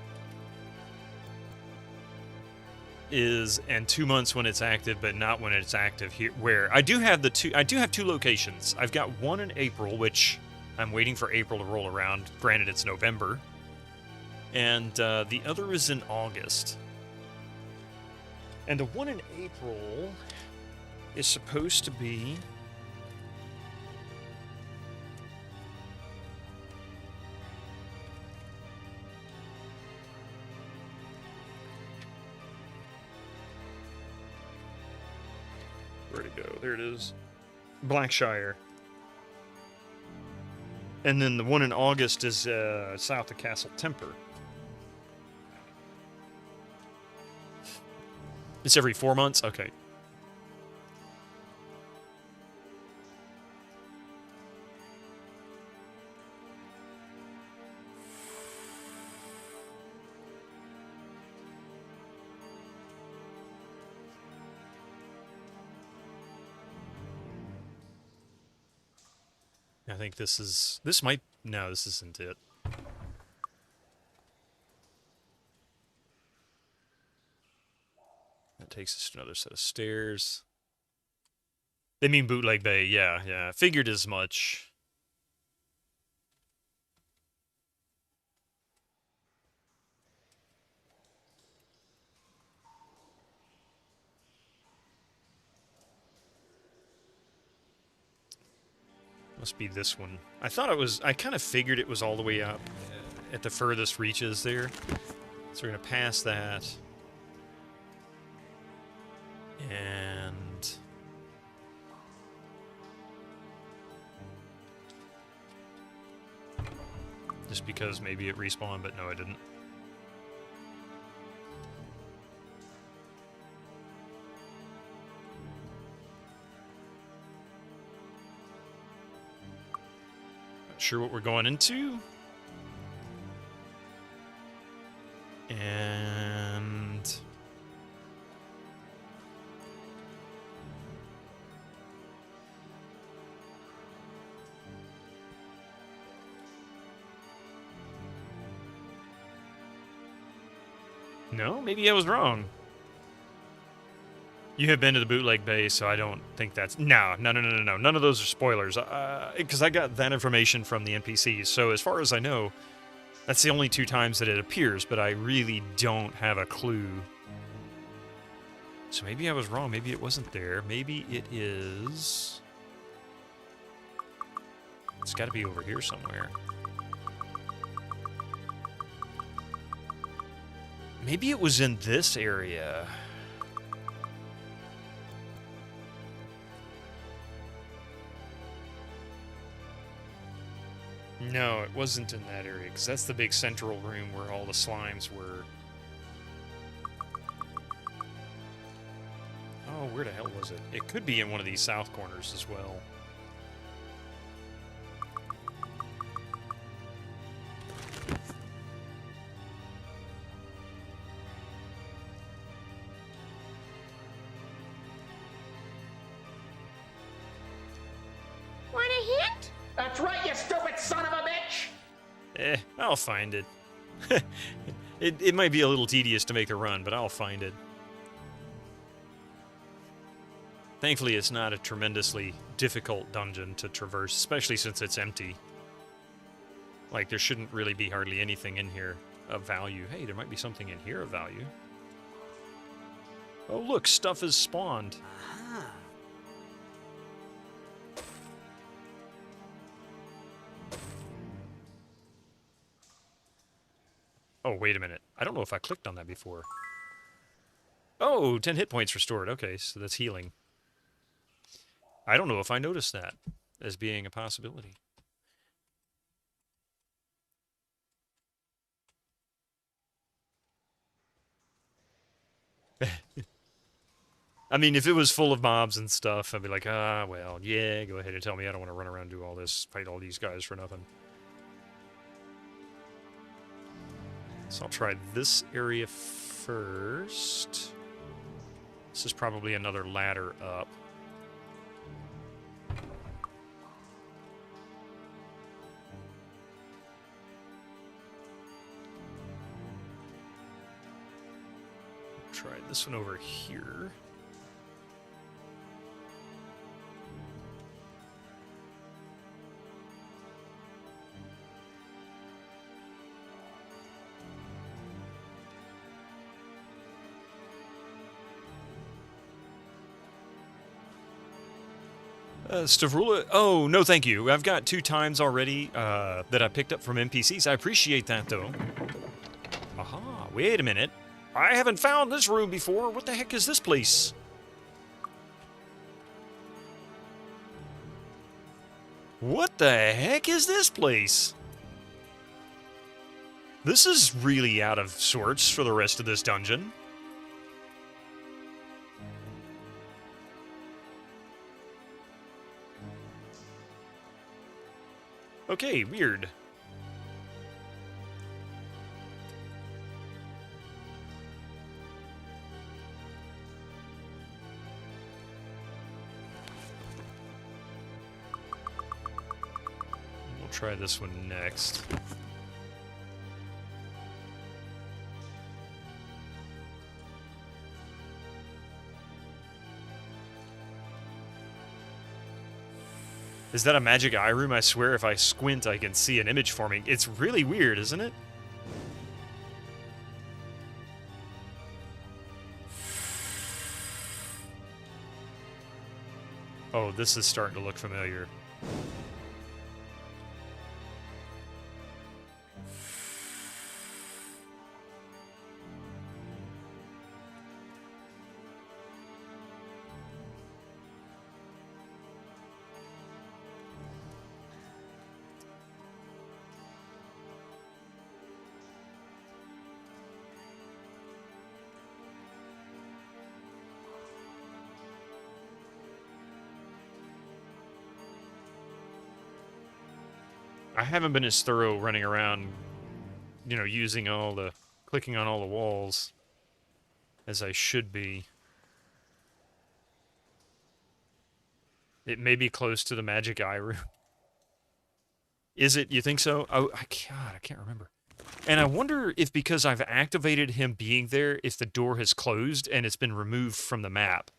And 2 months when it's active, but not when it's active here. Where I do have two locations. I've got one in April, which I'm waiting for April to roll around. Granted, it's November. And the other is in August. And the one in April is supposed to be... Where'd it go? There it is. Blackshire. And then the one in August is south of Castle Temper. It's every 4 months? Okay. I think this is... This might... No, this isn't it. That takes us to another set of stairs. They mean Bootleg Bay. Yeah, yeah. Figured as much. Must be this one. I thought it was... I kind of figured it was all the way up at the furthest reaches there. So we're going to pass that. And... just because maybe it respawned, but no, it didn't. Sure what we're going into. And no, maybe I was wrong. You have been to the Bootleg Bay, so I don't think that's... No. None of those are spoilers. Because I got that information from the NPCs. So as far as I know, that's the only 2 times that it appears, but I really don't have a clue. So maybe I was wrong. Maybe it wasn't there. Maybe it is... It's got to be over here somewhere. Maybe it was in this area. No, it wasn't in that area, because that's the big central room where all the slimes were. Oh, where the hell was it? It could be in one of these south corners as well. Want a hint? That's right, you stupid son of a bitch! I'll find it. It might be a little tedious to make the run, but I'll find it. Thankfully, it's not a tremendously difficult dungeon to traverse, especially since it's empty. Like, there shouldn't really be hardly anything in here of value. Hey, there might be something in here of value. Oh, look, stuff is spawned. Oh, wait a minute. I don't know if I clicked on that before. Oh, 10 hit points restored. Okay, so that's healing. I don't know if I noticed that as being a possibility. I mean, if it was full of mobs and stuff, I'd be like, ah, well, yeah, go ahead and tell me I don't want to run around and do all this, fight all these guys for nothing. So I'll try this area first. This is probably another ladder up. Try this one over here. Stavrula, oh, no thank you. I've got 2 times already that I picked up from NPCs. I appreciate that, though. Aha, wait a minute. I haven't found this room before. What the heck is this place? What the heck is this place? This is really out of sorts for the rest of this dungeon. Okay, weird. We'll try this one next. Is that a magic eye room? I swear if I squint I can see an image forming. It's really weird, isn't it? Oh, this is starting to look familiar. I haven't been as thorough running around, you know, using all the, clicking on all the walls as I should be. It may be close to the magic eye room. Is it? You think so? Oh, God, I can't remember. And I wonder if because I've activated him being there, if the door has closed and it's been removed from the map.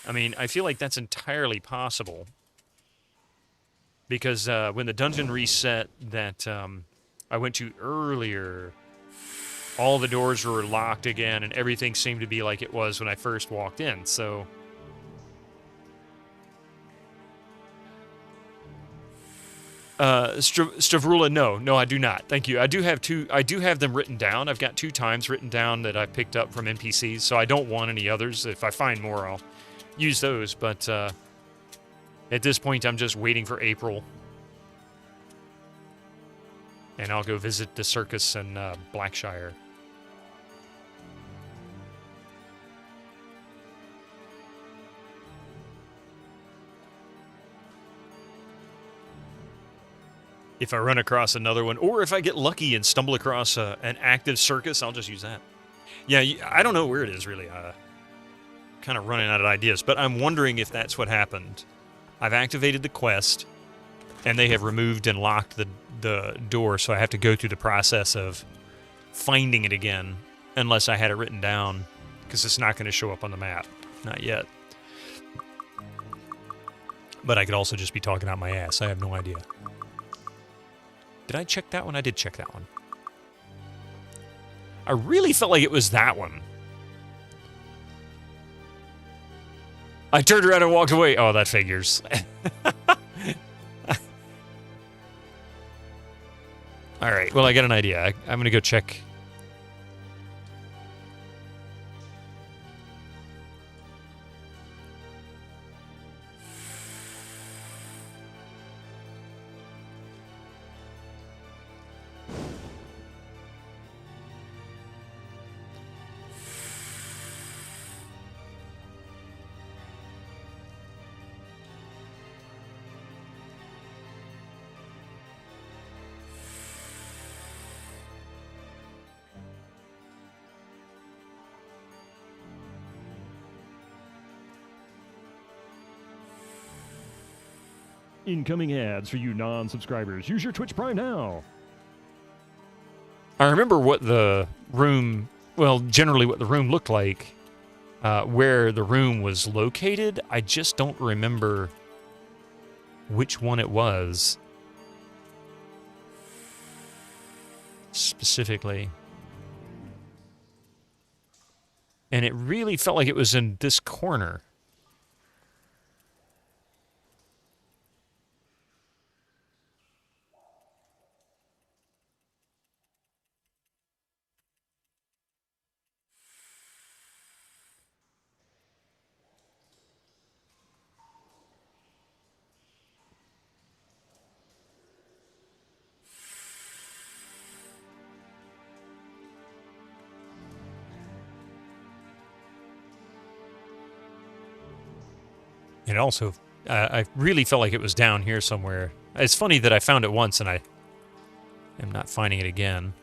I mean, I feel like that's entirely possible. Because when the dungeon reset that I went to earlier, all the doors were locked again, and everything seemed to be like it was when I first walked in, so... Stavrula, no, I do not. Thank you. I do have them written down. I've got 2 times written down that I picked up from NPCs, so I don't want any others. If I find more, I'll use those, but... at this point, I'm just waiting for April. And I'll go visit the circus in Blackshire. If I run across another one, or if I get lucky and stumble across an active circus, I'll just use that. Yeah, I don't know where it is, really. Kind of running out of ideas, but I'm wondering if that's what happened. I've activated the quest, and they have removed and locked the door, so I have to go through the process of finding it again, unless I had it written down, because it's not going to show up on the map. Not yet. But I could also just be talking out my ass. I have no idea. Did I check that one? I did check that one. I really felt like it was that one. I turned around and walked away. Oh, that figures. All right. Well, I got an idea. I'm going to go check. Incoming ads for you non-subscribers. Use your Twitch Prime now. I remember what the room, well, generally what the room looked like, where the room was located. I just don't remember which one it was specifically. And it really felt like it was in this corner. And also, I really felt like it was down here somewhere. It's funny that I found it once and I am not finding it again.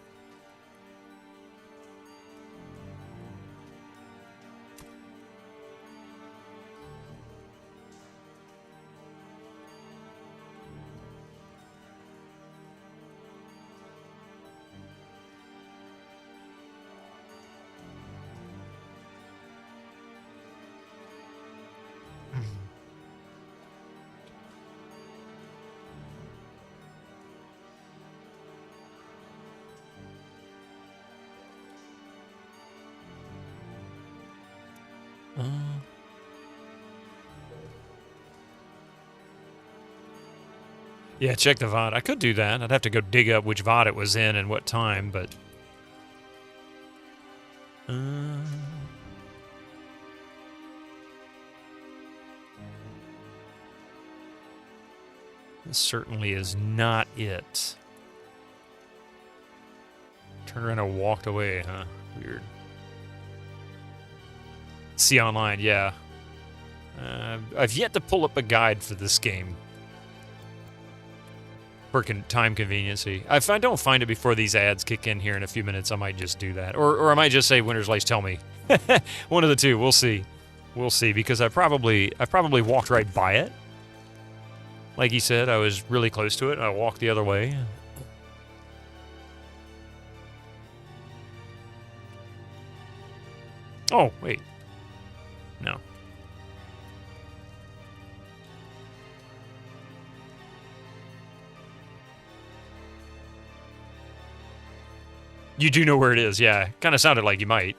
Yeah, check the VOD. I could do that. I'd have to go dig up which VOD it was in and what time, but... This certainly is not it. Turned around and walked away, huh? Weird. See online, yeah. I've yet to pull up a guide for this game. For time conveniency. If I don't find it before these ads kick in here in a few minutes, I might just do that. Or I might just say, Winter's Lights, tell me. One of the two. We'll see. We'll see, because I probably walked right by it. Like he said, I was really close to it. I walked the other way. Oh, wait. No. You do know where it is, yeah. Kind of sounded like you might.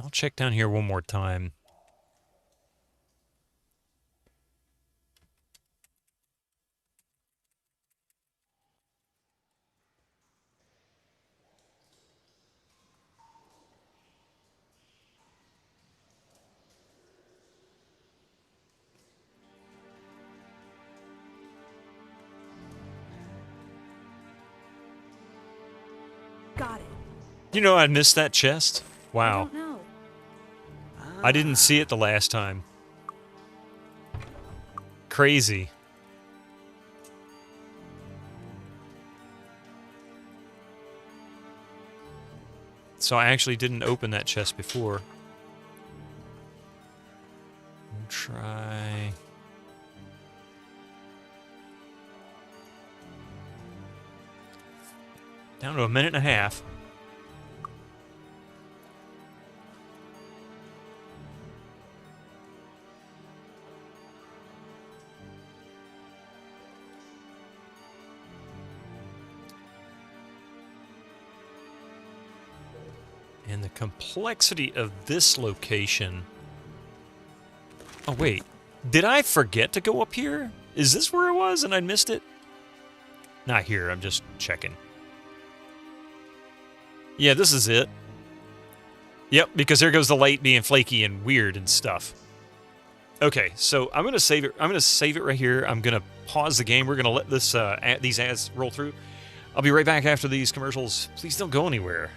I'll check down here one more time. Got it. You know, I missed that chest. Wow. I don't know. I didn't see it the last time. Crazy. So I actually didn't open that chest before. We'll try... Down to a minute and a half. And the complexity of this location... Oh, wait. Did I forget to go up here? Is this where it was and I missed it? Not here, I'm just checking. Yeah, this is it. Yep, because there goes the light being flaky and weird and stuff. Okay, so I'm gonna save it. I'm gonna save it right here. I'm gonna pause the game. We're gonna let this these ads roll through. I'll be right back after these commercials. Please don't go anywhere.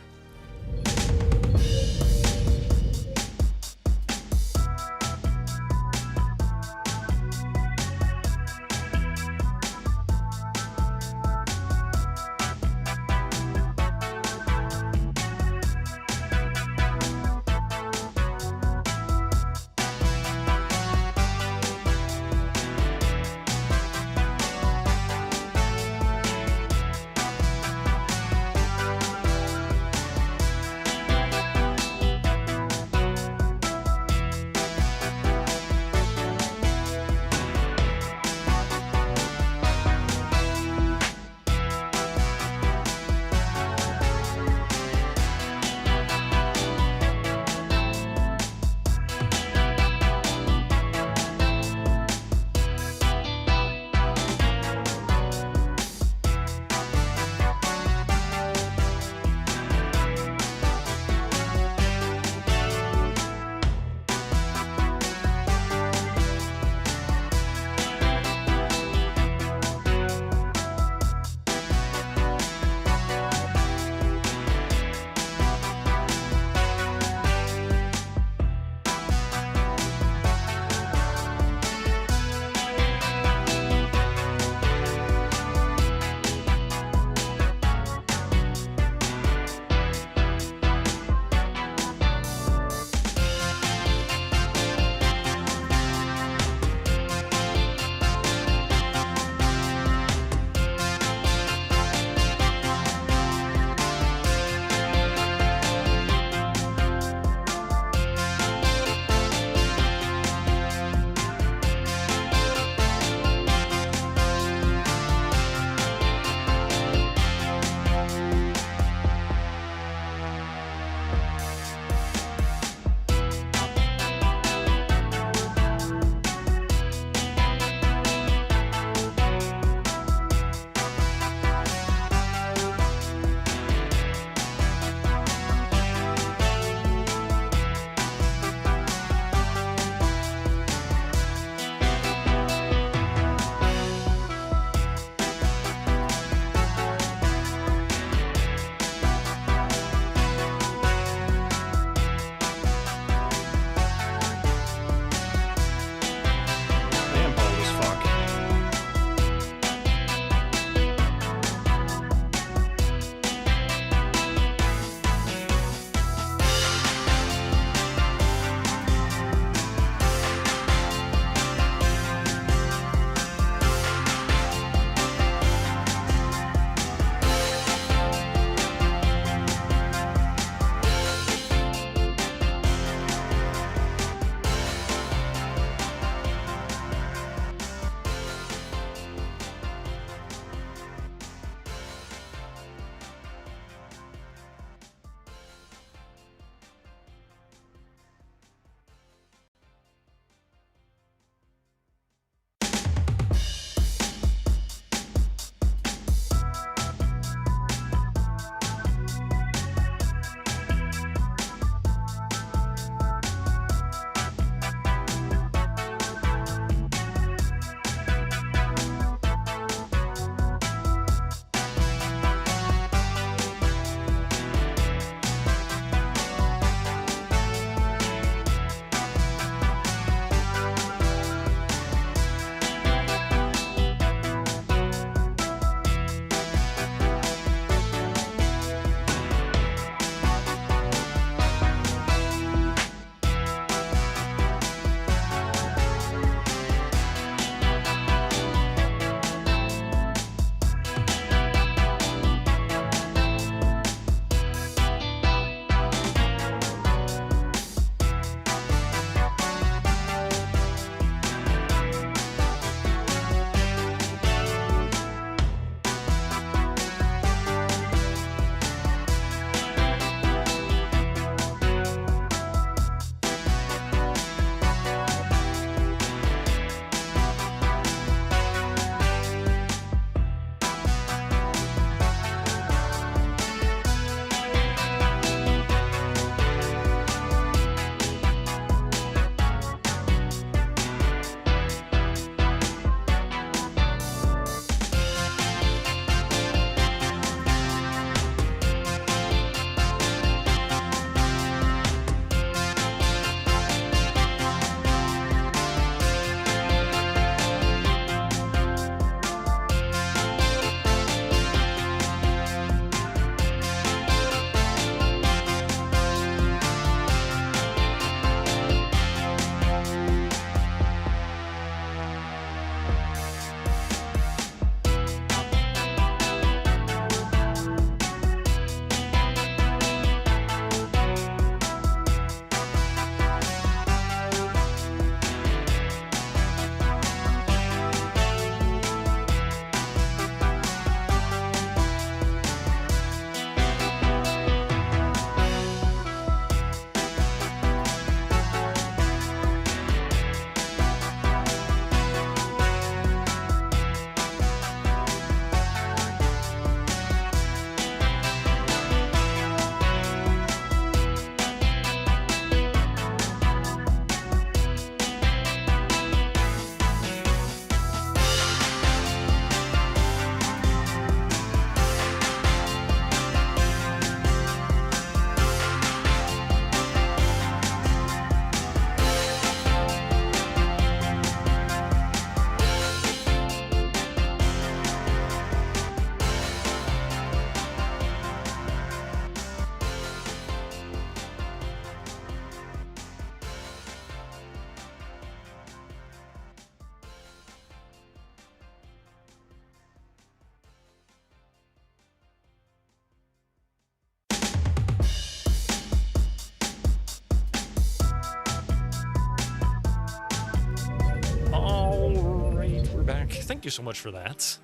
thank you so much for that.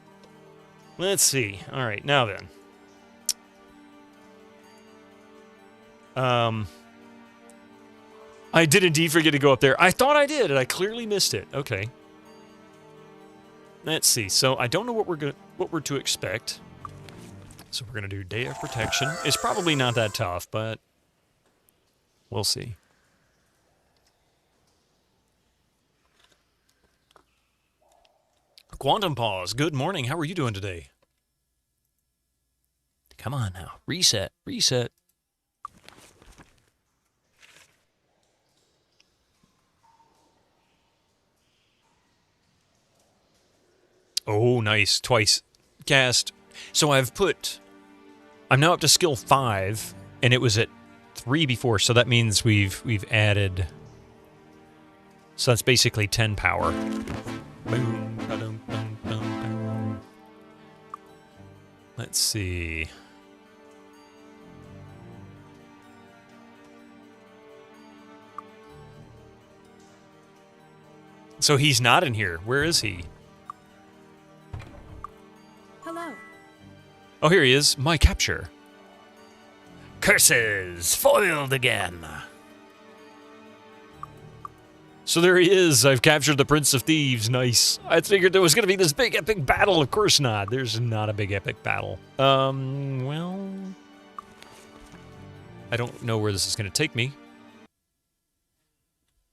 Let's see. All right, now then. I did indeed forget to go up there. I thought I did, and I clearly missed it. Okay. Let's see. So I don't know what we're to expect. So we're gonna do Day of Protection. It's probably not that tough, but we'll see. Quantum Pause. Good morning. How are you doing today? Come on now. Reset. Reset. Oh, nice. Twice. Cast. So I'm now up to skill 5, and it was at 3 before, so that means we've added. So that's basically 10 power. Boom, ba-dum, bum, bum, bum. Let's see. So he's not in here. Where is he? Hello. Oh, here he is. My capture. Curses! Foiled again! So there he is. I've captured the Prince of Thieves. Nice. I figured there was going to be this big epic battle. Of course not. There's not a big epic battle. Well... I don't know where this is going to take me.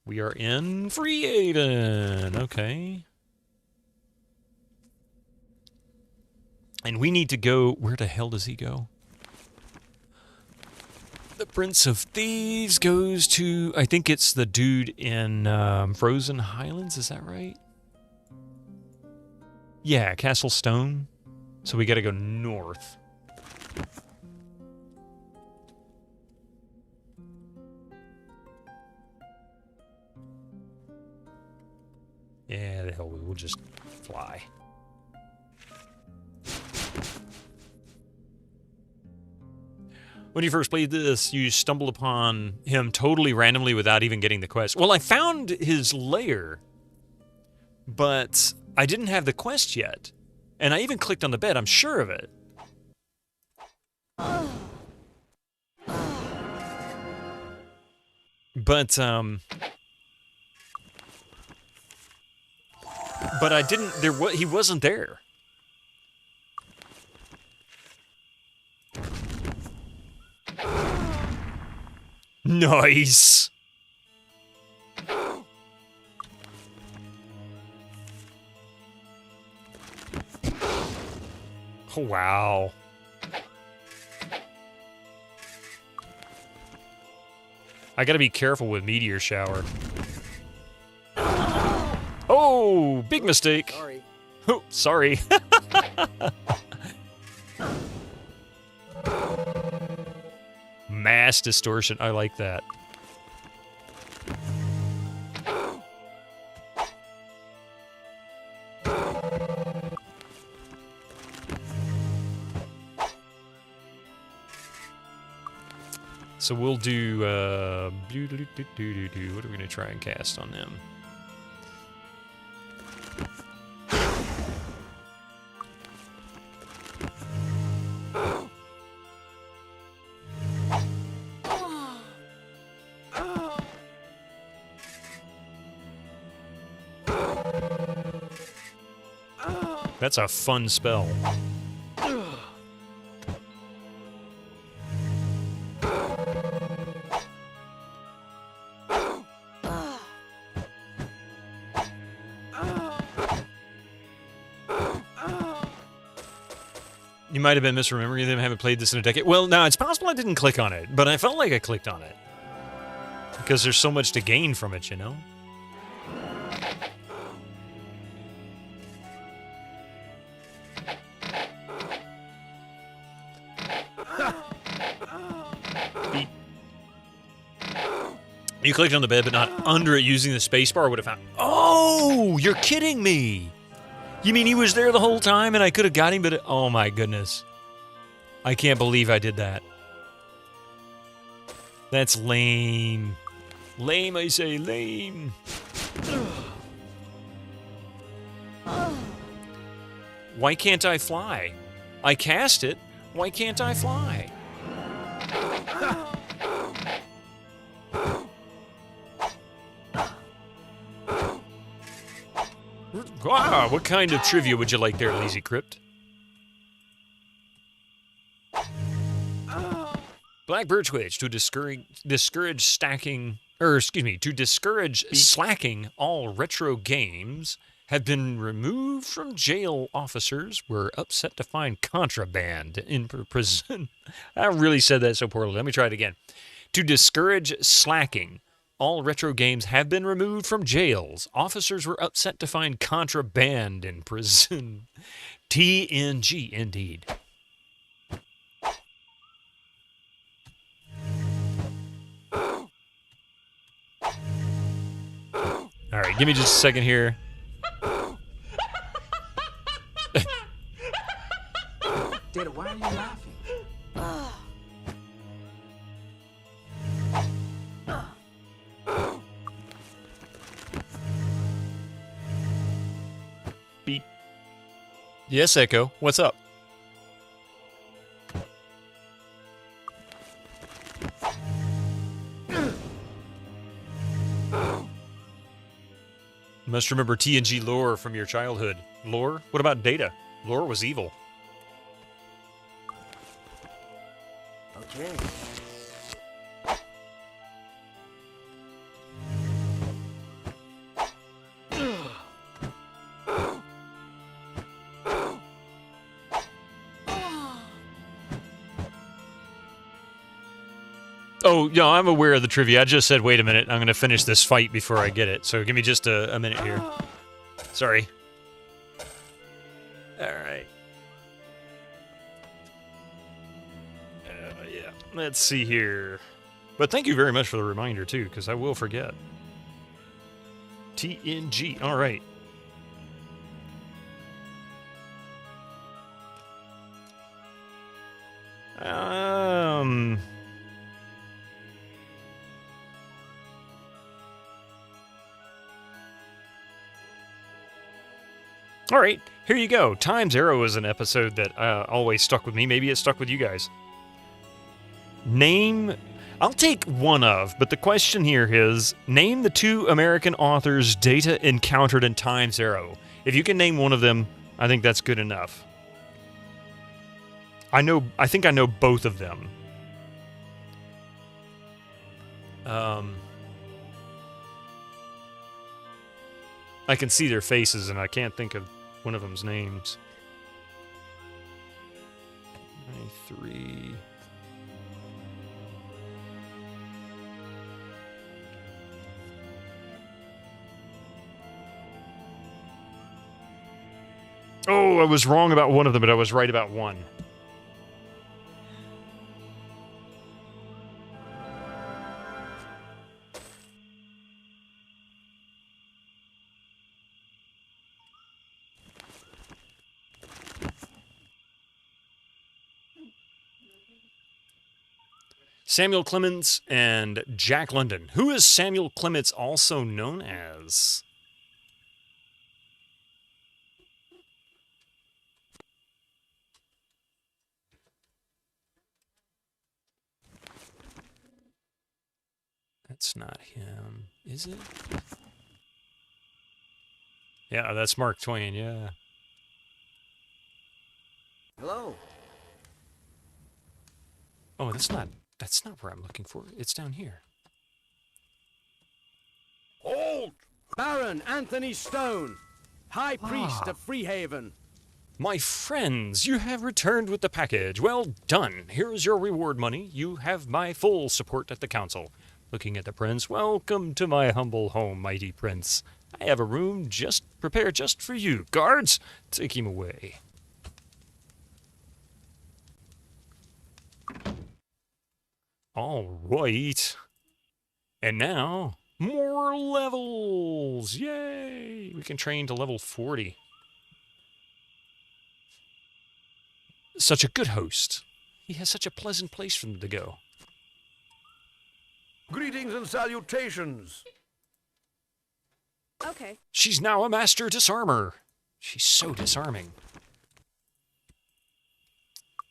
We are in Free Aiden. Okay. And we need to go... Where the hell does he go? The Prince of Thieves goes to... I think it's the dude in Frozen Highlands. Is that right? Yeah, Castle Stone. So we got to go north. Yeah, the hell, we'll just fly. When you first played this, you stumbled upon him totally randomly without even getting the quest. Well, I found his lair, but I didn't have the quest yet. And I even clicked on the bed, I'm sure of it. But I didn't, he wasn't there. Nice. Oh, wow. I gotta be careful with meteor shower. Oh, big mistake. Sorry. Oh, sorry. Mass distortion. I like that. So we'll do, what are we going to try and cast on them? That's a fun spell. You might have been misremembering them. I haven't played this in a decade. Well, no, it's possible I didn't click on it, but I felt like I clicked on it. Because there's so much to gain from it, you know? Beep. You clicked on the bed, but not under it using the spacebar would have found... Oh, you're kidding me! You mean he was there the whole time and I could have got him, but... Oh my goodness. I can't believe I did that. That's lame. Lame, I say, lame. Why can't I fly? I cast it. Why can't I fly? Ah, what kind of trivia would you like there, Lazy Crypt? Blackbird Twitch, to discourage slacking, all retro games have been removed from jail. Officers were upset to find contraband in prison. I really said that so poorly. Let me try it again. To discourage slacking, all retro games have been removed from jails. Officers were upset to find contraband in prison. TNG, indeed. All right, give me just a second here. Data, why are you laughing? Beep. Yes, Echo. What's up? Must remember TNG lore from your childhood. Lore? What about Data? Lore was evil. Okay. Oh, yeah, I'm aware of the trivia. I just said, wait a minute, I'm going to finish this fight before I get it. So give me just a minute here. Sorry. All right. Yeah, let's see here. But thank you very much for the reminder, too, because I will forget. TNG, all right. All right, here you go. Time's Arrow is an episode that always stuck with me. Maybe it stuck with you guys. Name... I'll take one of, but the question here is, name the two American authors Data encountered in Time's Arrow. If you can name one of them, I think that's good enough. I think I know both of them. I can see their faces, and I can't think of one of them's names. 93. Oh, I was wrong about one of them, but I was right about one. Samuel Clements and Jack London. Who is Samuel Clements also known as? That's not him, is it? Yeah, that's Mark Twain, yeah. Hello. Oh, that's not where I'm looking for. It's down here. Halt! Baron Anthony Stone, High Priest of Freehaven. My friends, you have returned with the package. Well done. Here's your reward money. You have my full support at the council. Looking at the prince, welcome to my humble home, mighty prince. I have a room prepared just for you. Guards, take him away. All right. And now, more levels. Yay! We can train to level 40. Such a good host. He has such a pleasant place for them to go. Greetings and salutations. Okay. She's now a master disarmer. She's so disarming.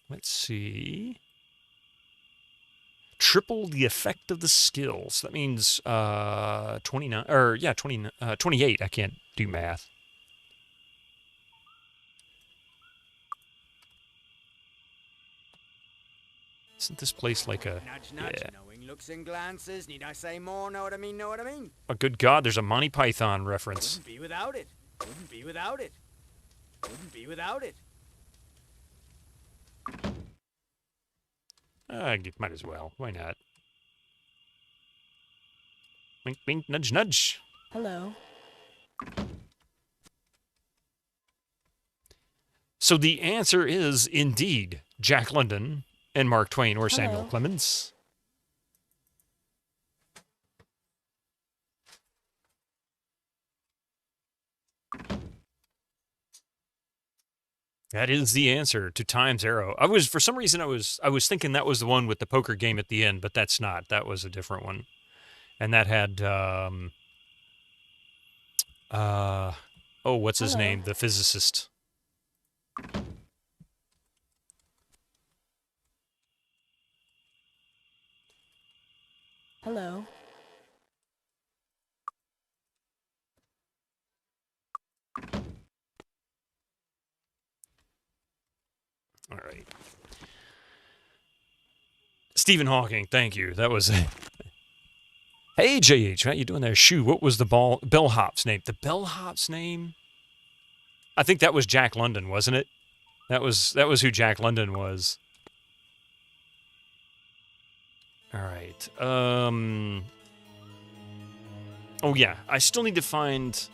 Let's see. Triple the effect of the skills. That means 29, or yeah, 28. I can't do math. Isn't this place like a... Nudge, nudge, yeah. knowing looks and glances. Need I say more? Know what I mean? Know what I mean? Oh, good God, there's a Monty Python reference. Couldn't be without it. Couldn't be without it. Couldn't be without it. Might as well. Why not? Wink, wink, nudge, nudge. Hello. So the answer is indeed Jack London and Mark Twain or Samuel Clemens. That is the answer to Time's Arrow. For some reason I was thinking that was the one with the poker game at the end, but that's not. That was a different one. And that had what's his name? The physicist. Hello. All right. Stephen Hawking, thank you. That was... Hey, JH, how you doing there? Shoo, what was the bellhop's name? The bellhop's name? I think that was Jack London, wasn't it? That was who Jack London was. All right. Oh, yeah. I still need to find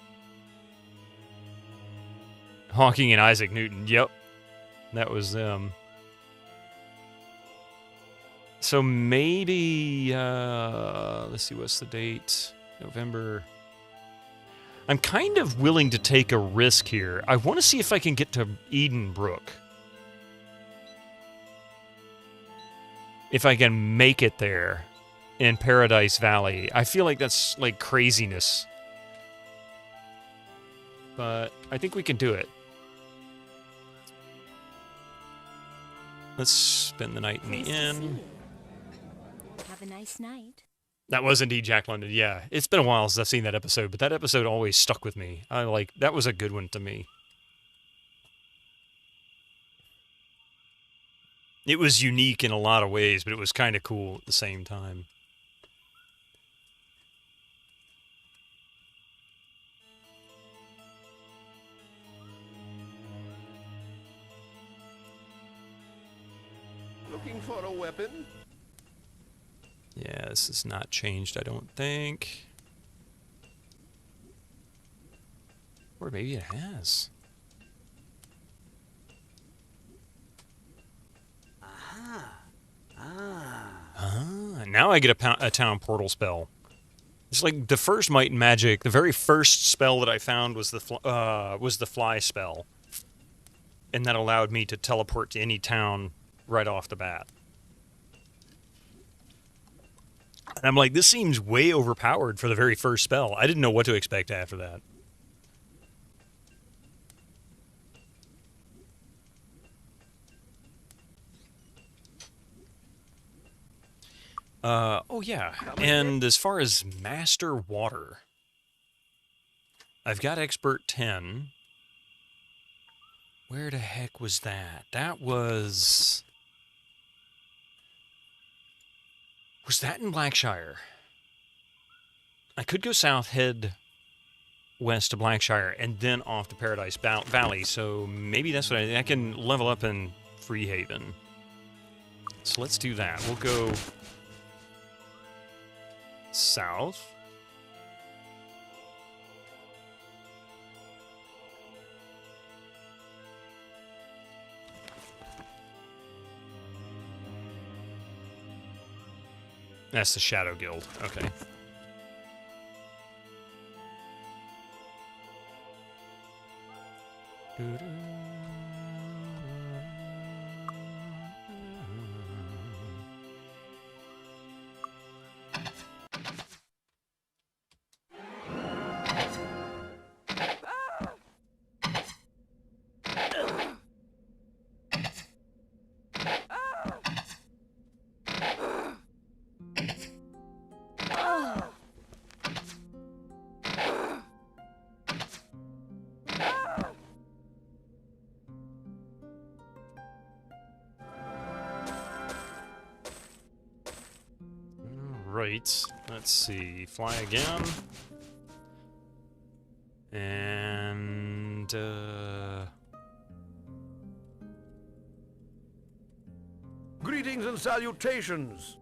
Hawking and Isaac Newton. Yep. That was them. So maybe, let's see, what's the date? November. I'm kind of willing to take a risk here. I want to see if I can get to Edenbrook. If I can make it there in Paradise Valley. I feel like that's like craziness. But I think we can do it. Let's spend the night in the inn. Have a nice night. That was indeed Jack London, yeah. It's been a while since I've seen that episode, but that episode always stuck with me. That was a good one to me. It was unique in a lot of ways, but it was kind of cool at the same time. Looking for a weapon? Yeah, this has not changed, I don't think. Or maybe it has. Now I get a town portal spell. It's like the first Might and Magic. The very first spell that I found was the fly spell, and that allowed me to teleport to any town right off the bat. And I'm like, this seems way overpowered for the very first spell. I didn't know what to expect after that. Oh yeah, and as far as Master Water, I've got Expert 10. Where the heck was that? That was... Was that in Blackshire? I could go south, head west to Blackshire, and then off to Paradise Valley, so maybe that's what I can level up in Freehaven. So let's do that. We'll go... south. That's the Shadow Guild. Okay. Alright, let's see. Fly again. And, Greetings and salutations.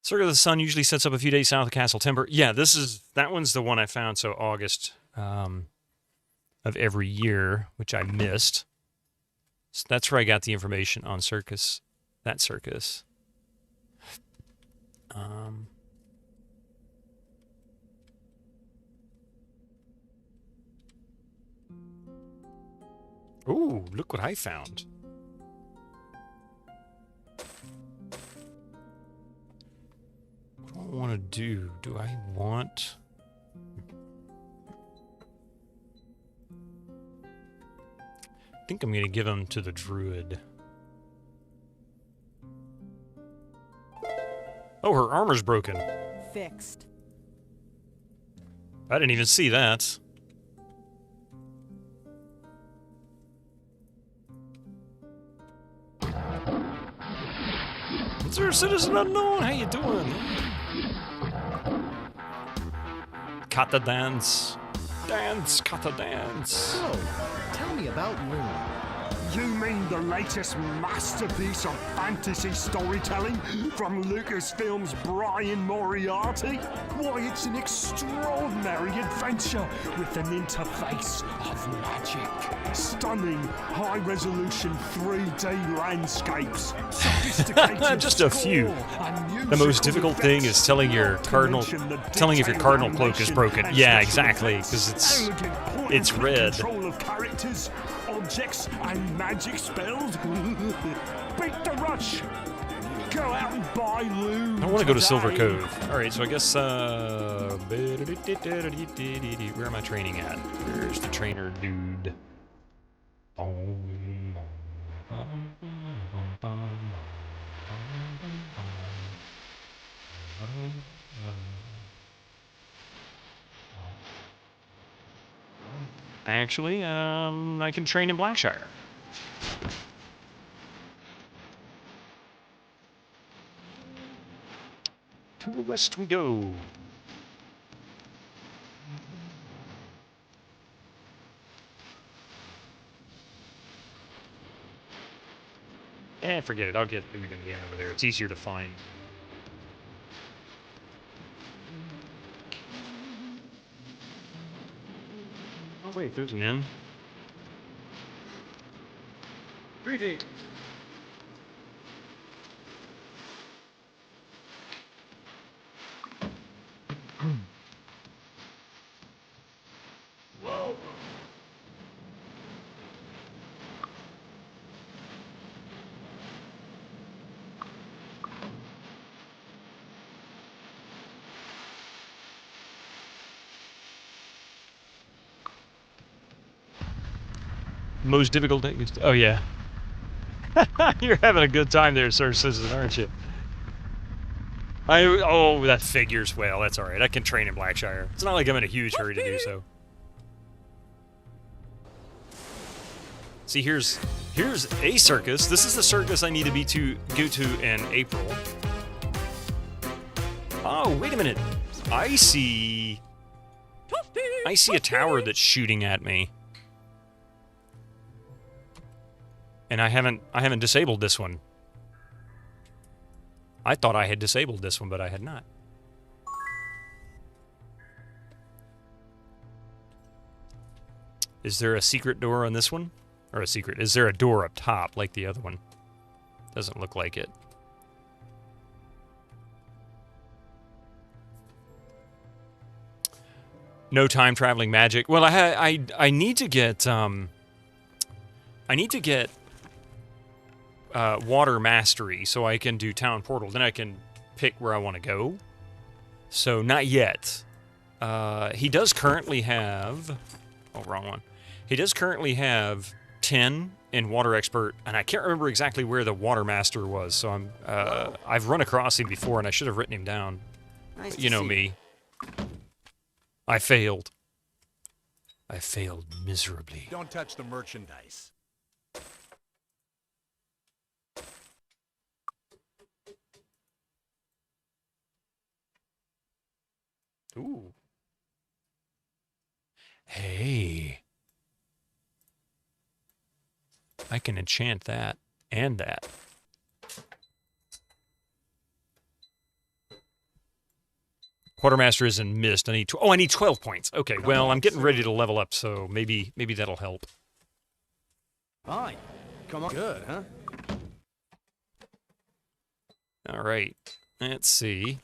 Circle of the Sun usually sets up a few days south of Castle Timber. Yeah, that one's the one I found, so August of every year, which I missed. So that's where I got the information on circus. That circus. Ooh, look what I found. What do I want to do? Do I want... I think I'm going to give them to the druid. Oh, her armor's broken. Fixed. I didn't even see that. Sir Citizen Unknown, how you doing? Kata dance. Dance, kata dance. Oh, tell me about Moon. You mean the latest masterpiece of fantasy storytelling from Lucasfilm's Brian Moriarty? Why, it's an extraordinary adventure with an interface of magic. Stunning, high-resolution 3D landscapes. Sophisticated just a few. The most difficult thing is telling if your cardinal cloak is broken. Yeah, exactly, because it's red. Control of characters, objects, and magic spells. Beat the rush. Go out and buy loot. I want to go to Silver Cove. All right, so I guess where am I training at? Where's the trainer dude? Actually, I can train in Blackshire. To the west we go. Forget it. I'll get over there. It's easier to find. Oh wait, there's an inn. Greetings. Whoa. Most difficult thing. Oh yeah. You're having a good time there, Sir Citizen, aren't you? Oh, that figures well. That's all right. I can train in Blackshire. It's not like I'm in a huge hurry to do so. See, here's a circus. This is the circus I need to go to in April. Oh, wait a minute. I see a tower that's shooting at me. And I haven't disabled this one. I thought I had disabled this one, but I had not. Is there a secret door on this one? Or is there a door up top like the other one? Doesn't look like it. No time traveling magic. Well, I need to get water mastery so I can do town portal. Then I can pick where I want to go. So not yet. He does currently have... Oh, wrong one. He does currently have 10 in water expert, and I can't remember exactly where the water master was. So I've run across him before, and I should have written him down. Nice You know to see me. I failed. I failed miserably. Don't touch the merchandise. Ooh. Hey. I can enchant that and that. Quartermaster is in mist. I need I need 12 points. Okay, well, I'm getting ready to level up, so maybe that'll help. Fine. Come on. Good, huh? All right. Let's see.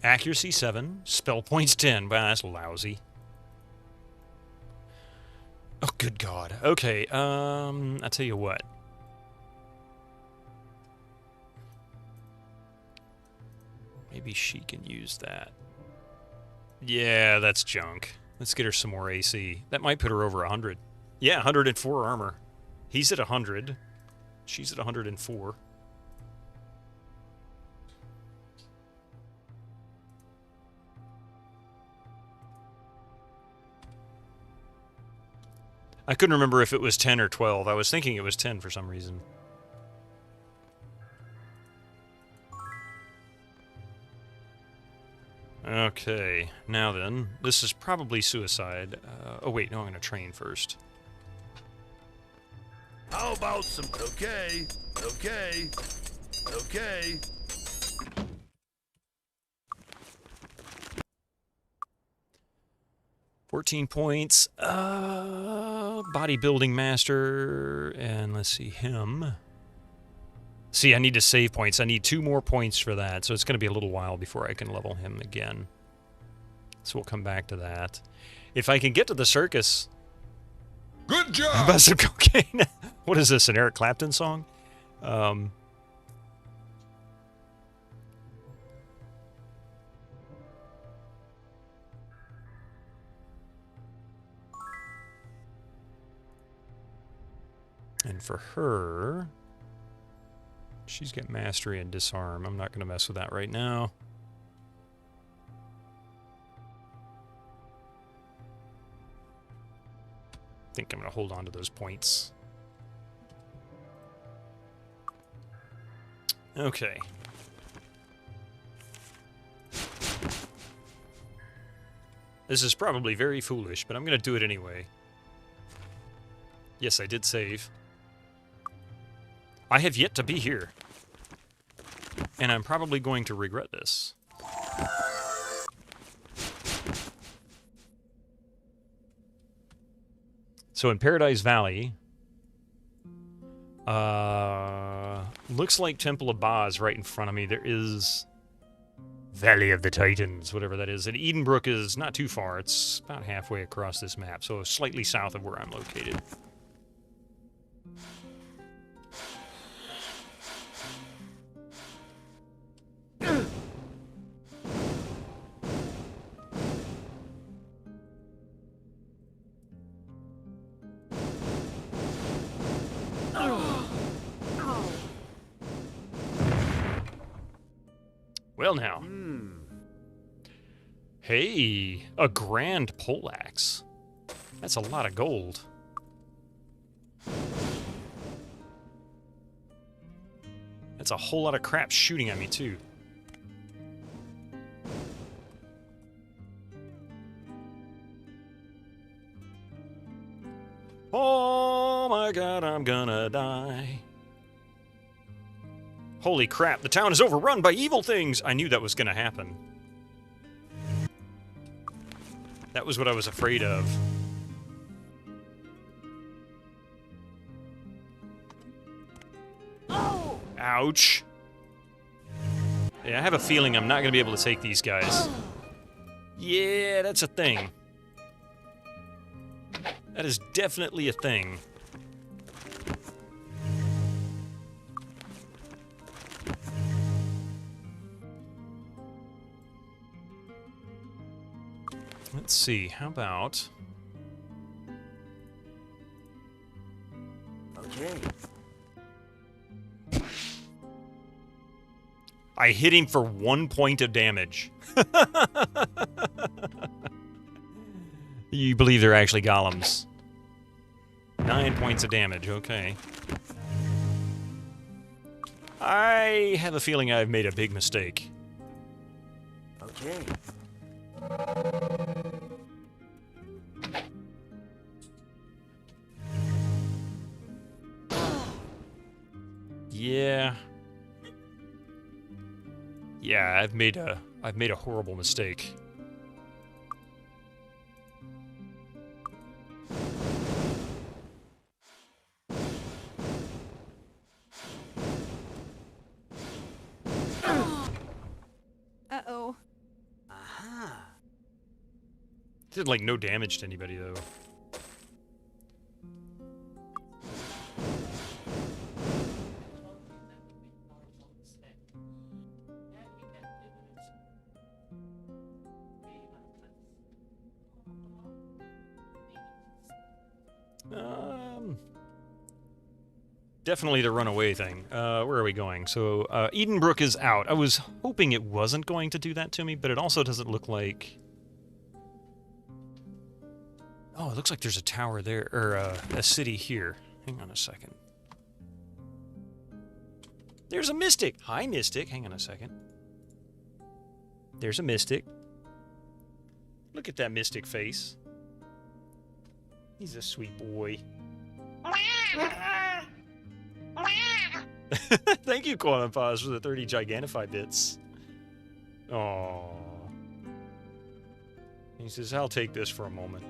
Accuracy 7, spell points 10. Well, that's lousy. Oh, good God. Okay, I'll tell you what. Maybe she can use that. Yeah, that's junk. Let's get her some more AC. That might put her over 100. Yeah, 104 armor. He's at 100. She's at 104. I couldn't remember if it was 10 or 12. I was thinking it was 10 for some reason. Okay, now then, this is probably suicide. Oh wait, no, I'm gonna train first. How about some... Okay. 14 points. Bodybuilding master, and let's see him. See, I need to save points. I need 2 more points for that, so it's going to be a little while before I can level him again. So we'll come back to that. If I can get to the circus... Good job! How about some cocaine? What is this, an Eric Clapton song? And for her... She's got mastery and disarm. I'm not going to mess with that right now. I think I'm going to hold on to those points. Okay. This is probably very foolish, but I'm going to do it anyway. Yes, I did save. I have yet to be here. And I'm probably going to regret this. So in Paradise Valley, looks like Temple of Ba's right in front of me. There is Valley of the Titans, whatever that is. And Edenbrook is not too far. It's about halfway across this map, so slightly south of where I'm located. Well now. Hey, a grand poleaxe. That's a lot of gold. That's a whole lot of crap shooting at me too. Oh my God, I'm gonna die. Holy crap, the town is overrun by evil things! I knew that was gonna happen. That was what I was afraid of. Oh! Ouch. Yeah, I have a feeling I'm not gonna be able to take these guys. Yeah, that's a thing. That is definitely a thing. Let's see, how about... Okay. I hit him for 1 point of damage. You believe they're actually golems. 9 points of damage, okay. I have a feeling I've made a big mistake. Okay. Yeah. Yeah, I've made a horrible mistake. Uh-oh. Aha. Did like no damage to anybody though. Definitely the runaway thing. Where are we going? So, Edenbrook is out. I was hoping it wasn't going to do that to me, but it also doesn't look like... Oh, it looks like there's a tower there, or a city here. Hang on a second. There's a Mystic! Hi, Mystic. Hang on a second. There's a Mystic. Look at that Mystic face. He's a sweet boy. Thank you, Quantum Pause, for the 30 Gigantify bits. Aww. He says, I'll take this for a moment.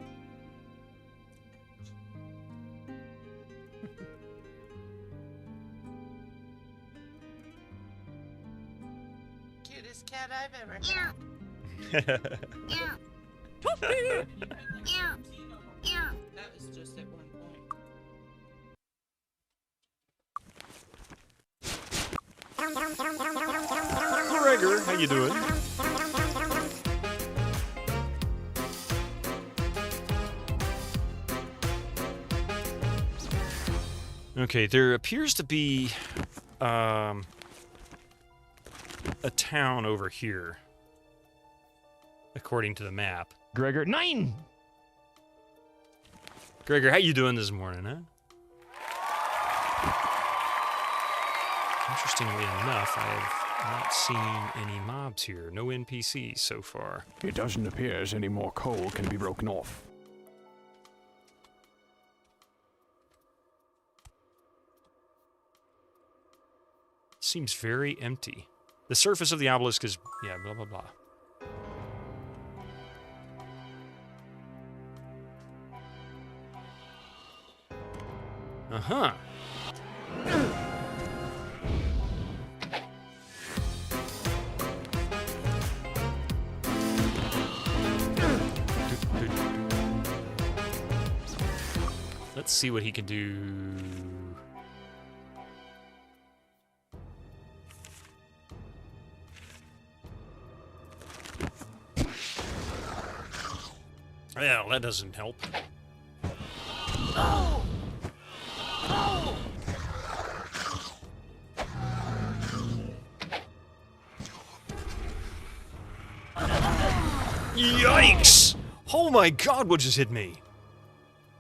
Cutest cat I've ever had. Toffee! That was just at one point. Gregor, how you doing? Okay, there appears to be a town over here, according to the map. Gregor, 9! Gregor, how you doing this morning, huh? Interestingly enough, I have not seen any mobs here. No NPCs so far. It doesn't appear as any more coal can be broken off. Seems very empty. The surface of the obelisk is... yeah, blah, blah, blah. Uh-huh. Let's see what he can do. Well, that doesn't help. Oh! Oh! Yikes! Oh my god, what just hit me?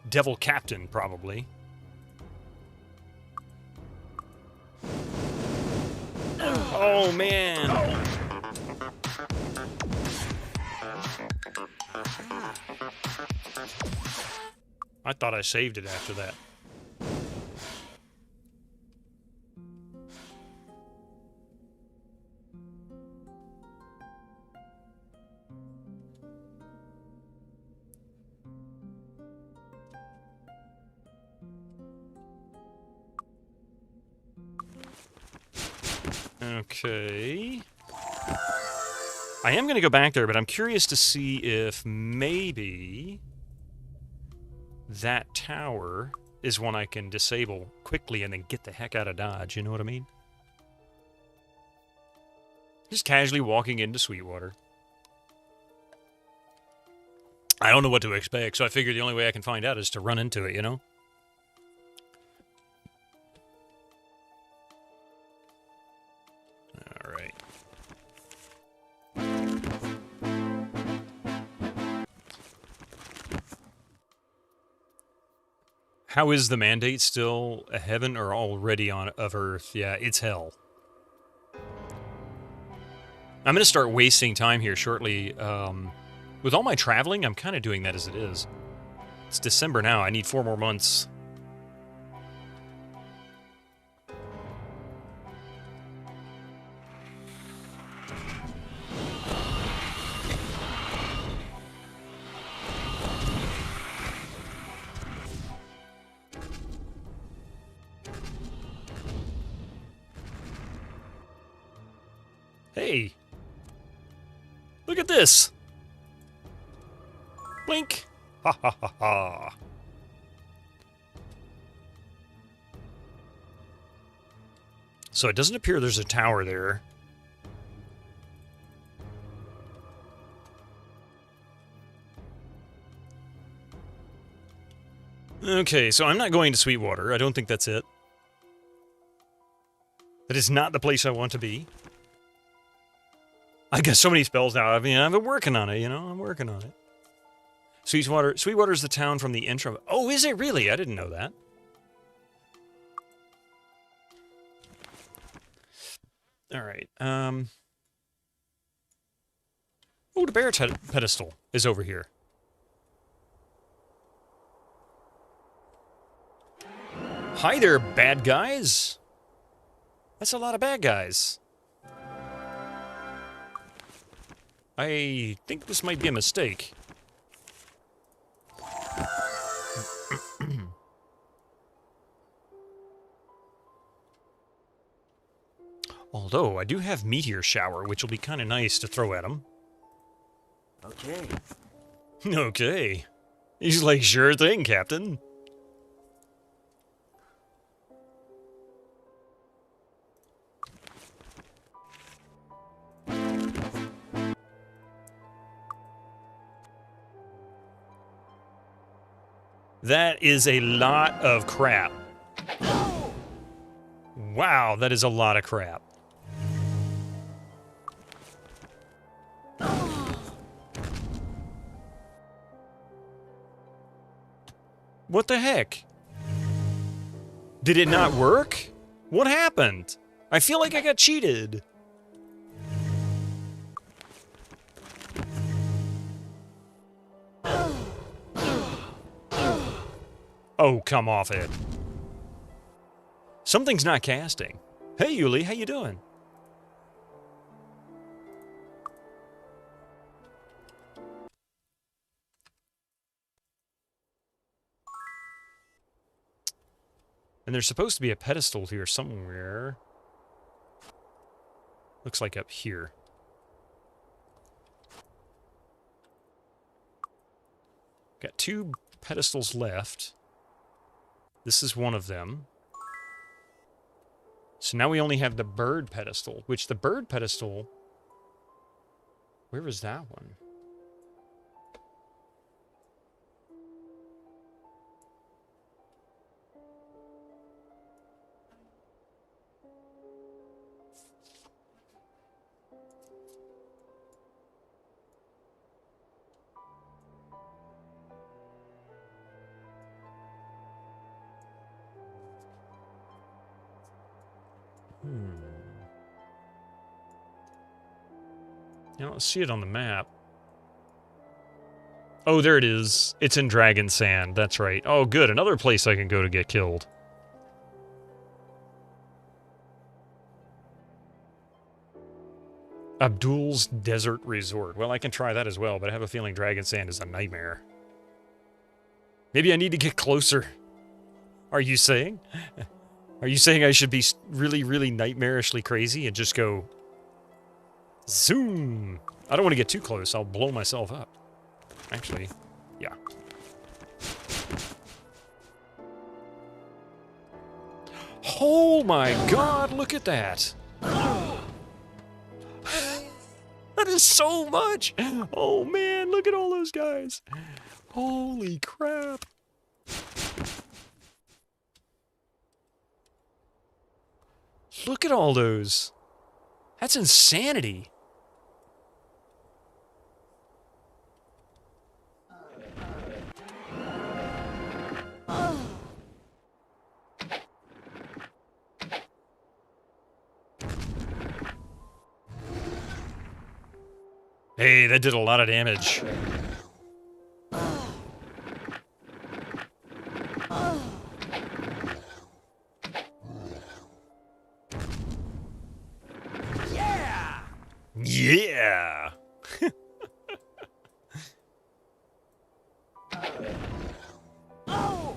Devil Captain, probably. Oh, man. I thought I saved it after that. Okay. I am going to go back there, but I'm curious to see if maybe that tower is one I can disable quickly and then get the heck out of Dodge, you know what I mean? Just casually walking into Sweetwater. I don't know what to expect, so I figured the only way I can find out is to run into it, you know? Alright. How is the mandate still a heaven or already on of Earth? Yeah, it's hell. I'm going to start wasting time here shortly. With all my traveling, I'm kind of doing that as it is. It's December now. I need 4 more months. Hey! Look at this! Blink! Ha ha ha ha! So it doesn't appear there's a tower there. Okay, so I'm not going to Sweetwater. I don't think that's it. That is not the place I want to be. I got so many spells now. I mean, I've been working on it, you know? I'm working on it. Sweetwater's the town from the intro. Oh, is it really? I didn't know that. All right. Oh, the bear pedestal is over here. Hi there, bad guys. That's a lot of bad guys. I think this might be a mistake. Although, I do have Meteor Shower, which will be kind of nice to throw at him. Okay. Okay. He's like, sure thing, Captain. That is a lot of crap. Wow, that is a lot of crap. What the heck? Did it not work? What happened? I feel like I got cheated. Oh, come off it. Something's not casting. Hey, Yuli, how you doing? And there's supposed to be a pedestal here somewhere. Looks like up here. Got 2 pedestals left. This is one of them. So now we only have the bird pedestal, which the bird pedestal... Where was that one? I don't see it on the map. Oh, there it is. It's in Dragon Sand. That's right. Oh, good. Another place I can go to get killed. Abdul's Desert Resort. Well, I can try that as well, but I have a feeling Dragon Sand is a nightmare. Maybe I need to get closer. Are you saying? Are you saying I should be really, really nightmarishly crazy and just go... Zoom! I don't want to get too close. I'll blow myself up. Actually, yeah. Oh my god, look at that! That is so much! Oh man, look at all those guys! Holy crap! Look at all those! That's insanity! Hey, that did a lot of damage. Yeah! Yeah! Oh!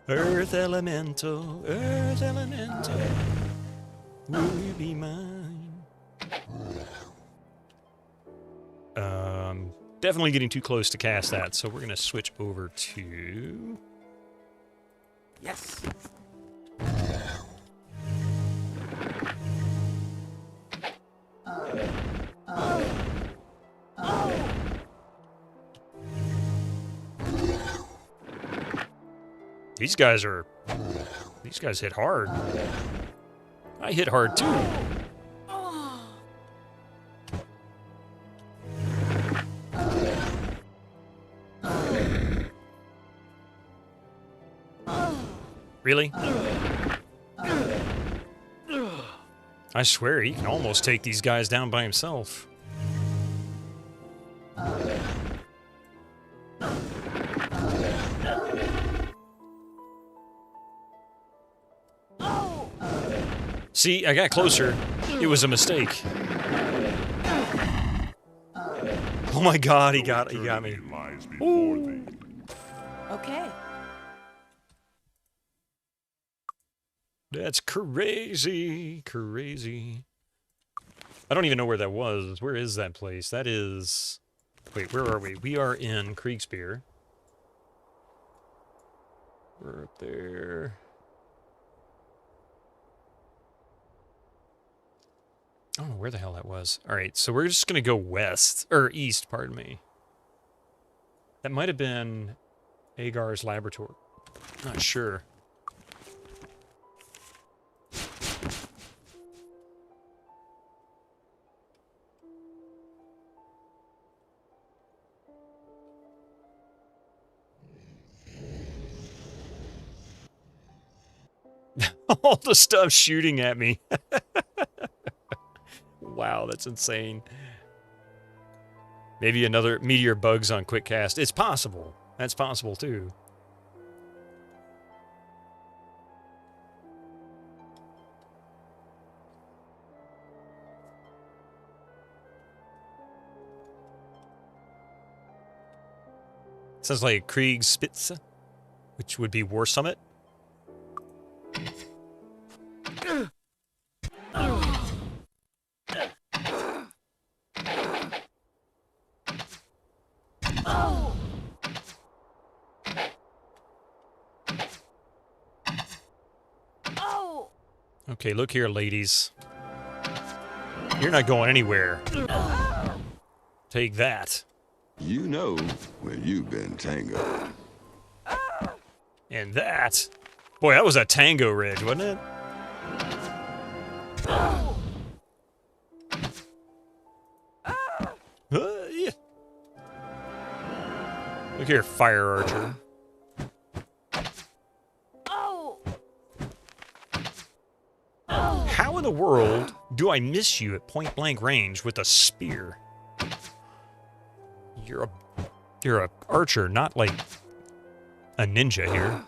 Earth Elemental, Earth Elemental, will you be mine? Definitely getting too close to cast that, so we're gonna switch over to... Yes! These guys hit hard. I hit hard too. Really? I swear, he can almost take these guys down by himself. See, I got closer. It was a mistake. Oh my god, he got me. Ooh. Okay. That's crazy. Crazy. I don't even know where that was. Where is that place? That is... Wait, where are we? We are in Kriegsspear. We're up there. I don't know where the hell that was. Alright, so we're just gonna go west. Or east, pardon me. That might have been Agar's laboratory. Not sure. All the stuff shooting at me. Wow, that's insane. Maybe another meteor bugs on quick cast. It's possible. That's possible too. Sounds like Kriegspitze, which would be War Summit. Okay, look here, ladies. You're not going anywhere. Take that. You know where you've been tangled. And that. Boy, that was a tango ridge, wasn't it? Yeah. Look here, fire archer. How in the world do I miss you at point blank range with a spear? You're a archer, not like a ninja here.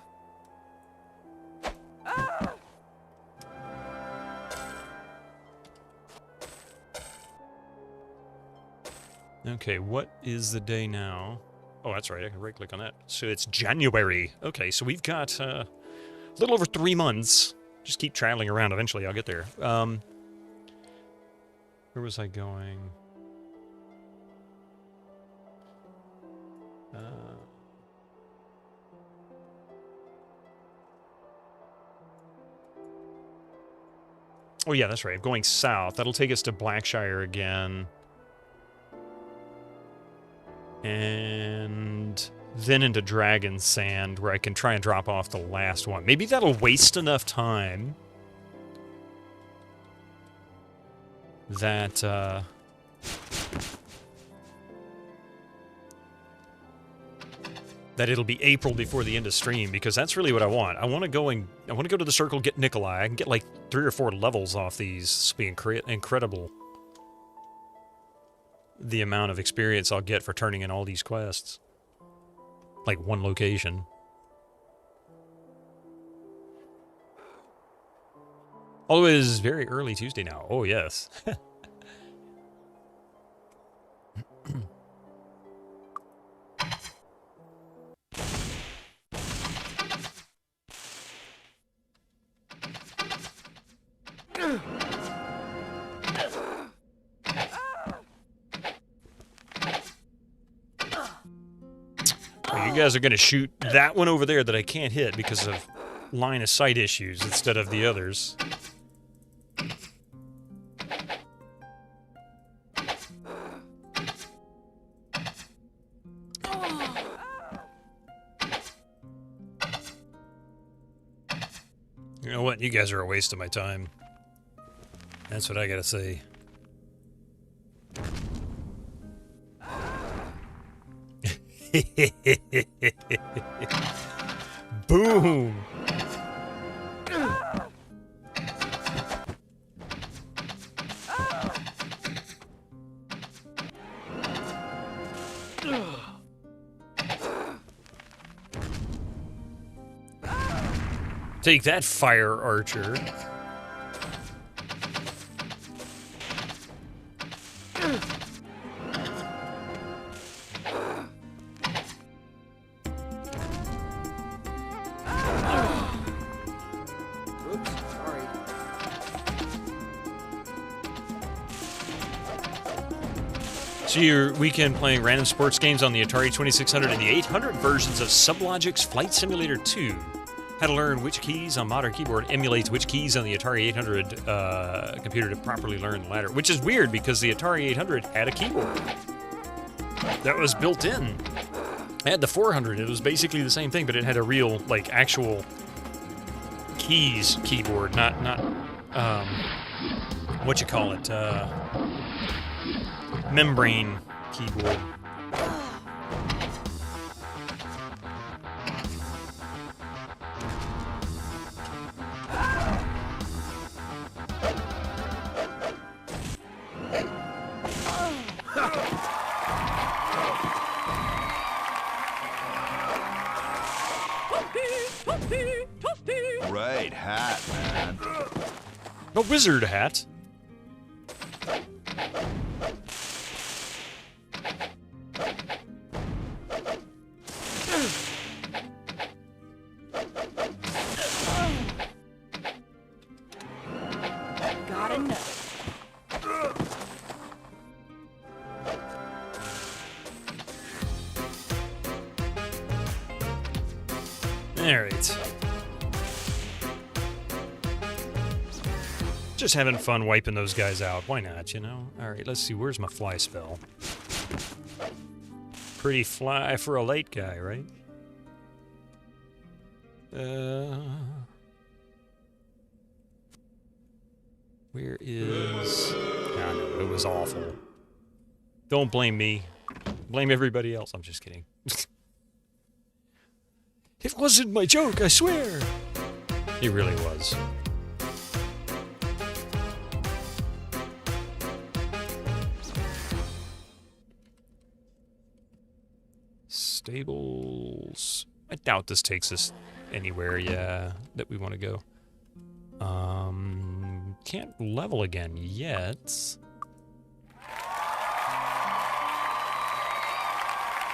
Okay, what is the day now? Oh, that's right, I can right-click on that. So it's January. Okay, so we've got a little over 3 months. Just keep traveling around. Eventually, I'll get there. Where was I going? Oh, yeah, that's right. I'm going south. That'll take us to Blackshire again. And then into Dragon Sand, where I can try and drop off the last one. Maybe that'll waste enough time that that it'll be April before the end of stream, because that's really what I want. I want to go to the circle, get Nikolai. I can get like 3 or 4 levels off these. This will be incredible. The amount of experience I'll get for turning in all these quests. Like one location. Although it is very early Tuesday now. Oh, yes. You guys are going to shoot that one over there that I can't hit because of line of sight issues instead of the others. You know what? You guys are a waste of my time. That's what I gotta say. Boom! Take that, fire archer. So your weekend playing random sports games on the Atari 2600 and the 800 versions of Sublogic's Flight Simulator 2. How to learn which keys on modern keyboard emulates which keys on the Atari 800 computer to properly learn the latter. Which is weird because the Atari 800 had a keyboard that was built in. I had the 400. It was basically the same thing, but it had a real, like, actual keys keyboard, not what you call it, membrane keyboard. Great hat, man. A wizard hat. Gotta know. Alright. Just having fun wiping those guys out. Why not, you know? Alright, let's see. Where's my fly spell? Pretty fly for a late guy, right? Where is... I know, it was awful. Don't blame me. Blame everybody else. I'm just kidding. It wasn't my joke, I swear! It really was. Stables... I doubt this takes us anywhere, yeah, that we want to go. Can't level again yet.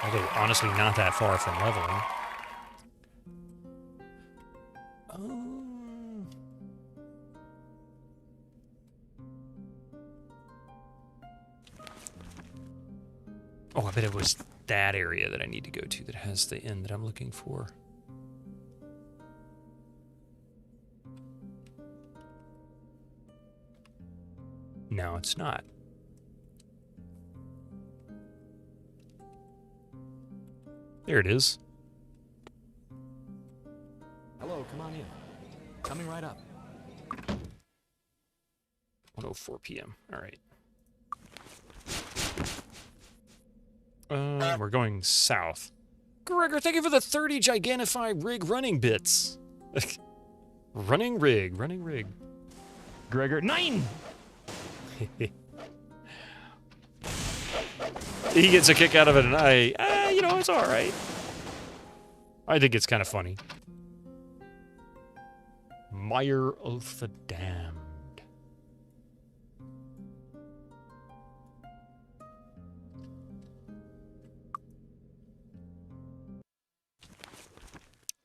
Although, honestly, not that far from leveling. Oh, I bet it was that area that I need to go to that has the inn that I'm looking for. No, it's not. There it is. Hello, come on in. Coming right up. 1:04 p.m. All right. We're going south. Gregor, thank you for the 30 Gigantify rig running bits. running rig. Gregor, 9! He gets a kick out of it, and you know, it's alright. I think it's kind of funny. Mire of the Damned.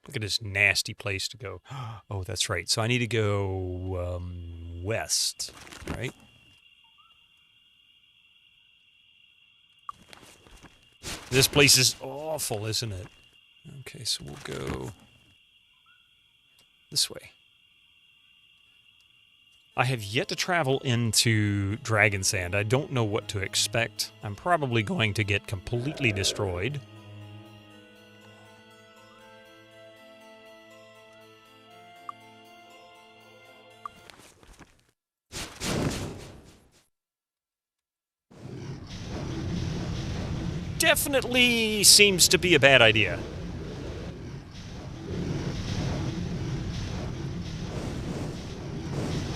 Look at this nasty place to go. Oh, that's right. So I need to go west, right? This place is awful, isn't it? Okay, so we'll go this way. I have yet to travel into Dragon Sand. I don't know what to expect. I'm probably going to get completely destroyed. Definitely seems to be a bad idea.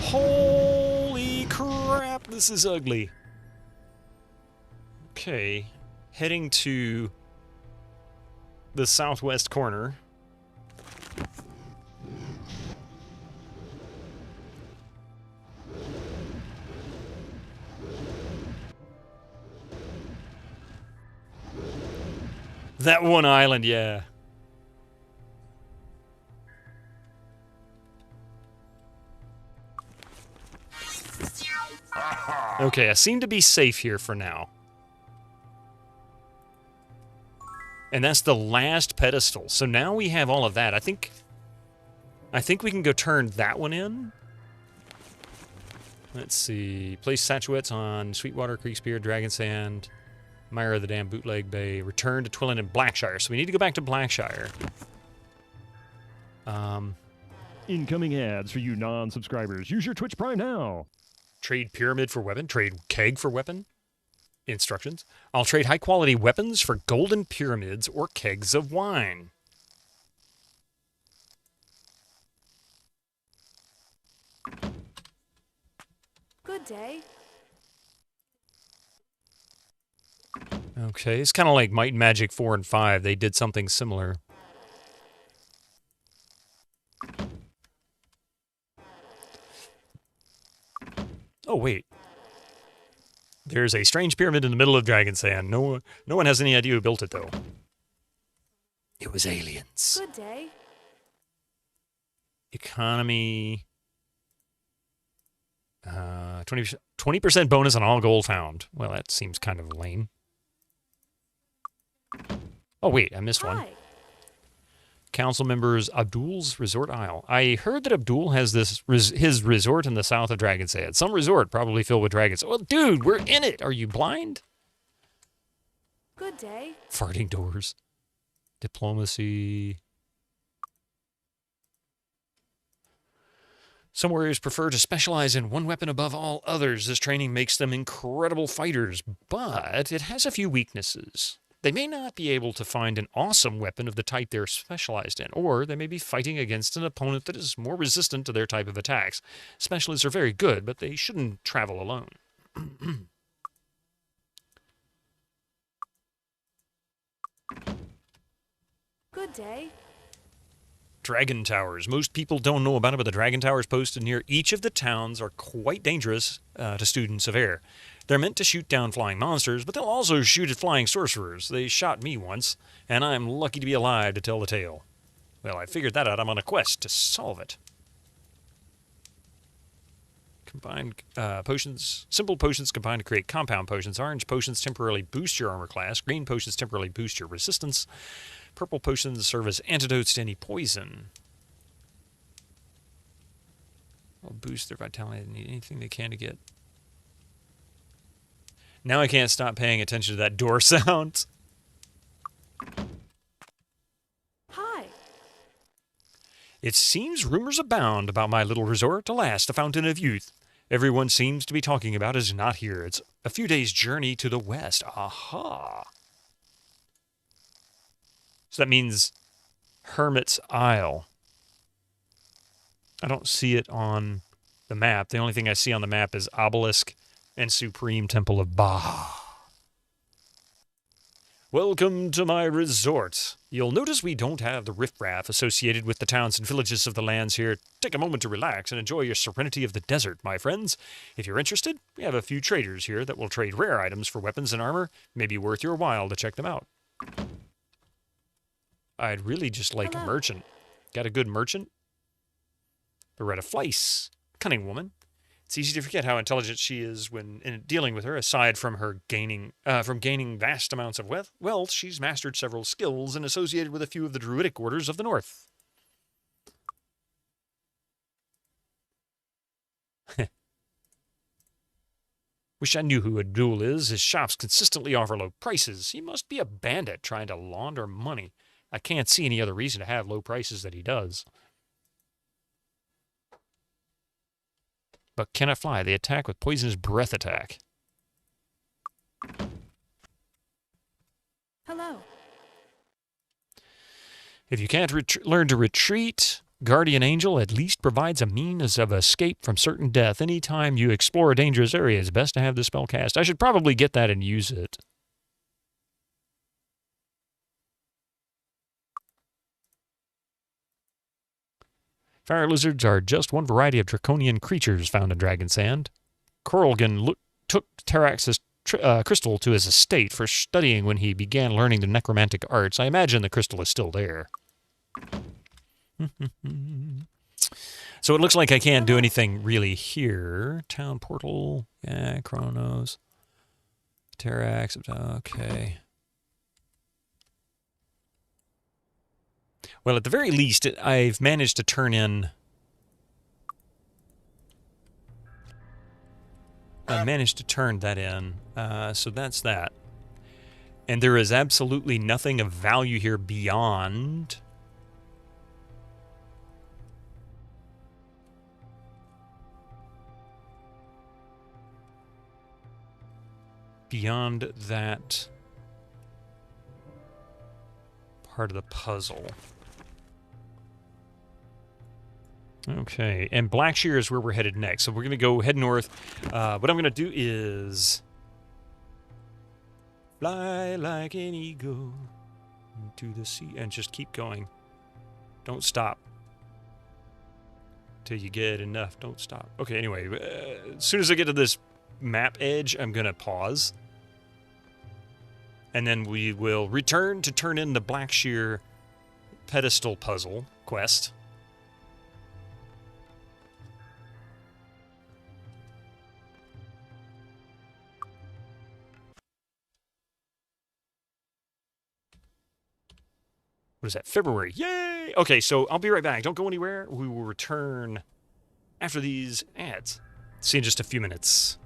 Holy crap, this is ugly. Okay, heading to the southwest corner. That one island, yeah. Okay, I seem to be safe here for now. And that's the last pedestal. So now we have all of that. I think we can go turn that one in. Let's see. Place statuettes on Sweetwater, Creek Spear, Dragon Sand, Mire of the Dam, Bootleg Bay. Return to Twillin and Blackshire. So we need to go back to Blackshire. Incoming ads for you non-subscribers. Use your Twitch Prime now. Trade pyramid for weapon. Trade keg for weapon. Instructions. I'll trade high-quality weapons for golden pyramids or kegs of wine. Good day. Okay, it's kind of like Might and Magic 4 and 5. They did something similar. Oh, wait. There's a strange pyramid in the middle of Dragon Sand. No one has any idea who built it, though. It was aliens. Good day. Economy. 20% bonus on all gold found. Well, that seems kind of lame. Oh, wait, I missed one. Council members, Abdul's Resort Isle. I heard that Abdul has his resort in the south of Dragon Sand. Some resort probably filled with dragons. Well, dude, we're in it. Are you blind? Good day. Farting doors. Diplomacy. Some warriors prefer to specialize in one weapon above all others. This training makes them incredible fighters, but it has a few weaknesses. They may not be able to find an awesome weapon of the type they're specialized in, or they may be fighting against an opponent that is more resistant to their type of attacks. Specialists are very good, but they shouldn't travel alone. Good day. Dragon towers. Most people don't know about it, but the dragon towers posted near each of the towns are quite dangerous to students of air. They're meant to shoot down flying monsters, but they'll also shoot at flying sorcerers. They shot me once, and I'm lucky to be alive to tell the tale. Well, I figured that out. I'm on a quest to solve it. Combined potions. Simple potions combined to create compound potions. Orange potions temporarily boost your armor class. Green potions temporarily boost your resistance. Purple potions serve as antidotes to any poison. I'll boost their vitality. They need anything they can to get. Now I can't stop paying attention to that door sound. Hi. It seems rumors abound about my little resort. Alas, the fountain of youth everyone seems to be talking about is not here. It's a few days' journey to the west. Aha. So that means Hermit's Isle. I don't see it on the map. The only thing I see on the map is Obelisk and Supreme Temple of Ba. Welcome to my resort. You'll notice we don't have the riffraff associated with the towns and villages of the lands here. Take a moment to relax and enjoy your serenity of the desert, my friends. If you're interested, we have a few traders here that will trade rare items for weapons and armor. It may be worth your while to check them out. I'd really just like a merchant. Got a good merchant? Beretta Fleiss. Cunning woman. It's easy to forget how intelligent she is when in dealing with her. Aside from her gaining vast amounts of wealth, she's mastered several skills and associated with a few of the druidic orders of the north. Wish I knew who Abdul is. His shops consistently offer low prices. He must be a bandit trying to launder money. I can't see any other reason to have low prices that he does. But cannot fly. They attack with poisonous breath attack. Hello. If you can't learn to retreat, Guardian Angel at least provides a means of escape from certain death. Anytime you explore a dangerous area, it's best to have the spell cast. I should probably get that and use it. Fire lizards are just one variety of draconian creatures found in Dragon Sand. Coralgan took Terax's crystal to his estate for studying when he began learning the necromantic arts. I imagine the crystal is still there. So it looks like I can't do anything really here. Town portal. Yeah, Chronos. Terax. Okay. Well, at the very least, I've managed to turn in... I managed to turn that in, so that's that. And there is absolutely nothing of value here beyond... beyond that part of the puzzle. Okay, and Blackshear is where we're headed next. So we're going to go head north. What I'm going to do is fly like an eagle into the sea and just keep going. Don't stop till you get enough. Don't stop. Okay, anyway, as soon as I get to this map edge, I'm going to pause. And then we will return to turn in the Blackshear pedestal puzzle quest. What is that? February. Yay! Okay, so I'll be right back. Don't go anywhere. We will return after these ads. See you in just a few minutes.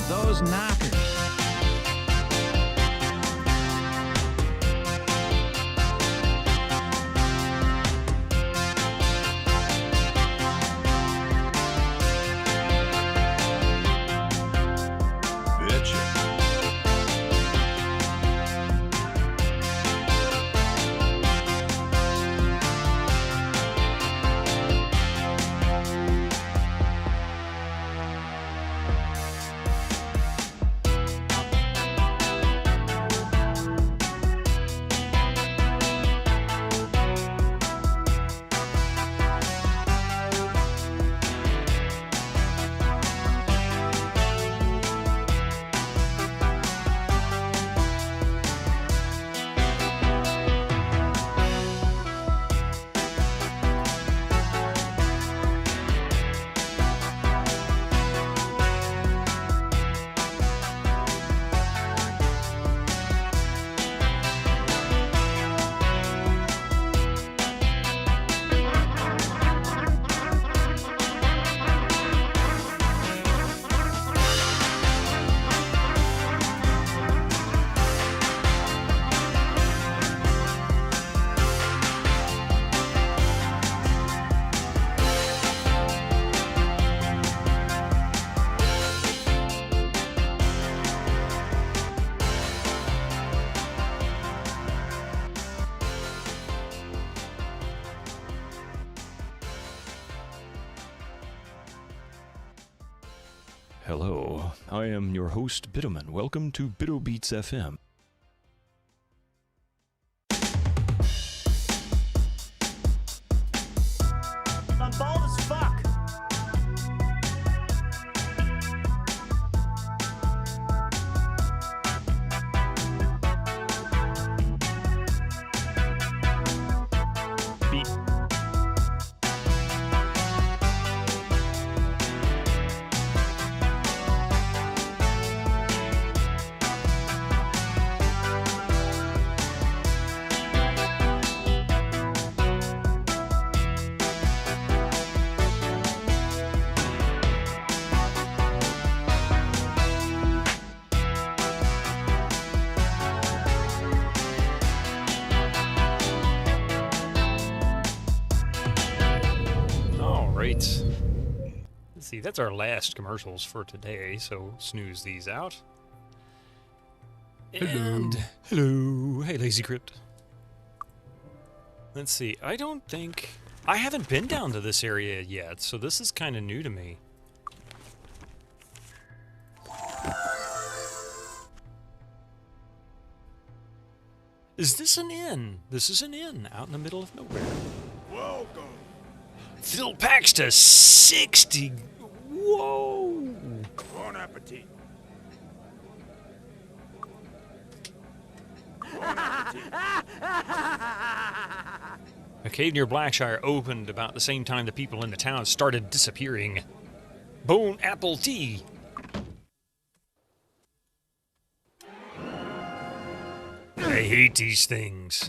Those knockers. Hello, I am your host, Bitterman. Welcome to Bitto Beats FM. I'm bald as fuck. Beat. Let's see, that's our last commercials for today, so snooze these out. And hello. Hey, Lazy Crypt. Let's see, I haven't been down to this area yet, so this is kind of new to me. Is this an inn? This is an inn out in the middle of nowhere. Welcome. Fill packs to 60. Whoa. Bon appetit. A cave near Blackshire opened about the same time the people in the town started disappearing. Bone apple tea. I hate these things.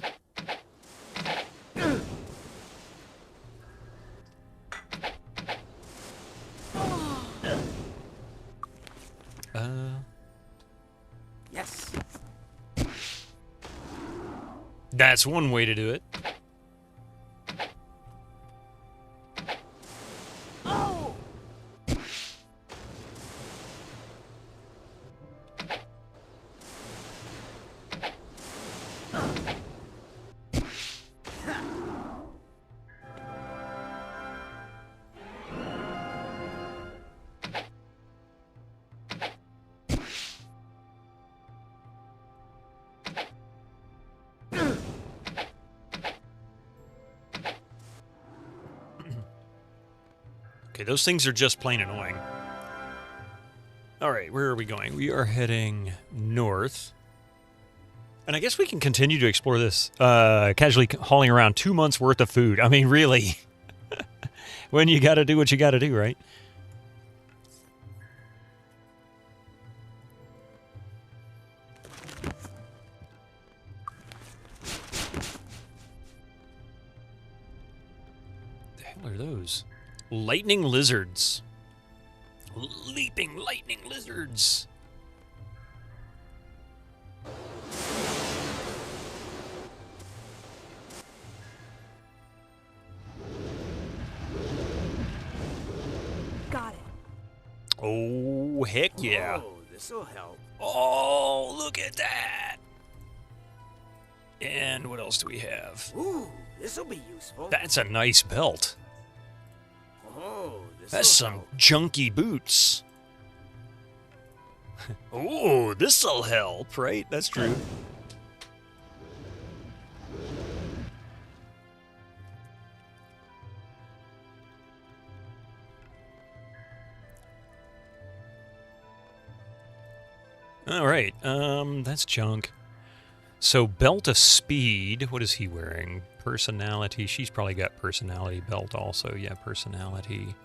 Yes. That's one way to do it. Oh. Okay, those things are just plain annoying. Alright, where are we going? We are heading north. And I guess we can continue to explore this, casually hauling around 2 months worth of food. I mean, really. When you gotta do what you gotta do, right? The hell are those? Lightning lizards. Leaping lightning lizards. Got it. Oh, heck yeah. Oh, this'll help. Oh, look at that. And what else do we have? Ooh, this'll be useful. That's a nice belt. Oh, That's some junky boots. Oh, this'll help, right? That's true. All right, that's junk. So, belt of speed. What is he wearing? Personality. She's probably got personality belt also. Yeah, personality.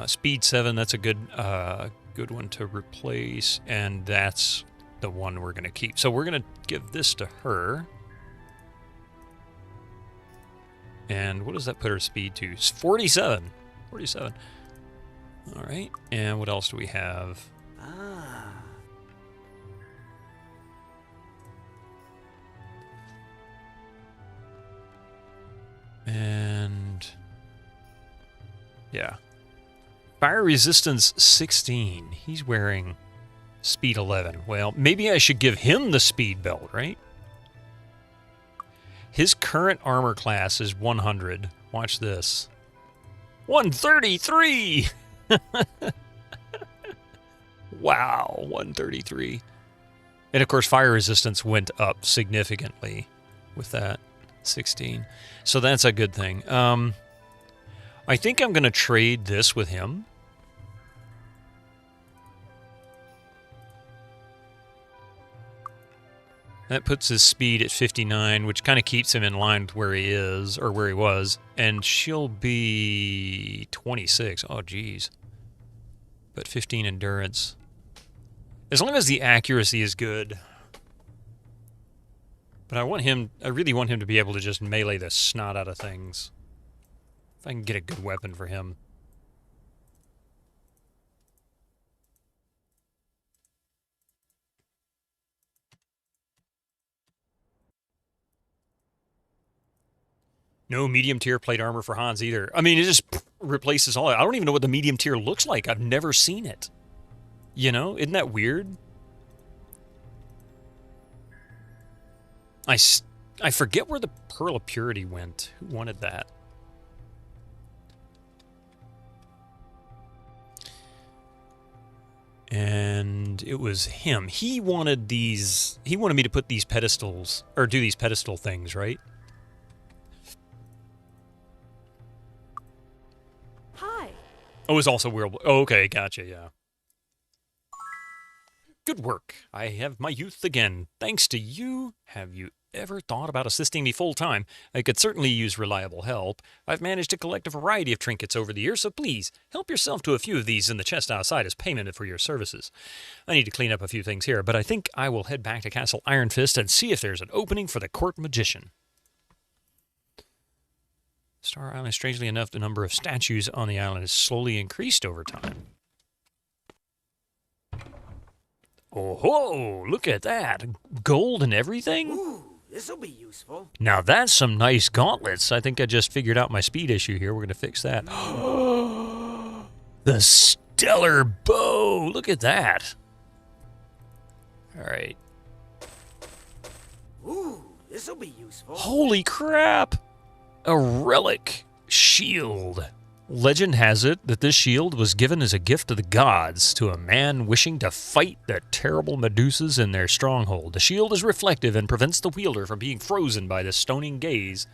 Speed 7. That's a good one to replace, and that's the one we're gonna keep. So we're gonna give this to her. And what does that put her speed to? 47. 47. All right. And what else do we have? And yeah. Fire resistance 16. He's wearing speed 11. Well, maybe I should give him the speed belt, right? His current armor class is 100. Watch this. 133! Wow, 133. And of course, fire resistance went up significantly with that 16. So that's a good thing. I think I'm going to trade this with him. That puts his speed at 59, which kind of keeps him in line with where he is, or where he was. And she'll be 26. Oh, geez. But 15 endurance. As long as the accuracy is good. But I really want him to be able to just melee the snot out of things. If I can get a good weapon for him. No medium tier plate armor for Hans either. I mean, it just replaces all. I don't even know what the medium tier looks like. I've never seen it. You know, isn't that weird? I forget where the Pearl of Purity went. Who wanted that? And it was him. He wanted these. He wanted me to put these pedestals, or do these pedestal things, right? Hi. Oh, it's also wearable. Oh, okay, gotcha, yeah. Good work. I have my youth again. Thanks to you. Have you ever thought about assisting me full-time? I could certainly use reliable help. I've managed to collect a variety of trinkets over the years, so please, help yourself to a few of these in the chest outside as payment for your services. I need to clean up a few things here, but I think I will head back to Castle Iron Fist and see if there's an opening for the Court Magician. Star Island, strangely enough, the number of statues on the island has slowly increased over time. Oh, ho, look at that. Gold and everything? Ooh, this'll be useful. Now that's some nice gauntlets. I think I just figured out my speed issue here. We're going to fix that. The stellar bow. Look at that. All right. Ooh, this'll be useful. Holy crap. A relic shield. Legend has it that this shield was given as a gift to the gods to a man wishing to fight the terrible Medusas in their stronghold. The shield is reflective and prevents the wielder from being frozen by the stoning gaze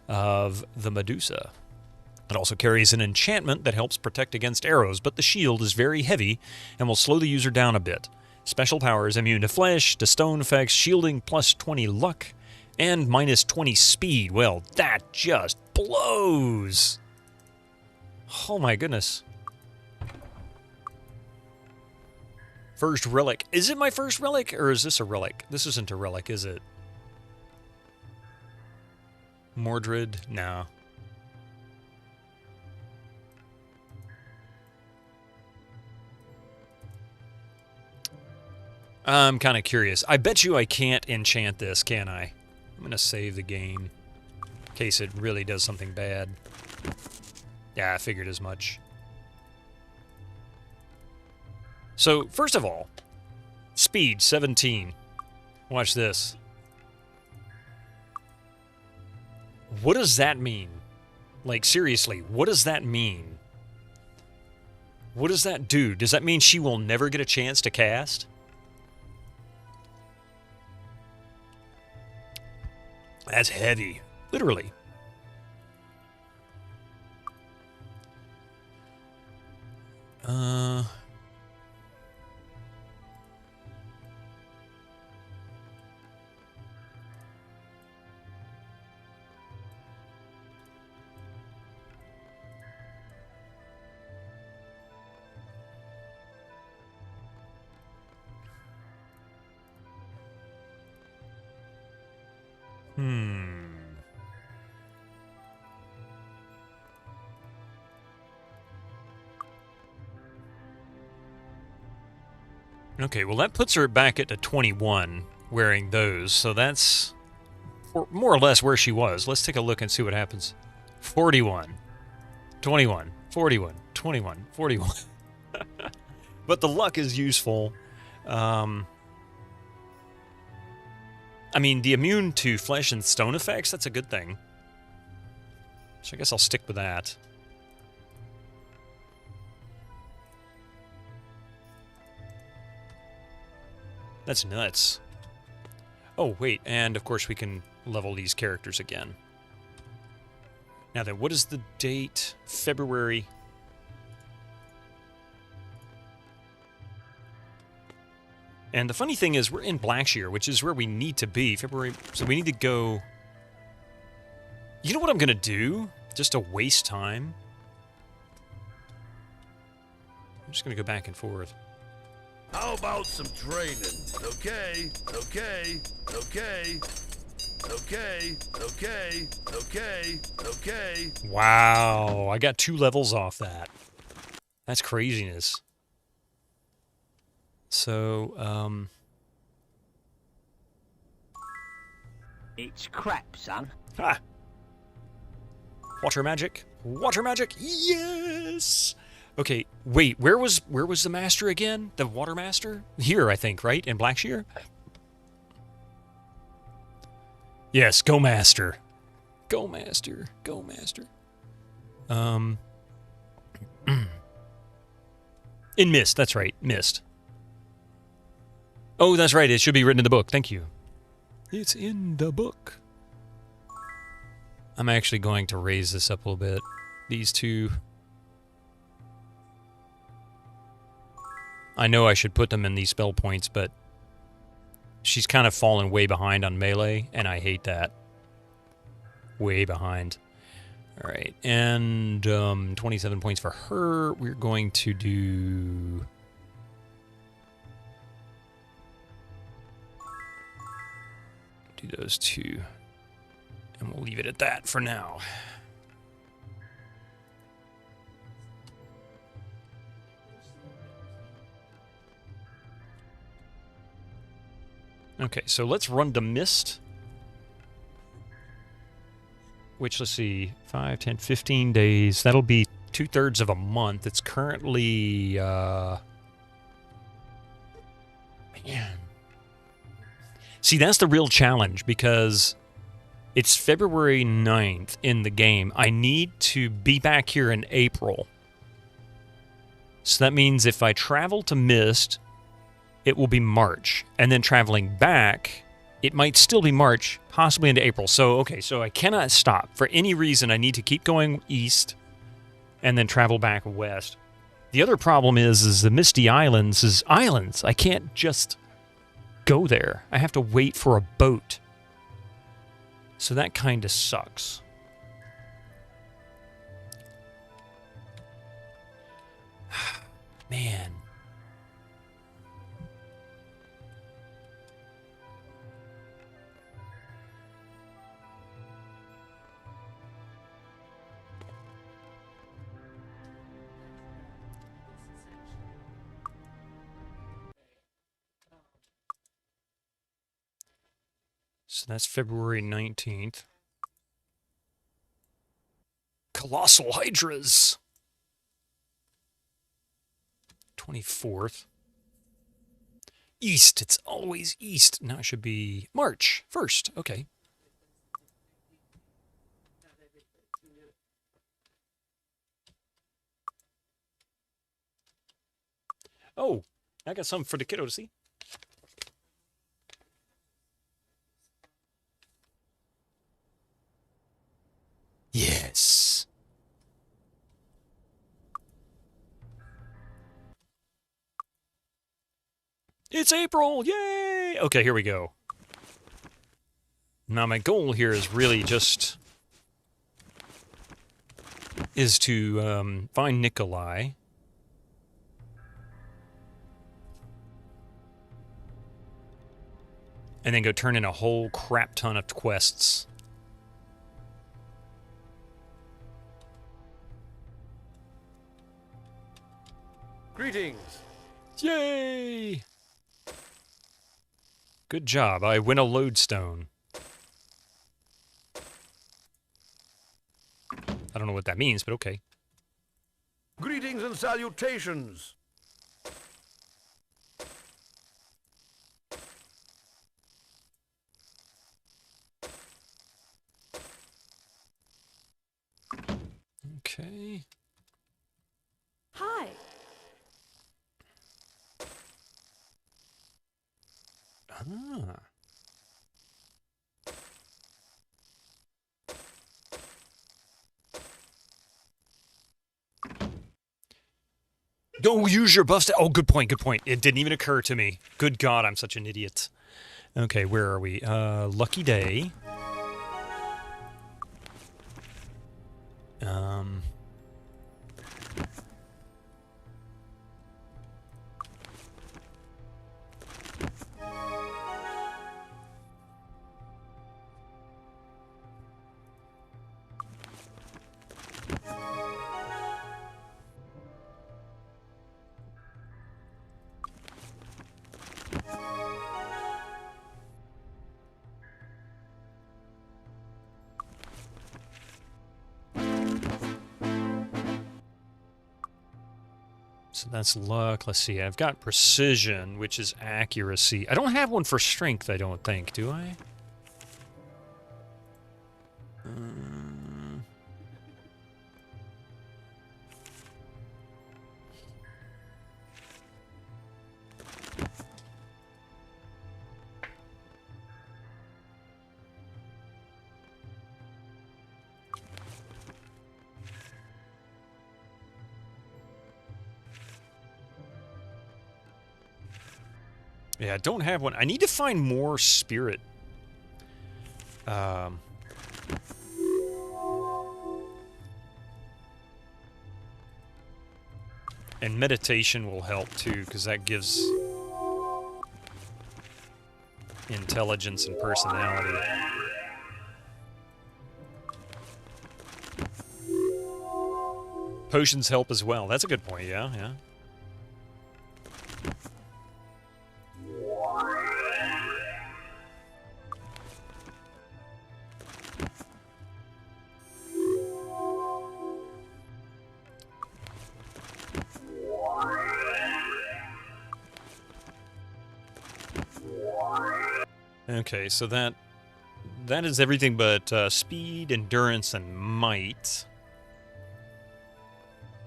of the Medusa. It also carries an enchantment that helps protect against arrows, but the shield is very heavy and will slow the user down a bit. Special powers immune to flesh, to stone effects, shielding plus 20 luck, and minus 20 speed. Well, that just blows! Oh my goodness. First relic. Is it my first relic, or is this a relic? This isn't a relic, is it? Mordred? No. I'm kind of curious. I bet you I can't enchant this, can I? I'm going to save the game in case it really does something bad. Yeah, I figured as much. So, first of all, speed 17. Watch this. What does that mean? Like, seriously, what does that mean? What does that do? Does that mean she will never get a chance to cast? That's heavy. Literally. Okay, well that puts her back at the 21 wearing those, so that's more or less where she was. Let's take a look and see what happens. 41, 21, 41, 21, 41. But the luck is useful. I mean, the immune to flesh and stone effects, that's a good thing. So I guess I'll stick with that. That's nuts. Oh, wait, and of course we can level these characters again. Now then, what is the date? February. And the funny thing is, we're in Blackshear, which is where we need to be. February, so we need to go... You know what I'm going to do? Just to waste time? I'm just going to go back and forth. How about some training? Okay, okay, okay, okay, okay, okay, okay. Wow, I got 2 levels off that. That's craziness. So, It's crap, son. Ha! Water magic? Water magic? Yes! Okay, wait, where was the master again? The water master? Here, I think, right? In Blackshear? Yes, go master. Go master. Go master. In Mist, that's right, Mist. Oh, that's right, it should be written in the book. Thank you. It's in the book. I'm actually going to raise this up a little bit. These two. I know I should put them in these spell points, but she's kind of fallen way behind on melee, and I hate that. Way behind. Alright, and 27 points for her. We're going to do... those 2. And we'll leave it at that for now. Okay, so let's run to Mist. Which, let's see, 5, 10, 15 days. That'll be 2/3 of a month. It's currently, man. See, that's the real challenge, because it's February 9th in the game. I need to be back here in April. So that means if I travel to Mist, it will be March. And then traveling back, it might still be March, possibly into April. So, okay, so I cannot stop. For any reason, I need to keep going east and then travel back west. The other problem is the Misty Islands is islands. I can't just go there. I have to wait for a boat. So that kind of sucks. Man. So that's February 19th. Colossal Hydras! 24th. East. It's always east. Now it should be March 1st. Okay. Oh, I got something for the kiddo to see. Yes. It's April! Yay! Okay, here we go. Now my goal here is really just... is to find Nikolai. And then go turn in a whole crap ton of quests. Greetings. Yay! Good job. I win a lodestone. I don't know what that means, but okay. Greetings and salutations. Okay. Hi. Ah. Don't use your bust. Oh, good point, good point. It didn't even occur to me. Good God, I'm such an idiot. Okay, where are we? Lucky day. So that's luck. Let's see. I've got precision, which is accuracy. I don't have one for strength, I don't think, do I? Yeah, I don't have one. I need to find more spirit. And meditation will help too, because that gives intelligence and personality. Potions help as well. That's a good point, yeah, yeah. Okay, so that is everything but speed, endurance, and might.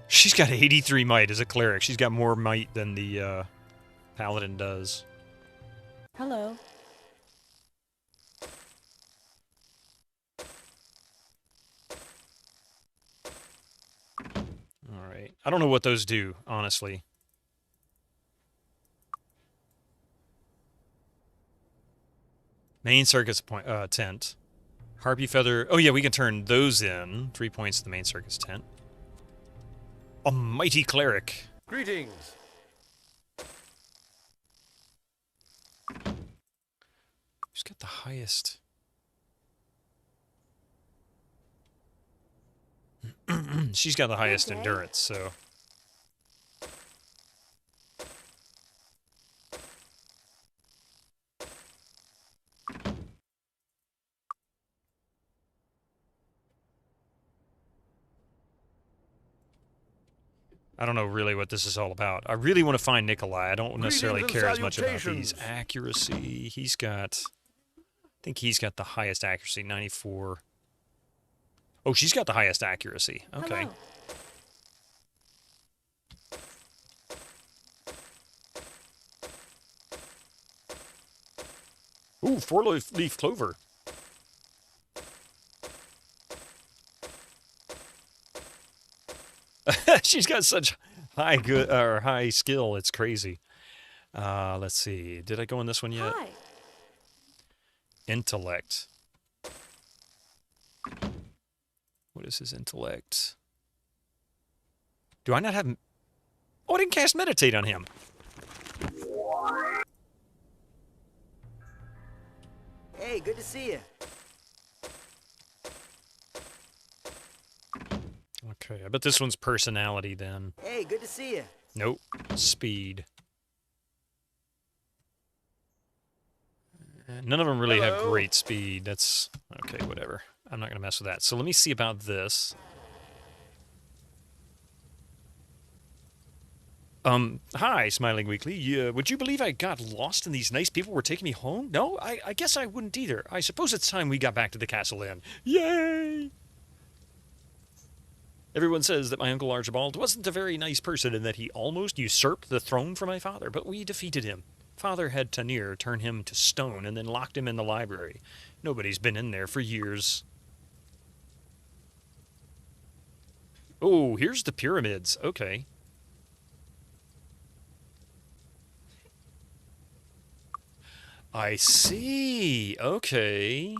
She's got 83 might as a cleric. She's got more might than the paladin does. Hello. All right. I don't know what those do, honestly. Main circus tent. Harpy feather. Oh, yeah, we can turn those in. 3 points to the main circus tent. A mighty cleric. Greetings. Who's got the highest? She's got the highest endurance, so... I don't know really what this is all about. I really want to find Nikolai. I don't necessarily care as much about these. Accuracy. He's got... I think he's got the highest accuracy, 94. Oh, she's got the highest accuracy. Okay. Hello. Ooh, 4-leaf clover. She's got such high skill. It's crazy. Let's see. Did I go in this one yet? Hi. Intellect. What is his intellect? Do I not have... Oh, I didn't cast meditate on him. Hey, good to see you. Okay, I bet this one's personality then. Hey, good to see you. Nope. Speed. None of them really have great speed. That's... Okay, whatever. I'm not going to mess with that. So let me see about this. Hi, Smiling Weekly. Would you believe I got lost and these nice people were taking me home? No, I guess I wouldn't either. I suppose it's time we got back to the castle inn. Yay! Everyone says that my Uncle Archibald wasn't a very nice person and that he almost usurped the throne for my father, but we defeated him. father had Tanir turn him to stone and then locked him in the library. Nobody's been in there for years. Oh, here's the pyramids. Okay. I see. Okay.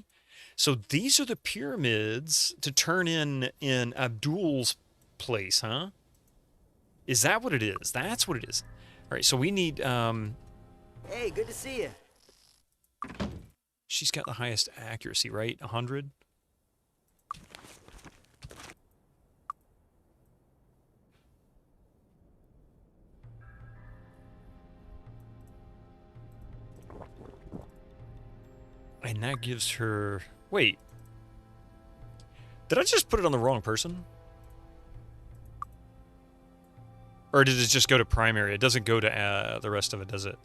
So these are the pyramids to turn in Abdul's place, huh? Is that what it is? That's what it is. All right, so we need... Hey, good to see you. She's got the highest accuracy, right? 100? And that gives her... Wait. Did I just put it on the wrong person? Or did it just go to primary? It doesn't go to the rest of it, does it?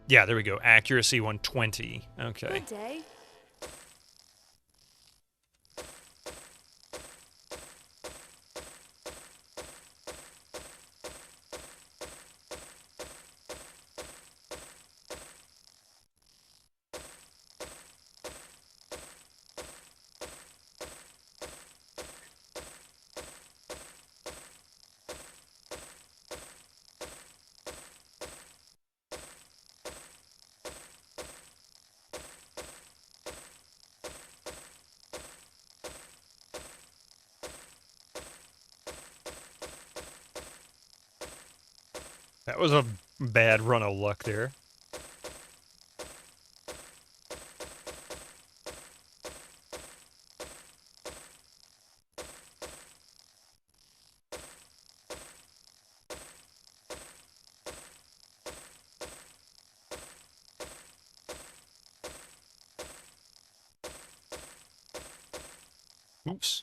Yeah, there we go. Accuracy 120. Okay. Good day. That was a bad run of luck there. Oops.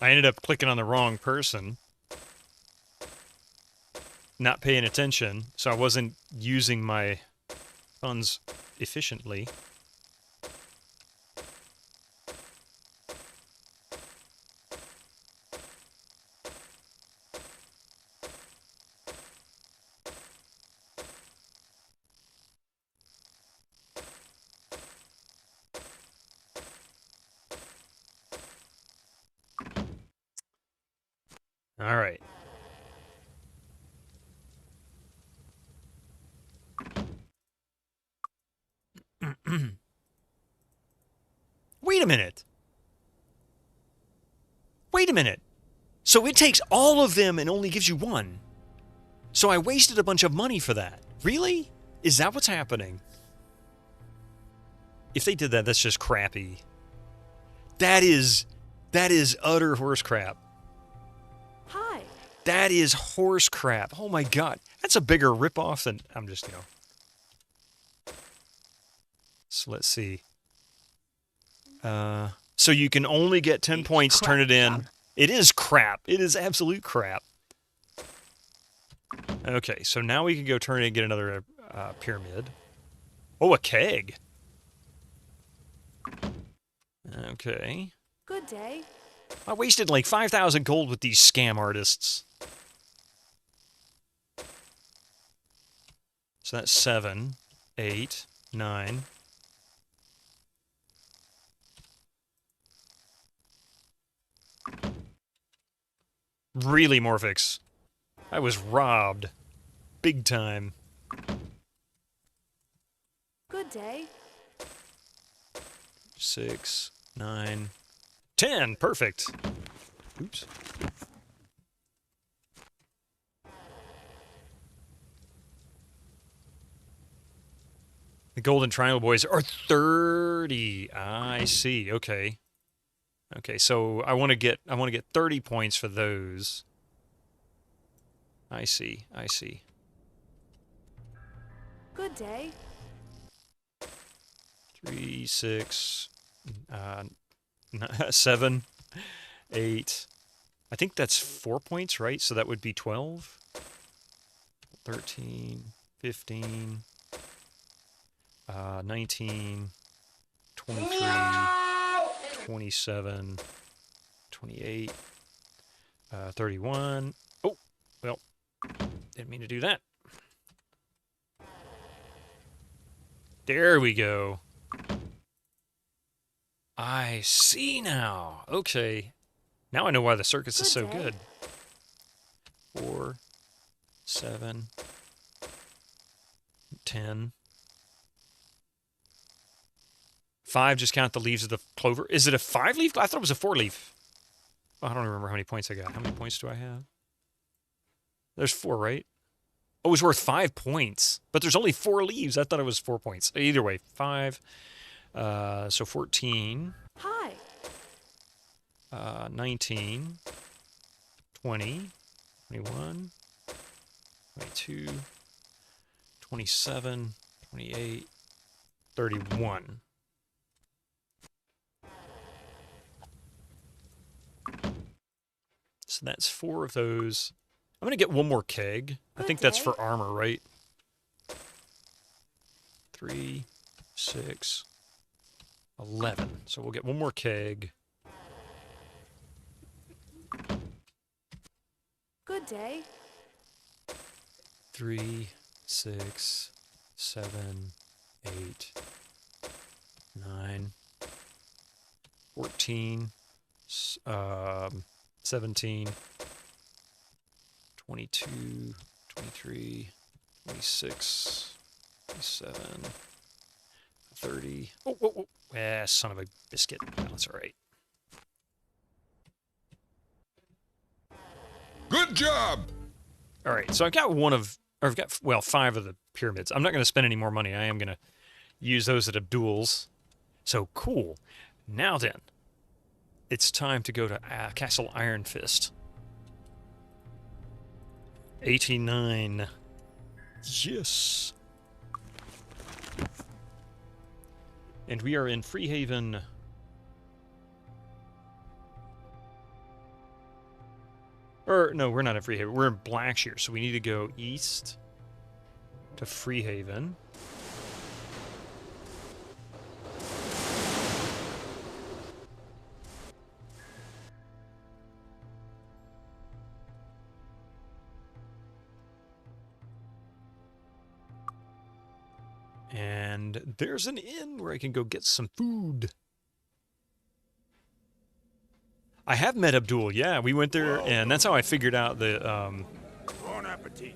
I ended up clicking on the wrong person. Not paying attention, so I wasn't using my funds efficiently. All right. Wait a minute. Wait a minute. So it takes all of them and only gives you one. So I wasted a bunch of money for that. Really? Is that what's happening? If they did that, that's just crappy. That is utter horse crap. Hi. That is horse crap. Oh my god. That's a bigger ripoff than... I'm just, you know... So let's see. So you can only get 10 points, turn it in. It is crap. It is absolute crap. Okay, so now we can go turn in and get another pyramid. Oh, a keg. Okay. Good day. I wasted like 5,000 gold with these scam artists. So that's 7, 8, 9... Really, Morphix. I was robbed. Big time. Good day. 6, 9, 10. Perfect. Oops. The Golden Triangle Boys are 30. I see. Okay. Okay, so I want to get 30 points for those. I see. I see. Good day. 3, 6, 7, 8. I think that's 4 points, right? So that would be 12. 13, 15, 19, 23, 27, 28, 31. Oh, well, didn't mean to do that. There we go. I see now. Okay. Now I know why the circus is so good. 4, 7, 10. 5, just count the leaves of the clover. Is it a 5-leaf? I thought it was a 4-leaf. Oh, I don't remember how many points I got. How many points do I have? There's 4, right? Oh, it was worth 5 points. But there's only 4 leaves. I thought it was 4 points. Either way, 5. So 14. Hi. 19. 20. 21. 22. 27. 28. 31. So that's 4 of those. I'm going to get one more keg. I think that's for armor, right? 3, 6, 11. So we'll get one more keg. Good day. 3, 6, 7, 8, 9, 14, 17, 22, 23, 26, 27, 30. Oh, whoa, whoa. Ah, son of a biscuit. No, that's all right. Good job! All right, so I've got well, 5 of the pyramids. I'm not going to spend any more money. I am going to use those at Abdul's. So, cool. Now then, it's time to go to Castle Iron Fist. 89. Yes. And we are in Freehaven. Or, no, we're not in Freehaven. We're in Blackshear, so we need to go east to Freehaven. And there's an inn where I can go get some food. I have met Abdul, yeah. We went there, and that's how I figured out the, Bon appetit.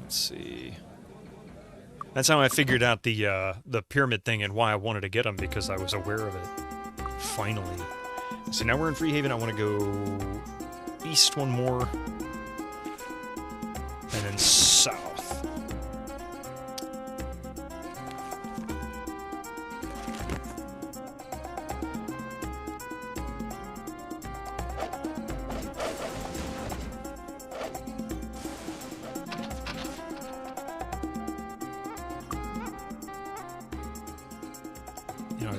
Let's see. That's how I figured out the pyramid thing and why I wanted to get them, because I was aware of it. Finally. So now we're in Freehaven. I want to go east one more. And then south.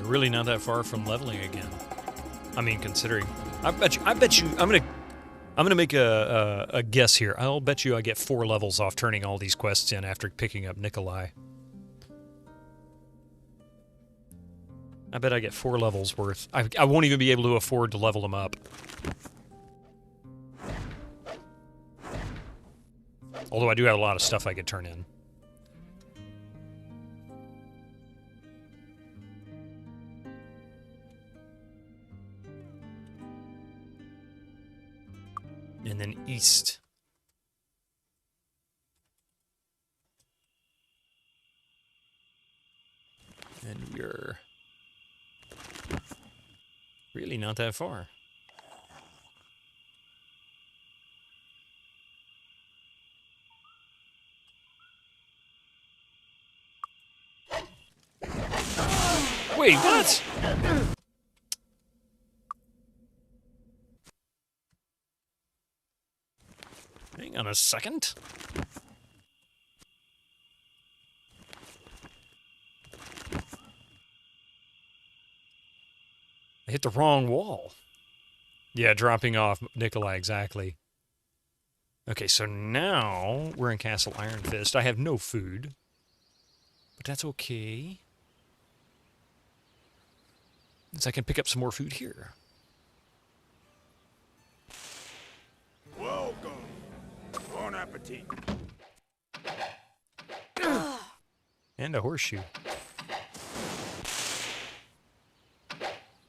Really not that far from leveling again. I mean, considering, I bet you, I'm gonna make a guess here. I'll bet you I get 4 levels off turning all these quests in after picking up Nikolai. I bet I get 4 levels worth. I won't even be able to afford to level them up. Although I do have a lot of stuff I could turn in. And then east. And we're really not that far. Wait, what? Hang on a second. I hit the wrong wall. Yeah, dropping off Nikolai, exactly. Okay, so now we're in Castle Iron Fist. I have no food, but that's okay. So I can pick up some more food here. Welcome. Bon appetit. And a horseshoe.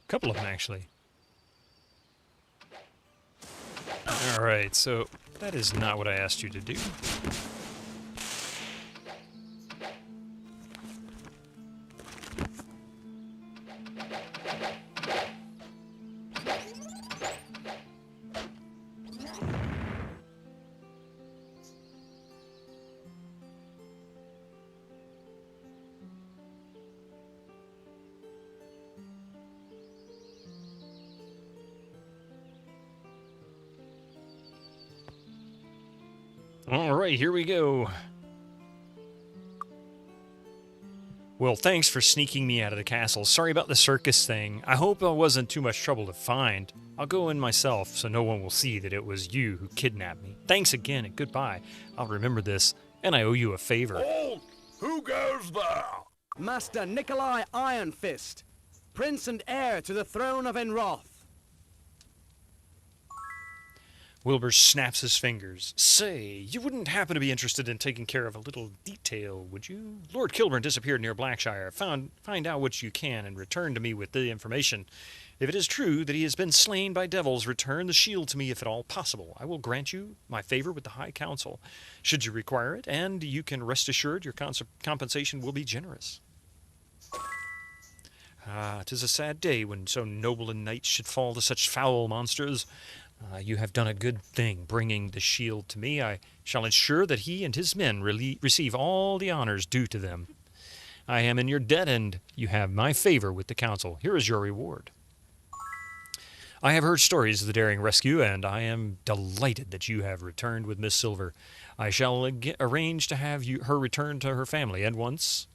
Couple of them, actually. Alright, so that is not what I asked you to do. Alright, here we go. Well, thanks for sneaking me out of the castle. Sorry about the circus thing. I hope it wasn't too much trouble to find. I'll go in myself so no one will see that it was you who kidnapped me. Thanks again and goodbye. I'll remember this, and I owe you a favor. Halt! Who goes there? Master Nikolai Iron Fist, Prince and heir to the throne of Enroth. Wilbur snaps his fingers. Say, you wouldn't happen to be interested in taking care of a little detail, would you? Lord Kilburn disappeared near Blackshire. Find out what you can and return to me with the information. If it is true that he has been slain by devils, return the shield to me if at all possible. I will grant you my favor with the High Council, should you require it, and you can rest assured your compensation will be generous. Ah, 'tis a sad day when so noble a knight should fall to such foul monsters. You have done a good thing bringing the shield to me. I shall ensure that he and his men receive all the honors due to them. I am in your debt, and you have my favor with the council. Here is your reward. I have heard stories of the daring rescue, and I am delighted that you have returned with Miss Silver. I shall arrange to have her return to her family, and once...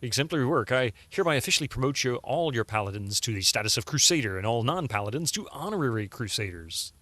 Exemplary work. I hereby officially promote all your paladins to the status of Crusader, and all non-paladins to honorary Crusaders.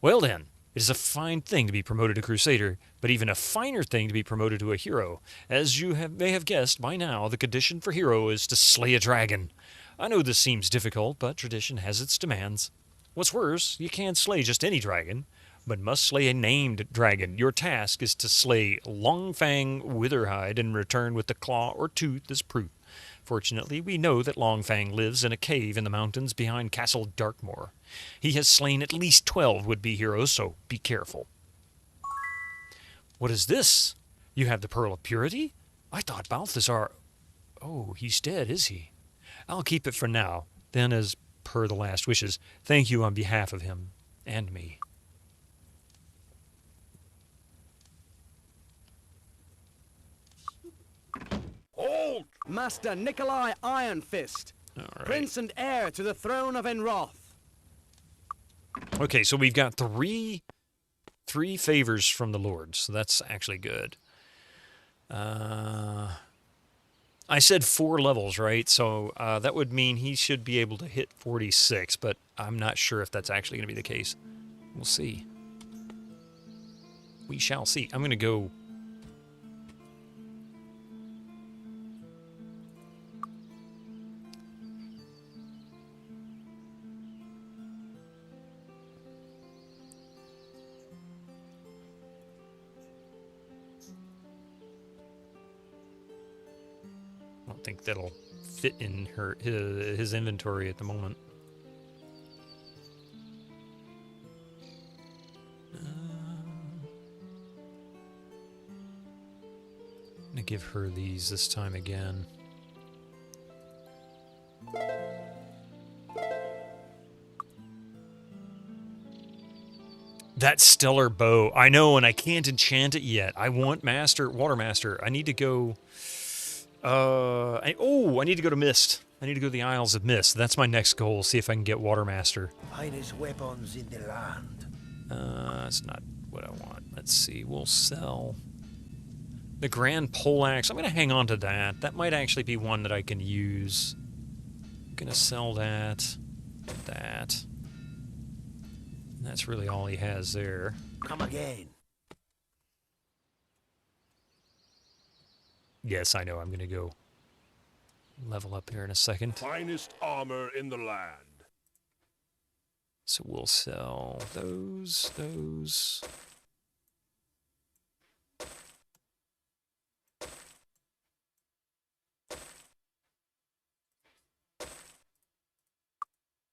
Well then, it is a fine thing to be promoted to Crusader, but even a finer thing to be promoted to a hero. As you may have guessed by now, the condition for hero is to slay a dragon. I know this seems difficult, but tradition has its demands. What's worse, you can't slay just any dragon, but must slay a named dragon. Your task is to slay Longfang Witherhide and return with the claw or tooth as proof. Fortunately, we know that Longfang lives in a cave in the mountains behind Castle Darkmoor. He has slain at least 12 would-be heroes, so be careful. What is this? You have the Pearl of Purity? I thought Balthazar... Oh, he's dead, is he? I'll keep it for now. Then, as per the last wishes, thank you on behalf of him and me. Halt! Master Nikolai Iron Fist, Prince and heir to the throne of Enroth. Okay, so we've got three favors from the Lord, so that's actually good. I said 4 levels, right? So that would mean he should be able to hit 46, but I'm not sure if that's actually going to be the case. We'll see. We shall see. I'm going to go... I don't think that'll fit in his inventory at the moment. I'm gonna give her these this time again. That stellar bow. I know, and I can't enchant it yet. I want Water Master. I need to go... I need to go to Mist. I need to go to the Isles of Mist. That's my next goal. See if I can get Water Master. Finest weapons in the land. That's not what I want. Let's see. We'll sell the Grand Poleaxe. I'm going to hang on to that. That might actually be one that I can use. I'm going to sell that. That. And that's really all he has there. Come again. Yes, I know. I'm going to go level up here in a second. Finest armor in the land. So we'll sell those.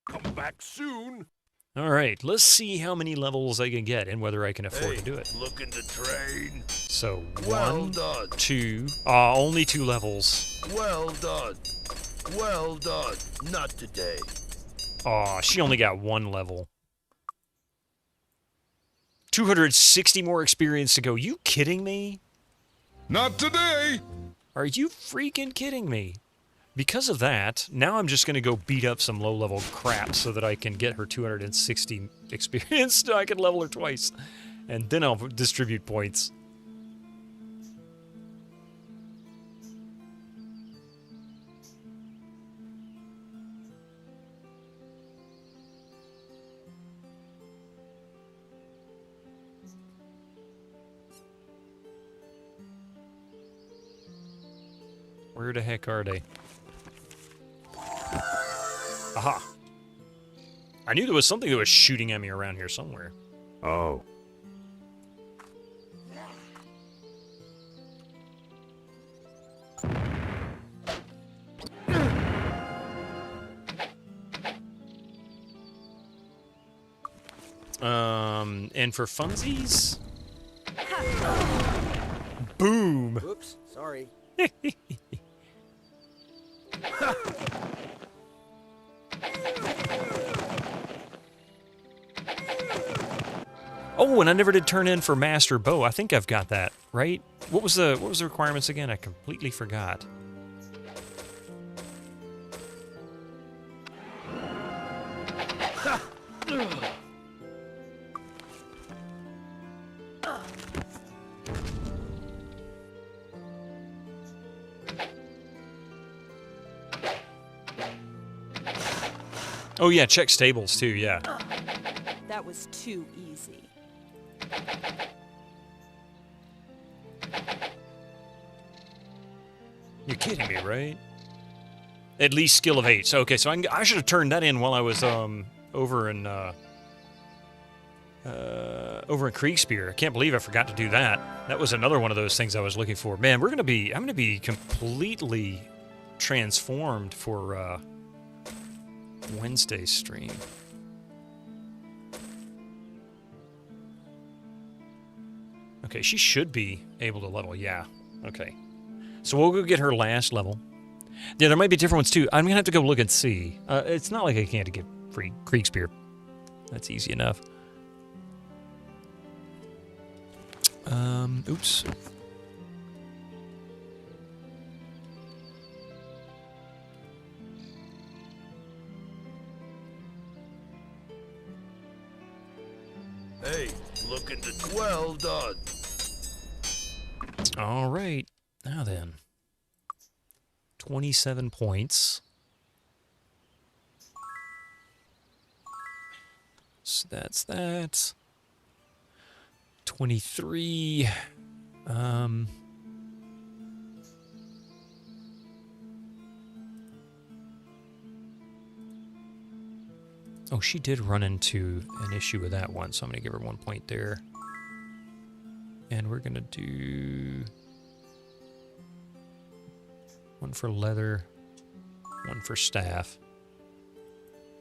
Come back soon. All right, let's see how many levels I can get and whether I can afford to do it. Looking to train. So Well 1, done. 2, only 2 levels. Well done. Well done. Not today. Aw, she only got 1 level. 260 more experience to go. You kidding me? Not today. Are you freaking kidding me? Because of that, now I'm just going to go beat up some low-level crap so that I can get her 260 experience so I can level her twice. And then I'll distribute points. Where the heck are they? Aha! I knew there was something that was shooting at me around here somewhere. Oh. And for funsies? Boom! Oops, sorry. Oh, and I never did turn in for Master Bow. I think I've got that, right? What was the requirements again? I completely forgot. Oh yeah, check stables too, yeah. That was too easy. You're kidding me, right? At least skill of 8. So, okay, so I should have turned that in while I was over in Kriegspier. I can't believe I forgot to do that. That was another one of those things I was looking for. Man, I'm gonna be completely transformed for Wednesday's stream. Okay, she should be able to level, yeah. Okay. So we'll go get her last level. Yeah, there might be different ones too. I'm gonna have to go look and see. It's not like I can't get free Kriegspier. That's easy enough. Oops. Hey, looking to... Well done. All right. Now then. 27 points. So that's that. 23. Oh, she did run into an issue with that one, so I'm going to give her 1 point there. And we're going to do 1 for leather, 1 for staff.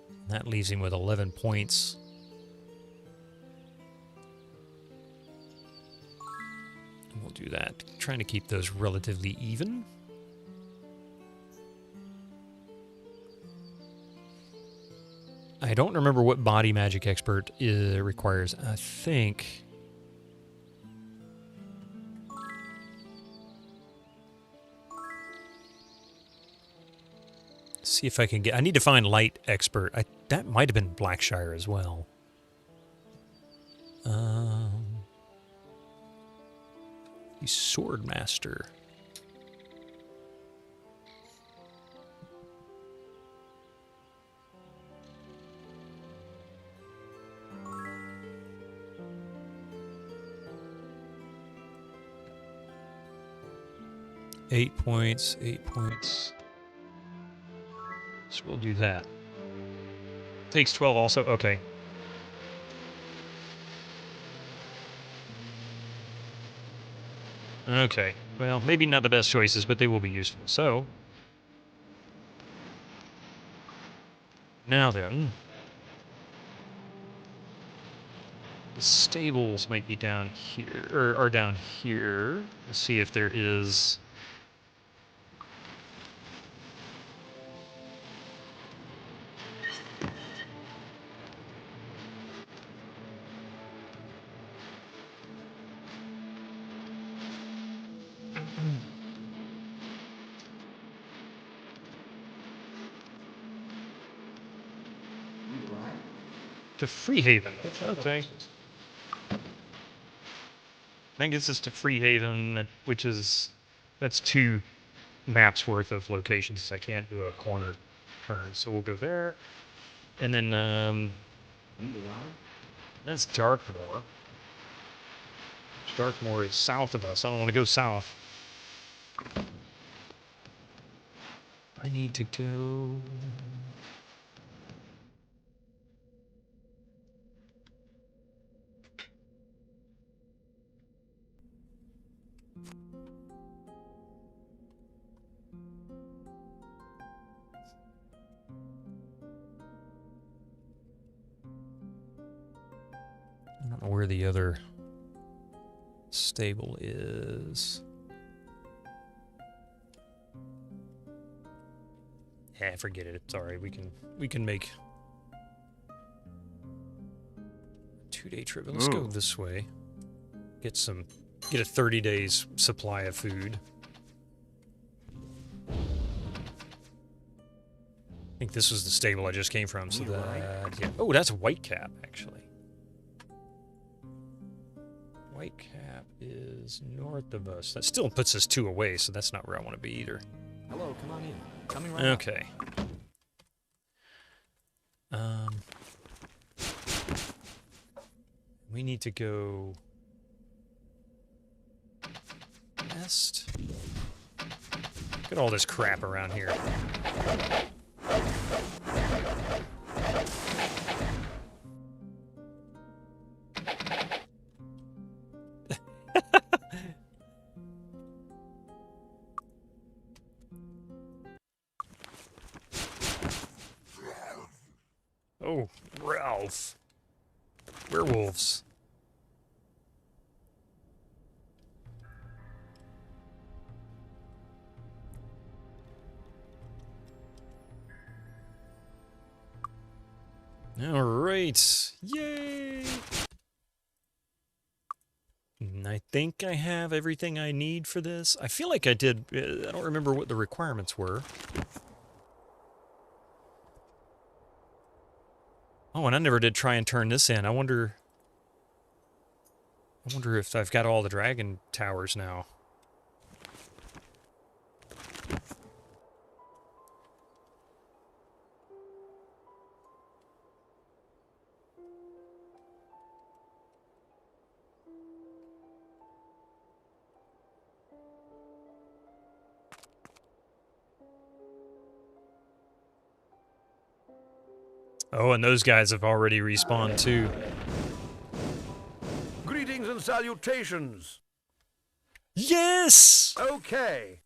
And that leaves him with 11 points. And we'll do that, trying to keep those relatively even. I don't remember what body magic expert requires. I think... See if I can get... I need to find light expert. That might have been Blackshire as well. He's sword master. 8 points, 8 points. So we'll do that. Takes 12 also, okay. Okay, well, maybe not the best choices, but they will be useful. So, now then, the stables might be down here, or are down here. Let's see if there is... To Freehaven. Okay. I think this is to Freehaven, which is... That's 2 maps worth of locations. I can't do a corner turn, so we'll go there. And then, that's Darkmoor. Darkmoor is south of us. I don't want to go south. I need to go... I don't know where the other stable is. Yeah, forget it. It's alright. We can make a 2-day trip. Let's go this way. Get a 30 days supply of food. I think this was the stable I just came from, so that... Yeah. Oh, that's Whitecap, actually. Whitecap is north of us. That still puts us 2 away, so that's not where I want to be either. Hello, come on in. Coming right Okay. We need to go west. Look at all this crap around here. Oh, Ralph. Werewolves. All right. Yay! And I think I have everything I need for this. I feel like I did. I don't remember what the requirements were. Oh, and I never did try and turn this in. I wonder if I've got all the dragon towers now. Oh, and those guys have already respawned too. Greetings and salutations. Yes! Okay.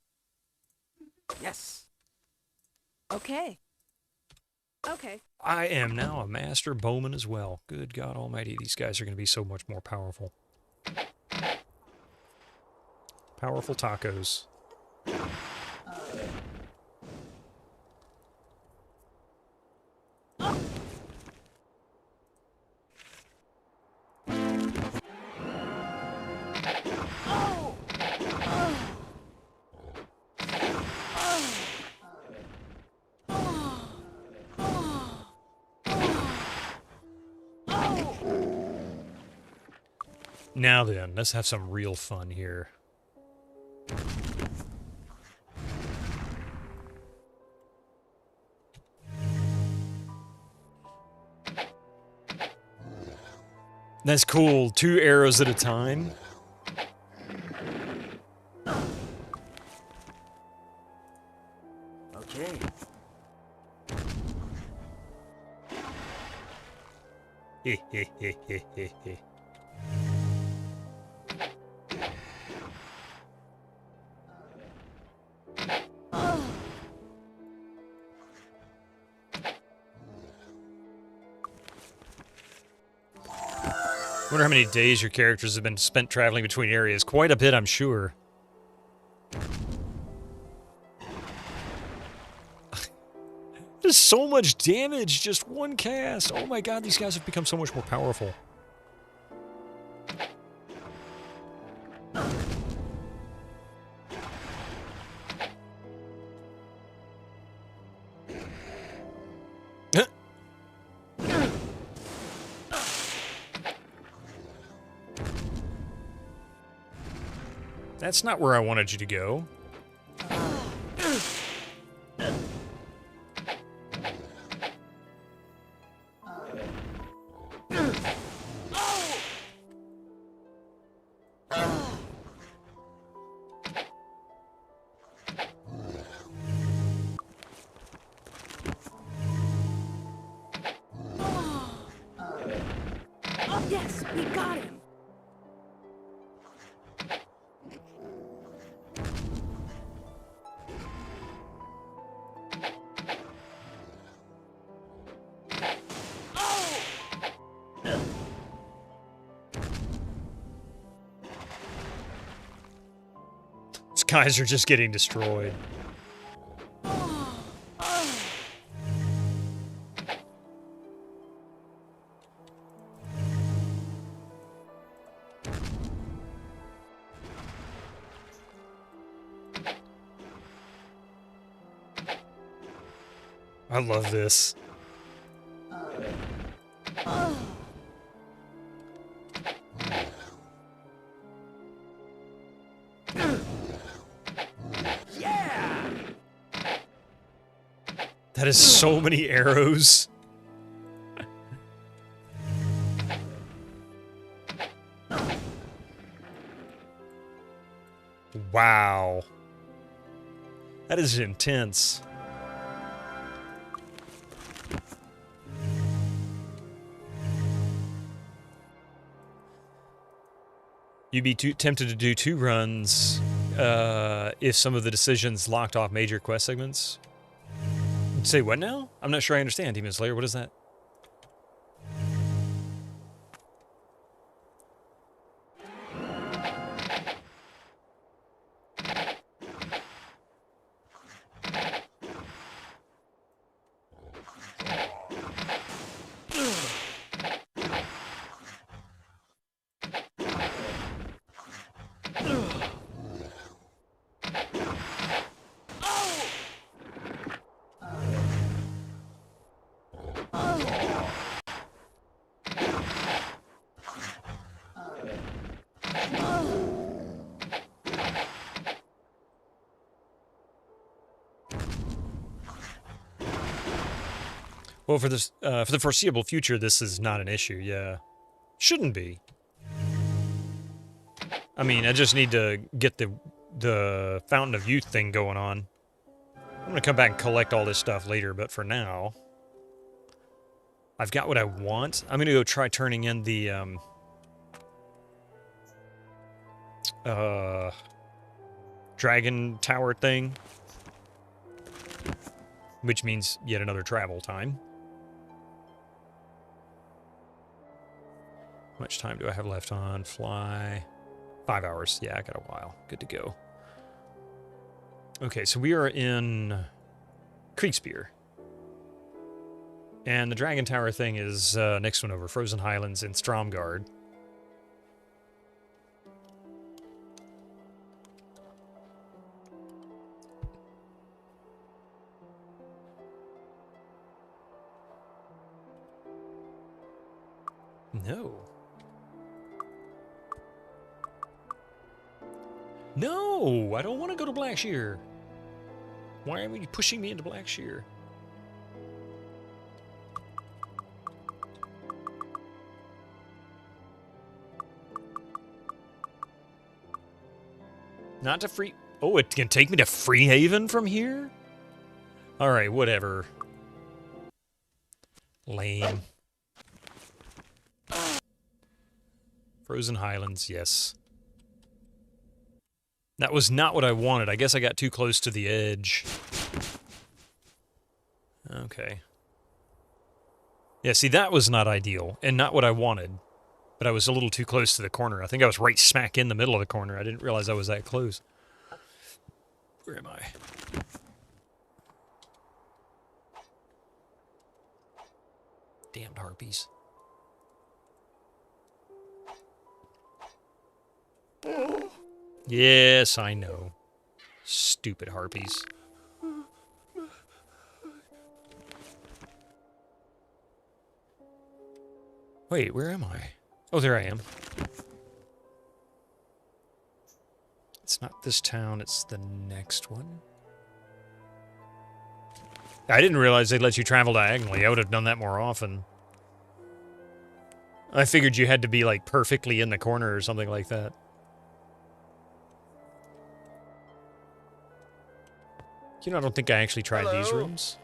Yes. Okay. Okay. I am now a master bowman as well. Good God almighty, these guys are going to be so much more powerful. Powerful tacos. Now then, let's have some real fun here. That's cool. 2 arrows at a time. Wonder how many days your characters have been spent traveling between areas. Quite a bit, I'm sure. There's so much damage, just one cast. Oh my god, these guys have become so much more powerful. That's not where I wanted you to go. Yes, we got him. These guys are just getting destroyed. I love this. That is so many arrows. Wow. That is intense. You'd be tempted to do 2 runs if some of the decisions locked off major quest segments. Say what now? I'm not sure I understand, Demon Slayer. What is that? Well, for the foreseeable future, this is not an issue. Yeah, shouldn't be. I mean, I just need to get the Fountain of Youth thing going on. I'm gonna come back and collect all this stuff later, but for now, I've got what I want. I'm gonna go try turning in the Dragon Tower thing, which means yet another travel time. How much time do I have left on fly? 5 hours. Yeah, I got a while. Good to go. Okay, so we are in Kriegspier. And the Dragon Tower thing is next one over. Frozen Highlands in Stromgard. No. No, I don't want to go to Blackshear. Why are you pushing me into Blackshear? Not to free... Oh, it can take me to Freehaven from here? Alright, whatever. Lame. Frozen Highlands, yes. That was not what I wanted. I guess I got too close to the edge. Okay. Yeah, see, that was not ideal, and not what I wanted. But I was a little too close to the corner. I think I was right smack in the middle of the corner. I didn't realize I was that close. Where am I? Damned harpies. Yes, I know. Stupid harpies. Wait, where am I? Oh, there I am. It's not this town, it's the next one. I didn't realize they'd let you travel diagonally. I would have done that more often. I figured you had to be, like, perfectly in the corner or something like that. You know, I don't think I actually tried these rooms.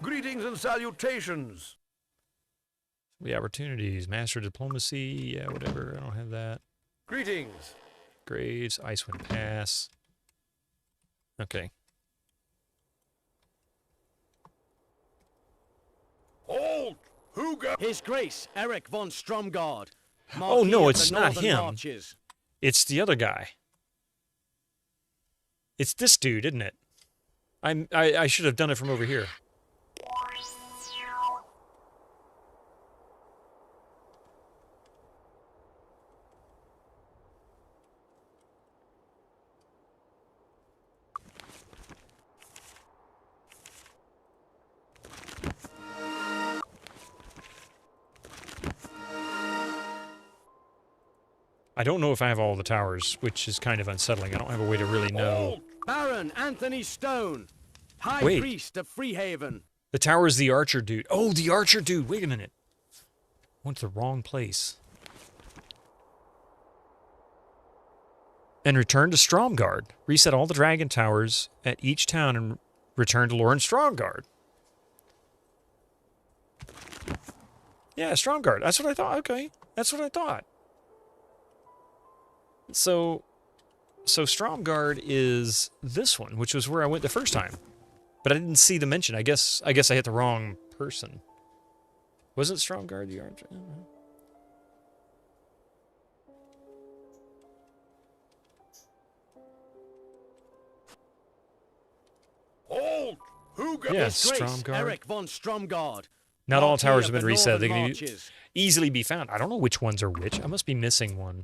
Greetings and salutations. The opportunities, master diplomacy, yeah, whatever. I don't have that. Greetings. Grades, Icewind Pass. Okay. Halt! Who got His Grace Eric von Stromgard. Oh no, Marquis of it's the not Northern him. Marches. It's the other guy. It's this dude, isn't it? I should have done it from over here. I don't know if I have all the towers, which is kind of unsettling. I don't have a way to really know. Baron Anthony Stone, High Wait. Priest of Freehaven. The tower is the archer dude. Oh, the archer dude. Wait a minute. Went to the wrong place. And return to Stromgard. Reset all the dragon towers at each town and return to Lauren Stromgard. Yeah, Stromgard. That's what I thought. Okay. That's what I thought. So Stromgard is this one, which was where I went the first time. But I didn't see the mention. I guess I hit the wrong person. Wasn't Stromgard the archer? Halt! Who got Yes, His Grace Stromgard. Eric von Stromgard. Not all Marquis towers of have been the reset. They Northern can Marches. easily be found. I don't know which ones are which. I must be missing one.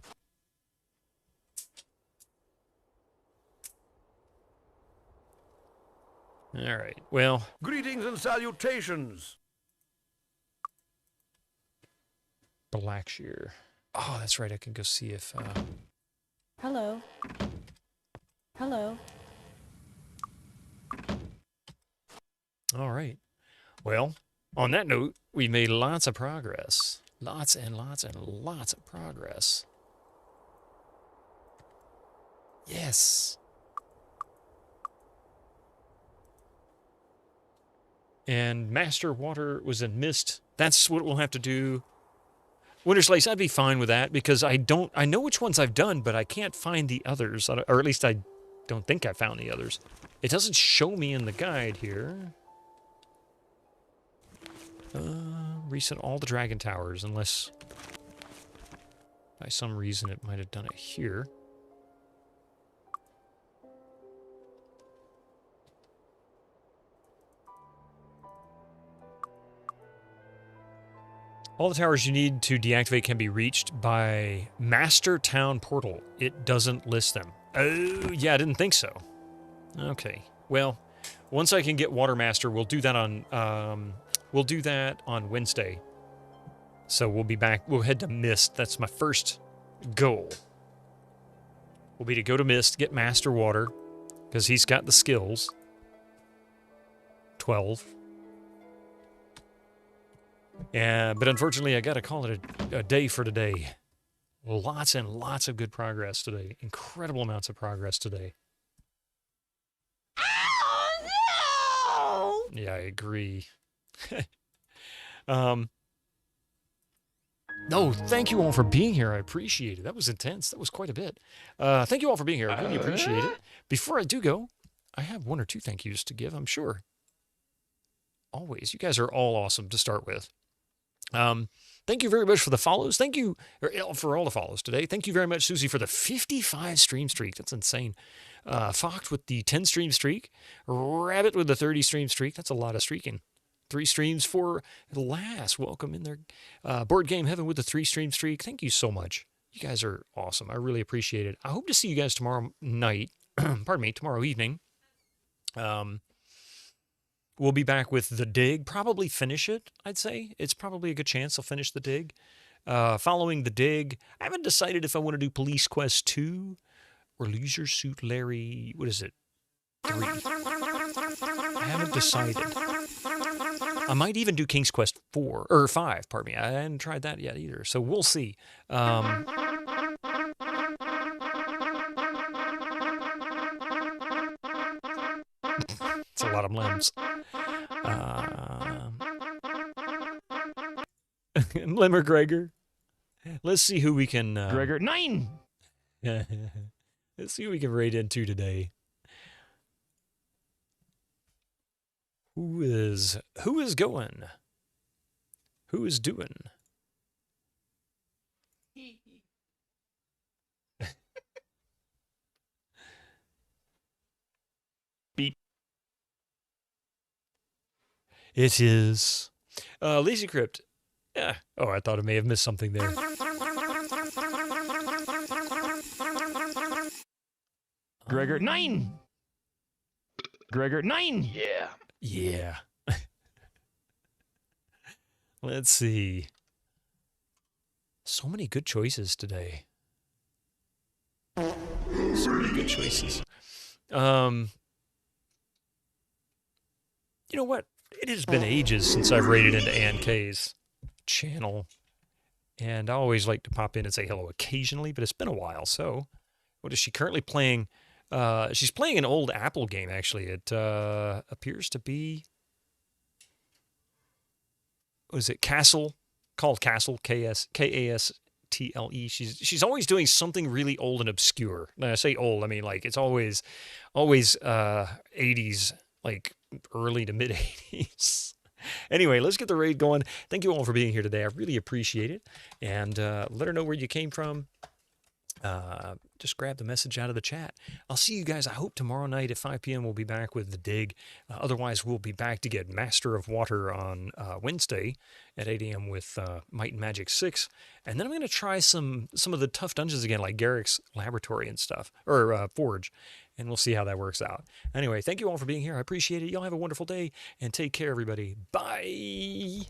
All right. Well. Greetings and salutations. Blackshear. Oh, that's right. I can go see if. Hello. Hello. All right. Well, on that note, we made lots of progress. Lots and lots and lots of progress. Yes. And Master Water was in Mist. That's what we'll have to do. Winter's Lace, I'd be fine with that because I know which ones I've done, but I can't find the others. Or at least I don't think I found the others. It doesn't show me in the guide here. Reset all the dragon towers, unless by some reason it might have done it here. All the towers you need to deactivate can be reached by Master Town Portal. It doesn't list them. Oh, yeah, I didn't think so. Okay, well, once I can get Water Master, we'll do that on Wednesday. So we'll be back. We'll head to Mist. That's my first goal. Will be to go to Mist, get Master Water, because he's got the skills. 12. Yeah, but unfortunately, I gotta call it a day for today. Lots and lots of good progress today. Incredible amounts of progress today. Oh, no! Yeah, I agree. No, thank you all for being here. I appreciate it. That was intense. That was quite a bit. Thank you all for being here. I really appreciate it. Before I do go, I have one or two thank yous to give, I'm sure. Always. You guys are all awesome to start with. Thank you very much for the follows. Thank you for all the follows today. Thank you very much, Susie, for the 55 stream streak. That's insane. Fox with the 10 stream streak. Rabbit with the 30 stream streak. That's a lot of streaking. 3 streams for Lass. Welcome in there. Board Game Heaven with the 3 stream streak. Thank you so much. You guys are awesome. I really appreciate it. I hope to see you guys tomorrow night. Pardon me, tomorrow evening. We'll be back with The Dig. Probably finish it, I'd say. It's probably a good chance I'll finish The Dig. Following The Dig, I haven't decided if I want to do Police Quest 2 or Leisure Suit Larry. What is it? 3. I haven't decided. I might even do King's Quest 4 or 5. Pardon me. I hadn't tried that yet either. So we'll see. It's a lot of limbs. Limmer Gregor. Let's see who we can. Gregor 9. Let's see who we can raid into today. Who is going? Who is doing? Beep. It is Lazy Crypt. Yeah. Oh, I thought I may have missed something there. Gregor 9. Gregor 9. Yeah. Yeah. Let's see. So many good choices today. So many good choices. You know what? It has been ages since I've raided into Ann K's channel. And I always like to pop in and say hello occasionally, but it's been a while. So, what is she currently playing? She's playing an old Apple game, actually. It appears to be, what is it, Castle? Called Castle, K-A-S-T-L-E. She's always doing something really old and obscure. When I say old, I mean like it's always 80s, like early to mid 80s. Anyway, let's get the raid going. Thank you all for being here today. I really appreciate it. And let her know where you came from. Just grab the message out of the chat. I'll see you guys, I hope, tomorrow night at 5 p.m. We'll be back with The Dig. Otherwise, we'll be back to get Master of Water on Wednesday at 8 a.m. with Might and Magic 6. And then I'm going to try some of the tough dungeons again, like Garrick's Laboratory and stuff, or Forge. And we'll see how that works out. Anyway, thank you all for being here. I appreciate it. Y'all have a wonderful day, and take care, everybody. Bye!